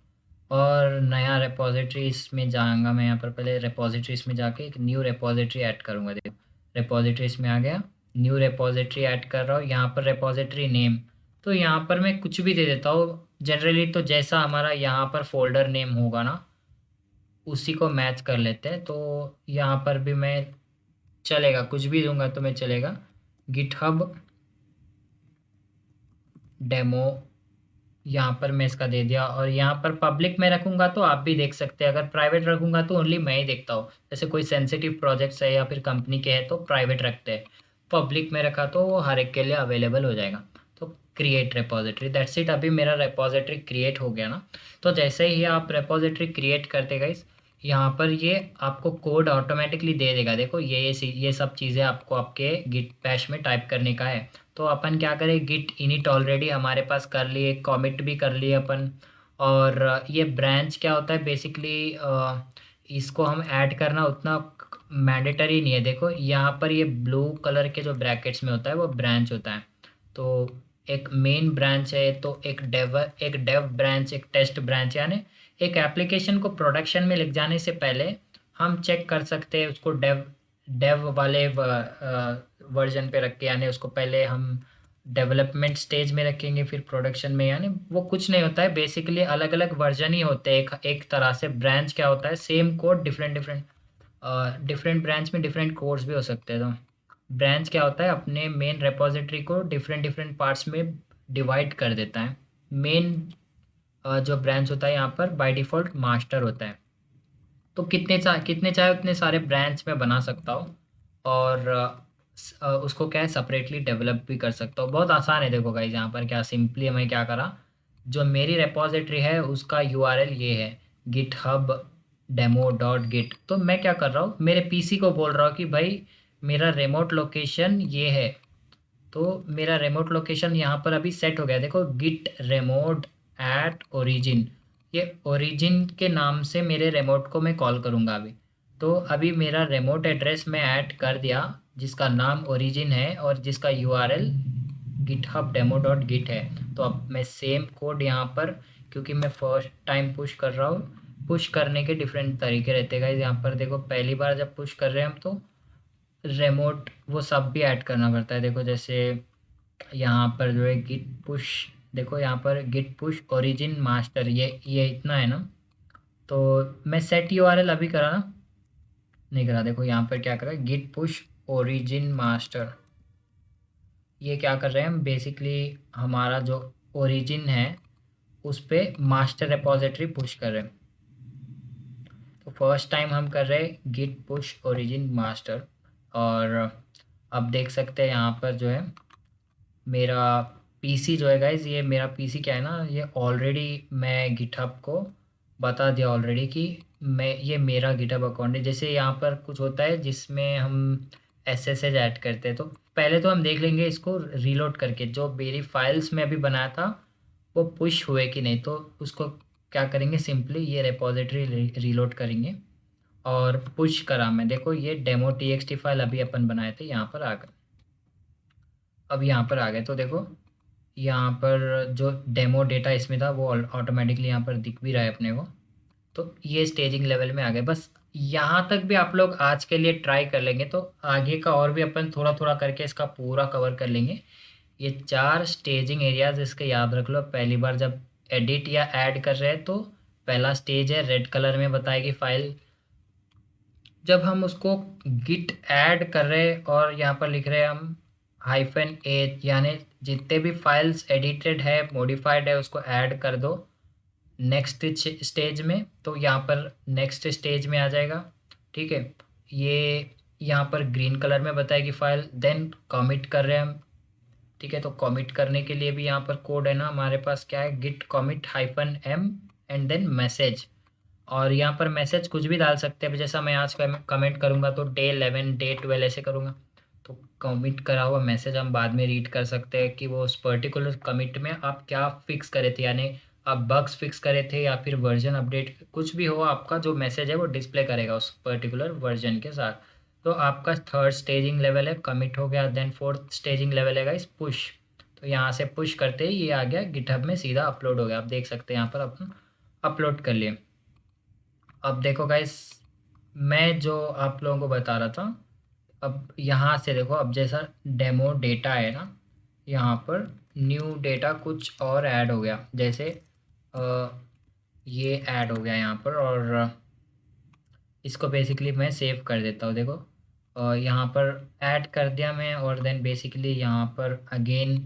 और नया रिपोजिटरी इसमें जाऊँगा मैं, यहाँ पर पहले रिपोजिटरी इसमें जाके एक न्यू रिपोजिटरी ऐड करूँगा। देखो रिपोजिटरी इसमें आ गया, न्यू रिपोजिटरी ऐड कर रहा हूँ। यहाँ पर रिपोजिटरी नेम, तो यहाँ पर मैं कुछ भी दे देता हूँ जनरली, तो जैसा हमारा यहाँ पर फोल्डर नेम होगा ना उसी को मैच कर लेते हैं। तो यहाँ पर भी मैं चलेगा, कुछ भी दूंगा तो मैं चलेगा। गिटहब डेमो यहाँ पर मैं इसका दे दिया, और यहाँ पर पब्लिक में रखूँगा तो आप भी देख सकते हैं, अगर प्राइवेट रखूँगा तो ओनली मैं ही देखता हूँ। जैसे कोई सेंसिटिव प्रोजेक्ट्स है या फिर कंपनी के हैं तो प्राइवेट रखते हैं, पब्लिक में रखा तो वो हर एक के लिए अवेलेबल हो जाएगा। तो क्रिएट रेपॉजिटरी, दैट्स इट। अभी मेरा रेपॉजिटरी क्रिएट हो गया ना। तो जैसे ही आप रेपॉजिटरी क्रिएट करते गाइस, यहाँ पर ये आपको कोड ऑटोमेटिकली दे देगा। देखो ये सब चीज़ें आपको आपके गिट बैश में टाइप करने का है। तो अपन क्या करें, गिट इनिट ऑलरेडी हमारे पास कर लिए, कमिट भी कर लिए अपन। और ये ब्रांच क्या होता है बेसिकली, इसको हम ऐड करना उतना मैंडेटरी नहीं है। देखो यहाँ पर ये ब्लू कलर के जो ब्रैकेट्स में होता है वो ब्रांच होता है। तो एक मेन ब्रांच है, तो एक डेव ब्रांच, एक टेस्ट ब्रांच, यानी एक एप्लीकेशन को प्रोडक्शन में लिख जाने से पहले हम चेक कर सकते हैं उसको डेव डेव वाले वर्जन पे रख के, यानी उसको पहले हम डेवलपमेंट स्टेज में रखेंगे फिर प्रोडक्शन में। यानी वो कुछ नहीं होता है, बेसिकली अलग अलग वर्जन ही होते हैं एक तरह से। ब्रांच क्या होता है, same code different different different branch में डिफरेंट कोड्स भी हो सकते हैं। तो ब्रांच क्या होता है, अपने मेन रेपॉजिटरी को डिफरेंट डिफरेंट पार्ट्स में डिवाइड कर देता है। मेन जो ब्रांच होता है यहाँ पर बाय डिफ़ॉल्ट मास्टर होता है। तो कितने चाहे उतने सारे ब्रांच में बना सकता हूँ, और उसको क्या है सेपरेटली डेवलप भी कर सकता हूँ। बहुत आसान है। देखो गाइज यहाँ पर क्या सिंपली मैं क्या करा, जो मेरी रेपॉजिटरी है उसका यूआरएल ये है गिटहब डेमो डॉट गिट। तो मैं क्या कर रहा हूँ, मेरे पीसी को बोल रहा हूँ कि भाई मेरा रिमोट लोकेशन ये है। तो मेरा रिमोट लोकेशन यहाँ पर अभी सेट हो गया। देखो गिट रिमोट एट ओरिजिन, ये ओरिजिन के नाम से मेरे रिमोट को मैं कॉल करूँगा अभी। तो अभी मेरा रिमोट एड्रेस मैं ऐड कर दिया जिसका नाम ओरिजिन है और जिसका URL GitHub demo dot git है। तो अब मैं सेम कोड यहाँ पर, क्योंकि मैं फर्स्ट टाइम पुश कर रहा हूँ, पुश करने के डिफरेंट तरीके रहते हैं गाइस। यहाँ पर देखो पहली बार जब पुश कर रहे हैं हम तो रिमोट वो सब भी ऐड करना पड़ता है। देखो जैसे यहाँ पर जो है गिट पुश, देखो यहाँ पर गिट पुश ओरिजिन मास्टर, ये इतना है ना। तो मैं सेट यूआरएल अभी करा ना, नहीं करा। देखो यहाँ पर क्या करा, गिट पुश ओरिजिन मास्टर। ये क्या कर रहे हैं हम, बेसिकली हमारा जो ओरिजिन है उस पे मास्टर रिपॉजिटरी पुश कर रहे हैं। तो फर्स्ट टाइम हम कर रहे हैं गिट पुश ओरिजिन मास्टर। और अब देख सकते हैं यहाँ पर जो है मेरा पीसी जो है गाइज, ये मेरा पीसी क्या है ना, ये ऑलरेडी मैं गिटहब को बता दिया ऑलरेडी कि मैं ये मेरा गिटहब अकाउंट है। जैसे यहाँ पर कुछ होता है जिसमें हम एसएसएच ऐड करते हैं, तो पहले तो हम देख लेंगे इसको रीलोड करके, जो मेरी फाइल्स में अभी बनाया था वो पुश हुए कि नहीं। तो उसको क्या करेंगे, सिंपली ये रेपॉजिटरी रीलोड करेंगे और पुश करा मैं। देखो ये डेमो टीएक्सटी फाइल अभी अपन बनाए थे, यहाँ पर आ गए। अब यहाँ पर आ गए तो देखो यहाँ पर जो डेमो डेटा इसमें था वो ऑटोमेटिकली यहाँ पर दिख भी रहा है अपने को। तो ये स्टेजिंग लेवल में आ गए। बस यहाँ तक भी आप लोग आज के लिए ट्राई कर लेंगे तो आगे का और भी अपन थोड़ा थोड़ा करके इसका पूरा कवर कर लेंगे। ये 4 स्टेजिंग एरियाज इसके याद रख लो। पहली बार जब एडिट या ऐड कर रहे हैं तो पहला स्टेज है, रेड कलर में बताएगी फाइल। जब हम उसको गिट ऐड कर रहे हैं और यहाँ पर लिख रहे हैं हम -a, यानी जितने भी फाइल्स एडिटेड है मॉडिफाइड है उसको ऐड कर दो नेक्स्ट स्टेज में। तो यहाँ पर नेक्स्ट स्टेज में आ जाएगा। ठीक है, ये यहाँ पर ग्रीन कलर में बताएगी फाइल। देन कमिट कर रहे हैं हम। ठीक है, तो कमिट करने के लिए भी यहाँ पर कोड है ना हमारे पास, क्या है, git commit -m and then message. और यहाँ पर मैसेज कुछ भी डाल सकते हैं। जैसा मैं आज कमेंट करूँगा तो डे 11 डे 12 ऐसे करूँगा। तो कमिट करा हुआ मैसेज हम बाद में रीड कर सकते हैं कि वो उस पर्टिकुलर कमिट में आप क्या फिक्स करे थे, यानी आप बग्स फिक्स करे थे या फिर वर्जन अपडेट, कुछ भी हो आपका जो मैसेज है वो डिस्प्ले करेगा उस पर्टिकुलर वर्जन के साथ। तो आपका 3rd स्टेजिंग लेवल है, कमिट हो गया। देन 4th स्टेजिंग लेवल है गाइस पुश। तो यहाँ से पुश करते ही ये आ गया गिटहब में, सीधा अपलोड हो गया। आप देख सकते हैं यहाँ पर अपन अपलोड कर लिए। अब देखो गाइस मैं जो आप लोगों को बता रहा था, अब यहाँ से देखो, अब जैसा डेमो डेटा है ना, यहाँ पर न्यू डेटा कुछ और ऐड हो गया। जैसे ये ऐड हो गया यहाँ पर, और इसको बेसिकली मैं सेव कर देता हूँ। देखो यहाँ पर ऐड कर दिया मैं, और देन बेसिकली यहाँ पर अगेन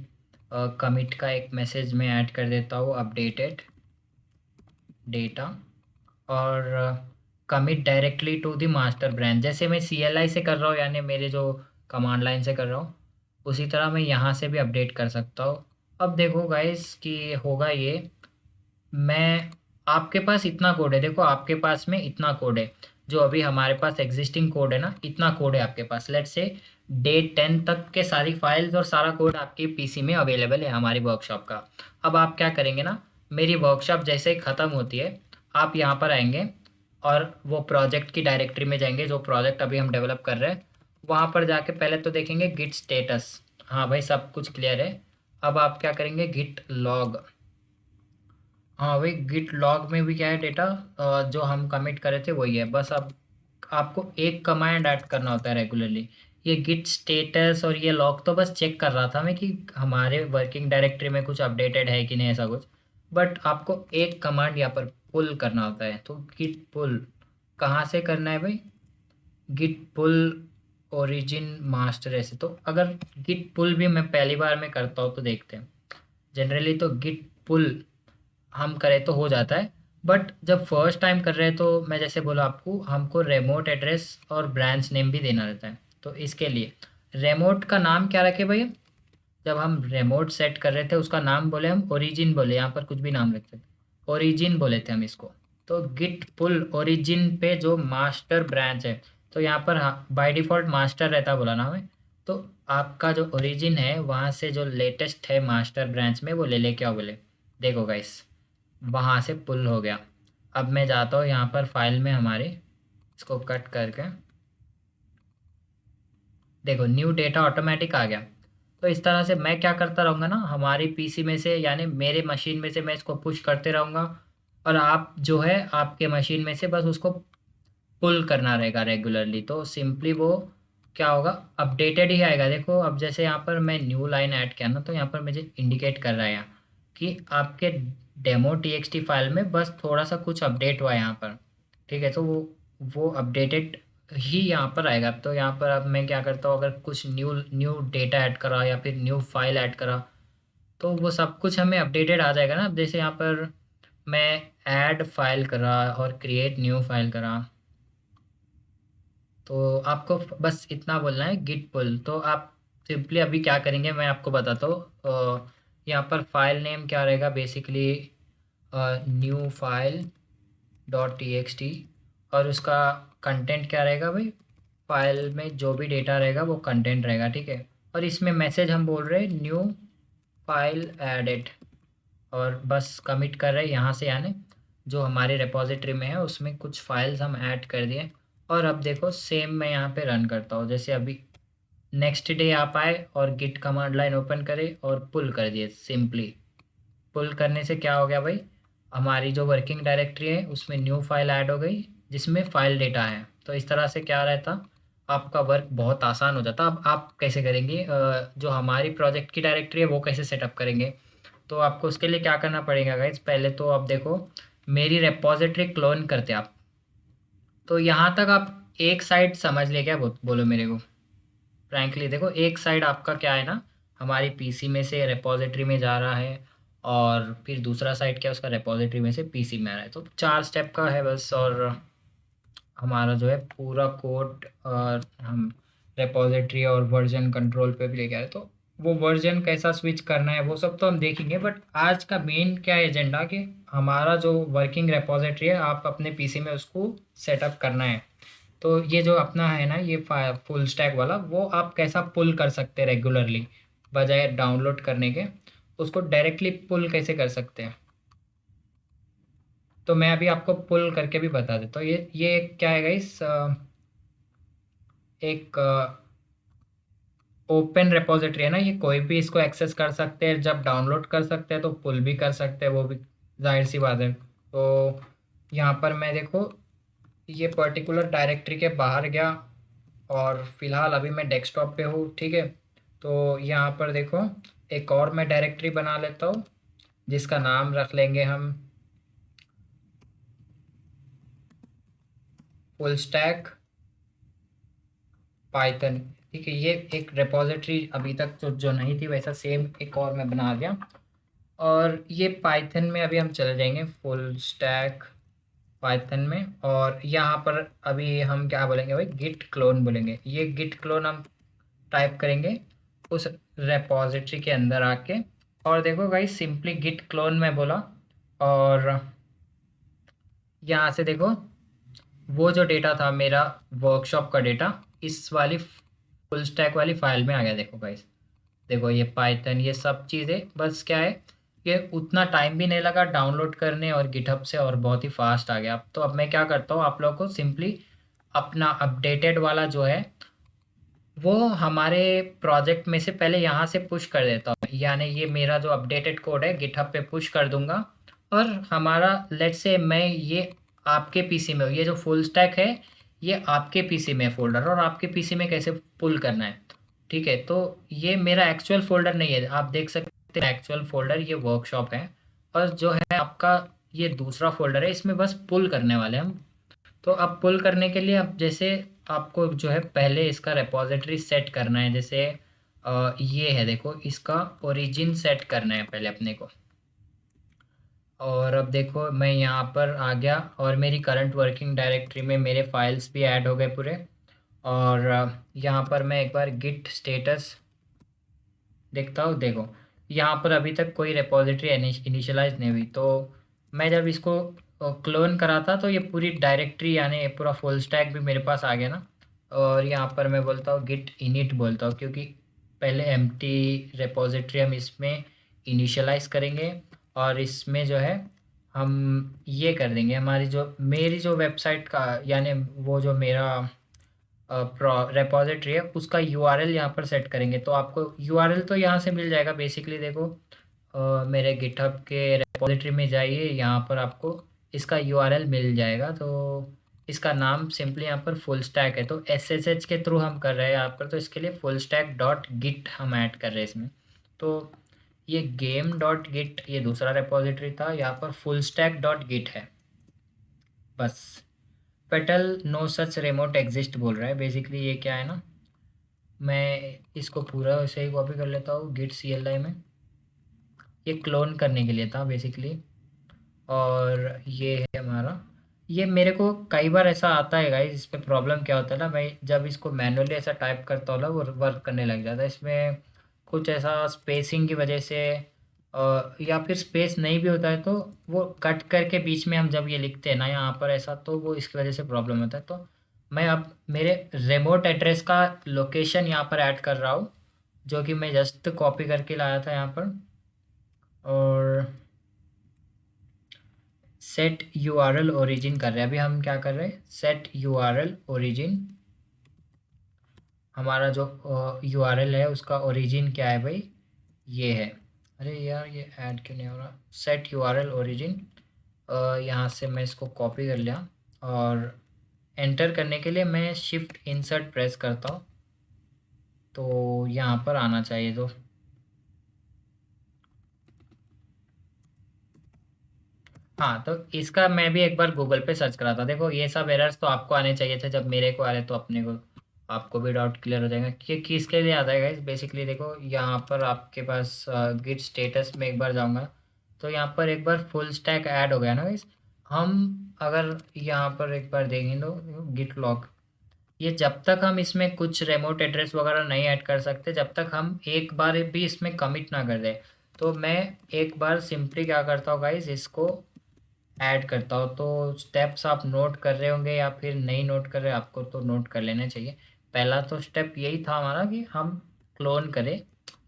कमिट का एक मैसेज मैं ऐड कर देता हूँ, अपडेटेड डेटा, और commit directly to the master branch. जैसे मैं CLI से कर रहा हूँ, यानी मेरे जो कमांड लाइन से कर रहा हूँ, उसी तरह मैं यहाँ से भी अपडेट कर सकता हूँ। अब देखो गाइस कि होगा ये, मैं आपके पास इतना कोड है, देखो आपके पास में इतना कोड है, जो अभी हमारे पास एग्जिस्टिंग कोड है ना, इतना कोड है आपके पास। लेट्स से डे 10 तक के सारी फाइल्स और सारा कोड आपके पीसी में अवेलेबल है हमारी वर्कशॉप का। अब आप क्या करेंगे ना, मेरी वर्कशॉप जैसे ही ख़त्म होती है, आप यहाँ पर आएंगे और वो प्रोजेक्ट की डायरेक्टरी में जाएंगे, जो प्रोजेक्ट अभी हम डेवलप कर रहे हैं, वहाँ पर जाके पहले तो देखेंगे गिट स्टेटस, हाँ भाई सब कुछ क्लियर है। अब आप क्या करेंगे, गिट लॉग, हाँ भाई गिट लॉग में भी क्या है डेटा, जो हम कमिट करे थे वही है, बस अब आपको एक कमांड ऐड करना होता है रेगुलरली। ये गिट स्टेटस और ये लॉग तो बस चेक कर रहा था मैं कि हमारे वर्किंग डायरेक्टरी में कुछ अपडेटेड है कि नहीं, ऐसा कुछ। बट आपको एक कमांड यहाँ पर पुल करना होता है, तो गिट पुल कहाँ से करना है भाई, गिट पुल ओरिजिन मास्टर, ऐसे। तो अगर गिट पुल भी मैं पहली बार में करता हूँ तो देखते हैं, जनरली तो गिट पुल हम करें तो हो जाता है, बट जब फर्स्ट टाइम कर रहे हैं तो मैं जैसे बोला आपको, हमको रिमोट एड्रेस और ब्रांच नेम भी देना रहता है। तो इसके लिए रिमोट का नाम क्या रखे भैया, जब हम रिमोट सेट कर रहे थे उसका नाम बोले हम ओरिजिन बोले, यहाँ पर कुछ भी नाम रख सकते, ओरिजिन बोले थे हम इसको। तो गिट पुल ओरिजिन पे जो मास्टर ब्रांच है, तो यहाँ पर बाय डिफ़ॉल्ट मास्टर रहता बोला ना हमें, तो आपका जो ओरिजिन है वहाँ से जो लेटेस्ट है मास्टर ब्रांच में वो ले लेके आओ बोले। देखो गाइस, वहाँ से पुल हो गया। अब मैं जाता हूँ यहाँ पर फाइल में हमारी, इसको कट करके, देखो न्यू डेटा ऑटोमेटिक आ गया। तो इस तरह से मैं क्या करता रहूँगा ना, हमारी पीसी में से यानी मेरे मशीन में से मैं इसको पुश करते रहूँगा, और आप जो है आपके मशीन में से बस उसको पुल करना रहेगा रेगुलरली। तो सिंपली वो क्या होगा, अपडेटेड ही आएगा। देखो अब जैसे यहाँ पर मैं न्यू लाइन ऐड किया ना, तो यहाँ पर मुझे इंडिकेट कर रहा है यहाँ कि आपके डेमो txt फाइल में बस थोड़ा सा कुछ अपडेट हुआ है यहाँ पर, ठीक है। तो वो अपडेटेड ही यहाँ पर आएगा। तो यहाँ पर अब मैं क्या करता हूँ, अगर कुछ न्यू न्यू डेटा ऐड करा या फिर न्यू फाइल ऐड करा, तो वो सब कुछ हमें अपडेटेड आ जाएगा ना। अब जैसे यहाँ पर मैं ऐड फाइल करा और क्रिएट न्यू फाइल करा, तो आपको बस इतना बोलना है गिट पुल। तो आप सिंपली अभी क्या करेंगे मैं आपको बताता हूँ। यहाँ पर फाइल नेम क्या रहेगा, basically new file dot T, और उसका कंटेंट क्या रहेगा भाई, फाइल में जो भी डेटा रहेगा वो कंटेंट रहेगा, ठीक है। और इसमें मैसेज हम बोल रहे हैं न्यू फाइल एडेड, और बस कमिट कर रहे हैं यहाँ से, यानी जो हमारे रिपॉजिटरी में है उसमें कुछ फाइल्स हम ऐड कर दिए। और अब देखो सेम मैं यहाँ पे रन करता हूँ, जैसे अभी नेक्स्ट डे आप आए और गिट कमांड लाइन ओपन करे और पुल कर दिए। सिंपली पुल करने से क्या हो गया भाई, हमारी जो वर्किंग डायरेक्टरी है उसमें न्यू फाइल ऐड हो गई जिसमें फाइल डेटा है। तो इस तरह से क्या रहता, आपका वर्क बहुत आसान हो जाता। अब आप कैसे करेंगे, जो हमारी प्रोजेक्ट की डायरेक्टरी है वो कैसे सेटअप करेंगे, तो आपको उसके लिए क्या करना पड़ेगा गाइज, पहले तो आप देखो मेरी रेपॉजिटरी क्लोन करते आप। तो यहाँ तक आप एक साइड समझ ले, क्या बोलो मेरे को, फ्रैंकली देखो एक साइड आपका क्या है ना, हमारी पीसी में से रेपॉजिटरी में जा रहा है, और फिर दूसरा साइड क्या है, उसका रेपॉजिटरी में से पीसी में आ रहा है। तो 4 स्टेप का है बस, और हमारा जो है पूरा कोड, और हम रेपॉजिटरी और वर्जन कंट्रोल पे भी लेके आ रहे हैं। तो वो वर्जन कैसा स्विच करना है वो सब तो हम देखेंगे, बट आज का मेन क्या है एजेंडा, कि हमारा जो वर्किंग रेपॉजिटरी है आप अपने पीसी में उसको सेटअप करना है। तो ये जो अपना है ना ये फुल स्टैक वाला, वो आप कैसा पुल कर सकते हैं रेगुलरली, बजाय डाउनलोड करने के, उसको डायरेक्टली पुल कैसे कर सकते हैं। तो मैं अभी आपको पुल करके भी बता देता हूँ। ये क्या है गाइस, एक ओपन रेपॉजिटरी है ना, ये कोई भी इसको एक्सेस कर सकते हैं, जब डाउनलोड कर सकते हैं तो पुल भी कर सकते हैं, वो भी जाहिर सी बात है। तो यहाँ पर मैं देखो ये पर्टिकुलर डायरेक्टरी के बाहर गया, और फिलहाल अभी मैं डेस्कटॉप पे हूँ, ठीक है। तो यहाँ पर देखो एक और मैं डायरेक्टरी बना लेता हूँ, जिसका नाम रख लेंगे हम फुल स्टैक पाइथन, ठीक है। ये एक रिपॉजिटरी अभी तक जो नहीं थी, वैसा सेम एक और मैं बना दिया। और ये पाइथन में अभी हम चले जाएंगे फुल स्टैक पाइथन में, और यहाँ पर अभी हम क्या बोलेंगे भाई, गिट क्लोन बोलेंगे। ये गिट क्लोन हम टाइप करेंगे उस रेपॉजिटरी के अंदर आके। और देखो गाइस, सिंपली गिट क्लोन में बोला, और यहाँ से देखो वो जो डेटा था मेरा वर्कशॉप का डेटा, इस वाली फुल स्टैक वाली फाइल में आ गया। देखो गाइस, देखो ये पाइथन, ये सब चीज़ें, बस क्या है, ये उतना टाइम भी नहीं लगा डाउनलोड करने और गिटहब से, और बहुत ही फास्ट आ गया। अब मैं क्या करता हूँ, आप लोगों को सिंपली अपना अपडेटेड वाला जो है वो हमारे प्रोजेक्ट में से पहले यहाँ से पुश कर देता हूँ, यानी ये मेरा जो अपडेटेड कोड है गिटहब पे पुश कर दूंगा। और हमारा लेट्स से मैं ये आपके पीसी में, ये जो फुल स्टैक है ये आपके पीसी में फोल्डर, और आपके पीसी में कैसे पुल करना है, ठीक है। तो ये मेरा एक्चुअल फोल्डर नहीं है, आप देख सकते हैं एक्चुअल फोल्डर ये वर्कशॉप है, और जो है आपका ये दूसरा फोल्डर है, इसमें बस पुल करने वाले हैं हम। तो अब पुल करने के लिए, अब जैसे आपको जो है पहले इसका रेपॉजिटरी सेट करना है, जैसे ये है देखो, इसका ओरिजिन सेट करना है पहले अपने को। और अब देखो मैं यहाँ पर आ गया, और मेरी करंट वर्किंग डायरेक्टरी में मेरे फाइल्स भी ऐड हो गए पूरे। और यहाँ पर मैं एक बार गिट स्टेटस देखता हूँ। देखो यहाँ पर अभी तक कोई रेपॉजिटरी इनिशियलाइज नहीं हुई, तो मैं जब इसको क्लोन करा था तो ये पूरी डायरेक्टरी यानी ये पूरा फुल स्टैक भी मेरे पास आ गया ना। और यहाँ पर मैं बोलता हूँ गिट इनिट बोलता हूँ, क्योंकि पहले एम्प्टी रेपॉजिटरी हम इसमें इनिशियलाइज करेंगे, और इसमें जो है हम ये कर देंगे, हमारी जो मेरी जो वेबसाइट का यानी वो जो मेरा रेपॉजिटरी है उसका यूआरएल यहाँ पर सेट करेंगे। तो आपको यूआरएल तो यहाँ से मिल जाएगा बेसिकली। देखो मेरे गिटहब के रेपॉजिटरी में जाइए, यहाँ पर आपको इसका यूआरएल मिल जाएगा। तो इसका नाम सिंपली यहाँ पर फुल स्टैक है, तो एसएसएच के थ्रू हम कर रहे हैं यहाँ पर, तो इसके लिए फुल स्टैक डॉट गिट हम ऐड कर रहे हैं इसमें। तो ये गेम डॉट गिट ये दूसरा रेपॉजिटरी था, यहाँ पर फुल स्टैक डॉट गिट है बस। Fatal no such remote exist बोल रहा है बेसिकली। ये क्या है ना, मैं इसको पूरा वैसे ही कॉपी कर लेता हूँ गिट CLI में। ये क्लोन करने के लिए था बेसिकली। और ये है हमारा, ये मेरे को कई बार ऐसा आता है गाइस, इस पे प्रॉब्लम क्या होता है ना, मैं जब इसको मैनुअली ऐसा टाइप करता हूँ ना वो वर्क करने लग जाता है। इसमें कुछ ऐसा स्पेसिंग की वजह से या फिर स्पेस नहीं भी होता है, तो वो कट करके बीच में हम जब ये लिखते हैं ना यहाँ पर ऐसा, तो वो इसकी वजह से प्रॉब्लम होता है। तो मैं अब मेरे रिमोट एड्रेस का लोकेशन यहाँ पर ऐड कर रहा हूँ, जो कि मैं जस्ट कॉपी करके लाया था यहाँ पर। और सेट यूआरएल ओरिजिन कर रहे हैं, अभी हम क्या कर रहे हैं, सेट यूआरएल ओरिजिन। हमारा जो यूआरएल है उसका ओरिजिन क्या है भाई, ये है। अरे यार ये ऐड क्यों नहीं हो रहा, सेट यूआरएल ओरिजिन। यहाँ से मैं इसको कॉपी कर लिया, और एंटर करने के लिए मैं शिफ्ट इंसर्ट प्रेस करता हूँ, तो यहाँ पर आना चाहिए। तो हाँ, तो इसका मैं भी एक बार गूगल पे सर्च करा था। देखो ये सब एरर्स तो आपको आने चाहिए थे, जब मेरे को आ रहे तो अपने को आपको भी डाउट क्लियर हो जाएगा कि किसके लिए आता है गाइस। बेसिकली देखो यहाँ पर आपके पास गिट स्टेटस में एक बार जाऊँगा, तो यहाँ पर एक बार फुल स्टैक ऐड हो गया ना गाइस। हम अगर यहाँ पर एक बार देखें तो गिट लॉग, ये जब तक हम इसमें कुछ रिमोट एड्रेस वगैरह नहीं ऐड कर सकते, जब तक हम एक बार भी इसमें कमिट ना कर दें। तो मैं एक बार सिंपली क्या करता हूँ गाइस, इसको ऐड करता हूँ। तो स्टेप्स आप नोट कर रहे होंगे या फिर नहीं नोट कर रहे, आपको तो नोट कर लेना चाहिए। पहला तो स्टेप यही था हमारा कि हम क्लोन करें,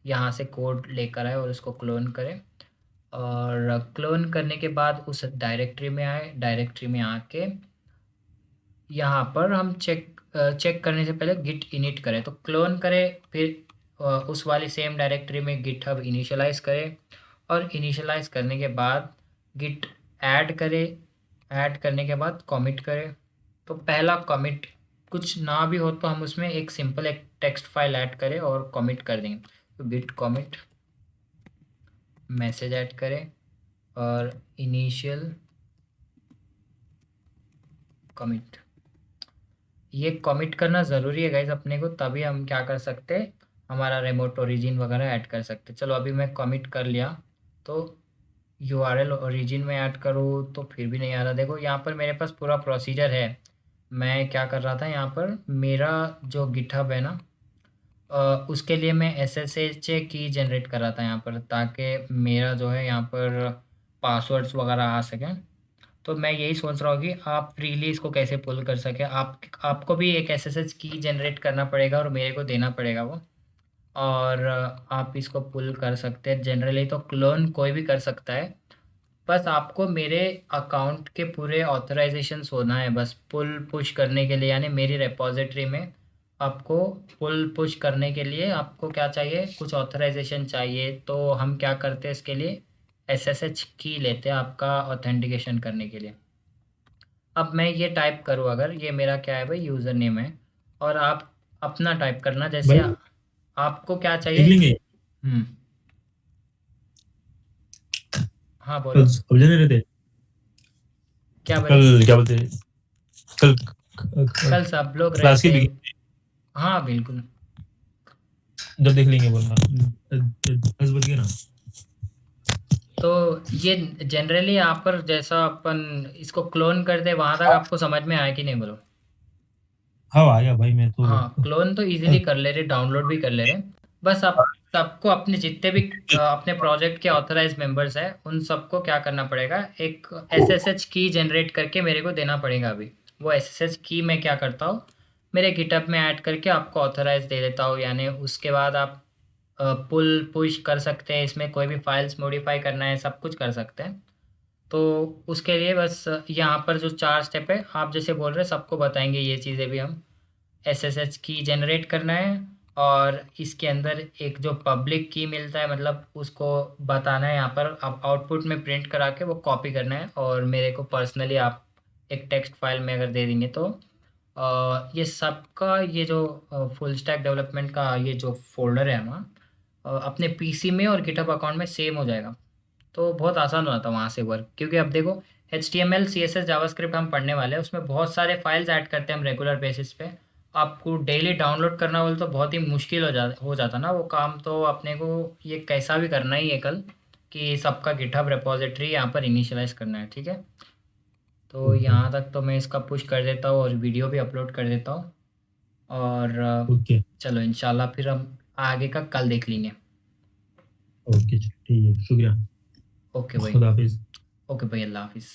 यहाँ से कोड लेकर आए और इसको क्लोन करें। और क्लोन करने के बाद उस डायरेक्टरी में आए, डायरेक्टरी में आके यहाँ पर हम चेक करने से पहले गिट इनिट करें, तो क्लोन करें, फिर उस वाली सेम डायरेक्टरी में गिटहब इनिशियलाइज़ करें, और इनिशियलाइज़ करने के बाद गिट ऐड करें, ऐड करने के बाद कमिट करें। तो पहला कमिट कुछ ना भी हो तो हम उसमें एक सिंपल एक टेक्स्ट फाइल ऐड करें और कमिट कर देंगे। तो गिट कमिट मैसेज ऐड करें और इनिशियल कमिट। ये कमिट करना ज़रूरी है गाइस अपने को, तभी हम क्या कर सकते हैं, हमारा रिमोट ओरिजिन वगैरह ऐड कर सकते। चलो अभी मैं कमिट कर लिया, तो यूआरएल ओरिजिन में ऐड करूँ तो फिर भी नहीं आ रहा। देखो यहाँ पर मेरे पास पूरा प्रोसीजर है। मैं क्या कर रहा था, यहाँ पर मेरा जो गिटहब है ना, उसके लिए मैं एसएसएच की जनरेट कर रहा था यहाँ पर, ताकि मेरा जो है यहाँ पर पासवर्ड्स वगैरह आ सकें। तो मैं यही सोच रहा हूँ कि आप फ्रीली इसको कैसे पुल कर सके। आपको भी एक एसएसएच की जनरेट करना पड़ेगा और मेरे को देना पड़ेगा वो, और आप इसको पुल कर सकते हैं। जनरली तो क्लोन कोई भी कर सकता है, बस आपको मेरे अकाउंट के पूरे ऑथराइजेशंस होना है बस पुल पुश करने के लिए। यानी मेरी रेपॉजिटरी में आपको पुल पुश करने के लिए आपको क्या चाहिए, कुछ ऑथराइजेशन चाहिए। तो हम क्या करते हैं इसके लिए, एसएसएच की लेते हैं आपका ऑथेंटिकेशन करने के लिए। अब मैं ये टाइप करूँ, अगर ये मेरा क्या है भाई, यूज़र नेम है, और आप अपना टाइप करना जैसे भाई आपको क्या देख चाहिए। लेंगे हम्म, हाँ कल, बोलो, अब जाने रहते क्या भाई। कल, क्या बोलते हैं, कल कल सब लोग क्लास की रहते हैं, हाँ बिल्कुल। जब देख लेंगे, बोलना 10 बज गए ना। तो ये जनरली यहाँ पर जैसा अपन इसको क्लोन करते वहां तक आपको समझ में आया कि नहीं, बोलो। हाँ आ गया भाई, मैं तो हाँ, क्लोन तो इजीली कर ले रहे, डाउनलोड भी कर ले रहे। बस आप सबको अपने जितने भी अपने प्रोजेक्ट के ऑथराइज मेंबर्स हैं उन सबको क्या करना पड़ेगा, एक एसएसएच की जनरेट करके मेरे को देना पड़ेगा अभी। वो एसएसएच की मैं क्या करता हूँ, मेरे गिटहब में ऐड करके आपको ऑथराइज दे देता हूँ। यानी उसके बाद आप पुल पुश कर सकते हैं, इसमें कोई भी फाइल्स मॉडिफाई करना है सब कुछ कर सकते हैं। तो उसके लिए बस यहाँ पर जो 4 स्टेप है आप जैसे बोल रहे हैं सबको बताएंगे ये चीज़ें भी हम। एसएसएच की जनरेट करना है, और इसके अंदर एक जो पब्लिक की मिलता है मतलब उसको बताना है, यहाँ पर आप आउटपुट में प्रिंट करा के वो कॉपी करना है, और मेरे को पर्सनली आप एक टेक्स्ट फाइल में अगर दे देंगे तो ये सबका ये जो फुल स्टैक डेवलपमेंट का ये जो फोल्डर है हमारा अपने पीसी में और गिटहब अकाउंट में सेम हो जाएगा। तो बहुत आसान हो जाता है वहाँ से वर्क, क्योंकि अब देखो HTML CSS जावास्क्रिप्ट हम पढ़ने वाले हैं, उसमें बहुत सारे फाइल्स ऐड करते हैं हम रेगुलर बेसिस पे। आपको डेली डाउनलोड करना बोले तो बहुत ही मुश्किल हो जाता ना वो काम। तो अपने को ये कैसा भी करना ही है कल, कि सबका गिटहब रिपोजिटरी यहाँ पर इनिशियलाइज करना है, ठीक है। तो ओके यहाँ तक तो मैं इसका पुश कर देता हूँ और वीडियो भी अपलोड कर देता हूँ। और ओके चलो इंशाल्लाह फिर हम आगे का कल देख लेंगे। ओके, ठीक है, शुक्रिया, ओके भाई, खुदा हाफिज। ओके भाई, अल्लाह हाफिज़।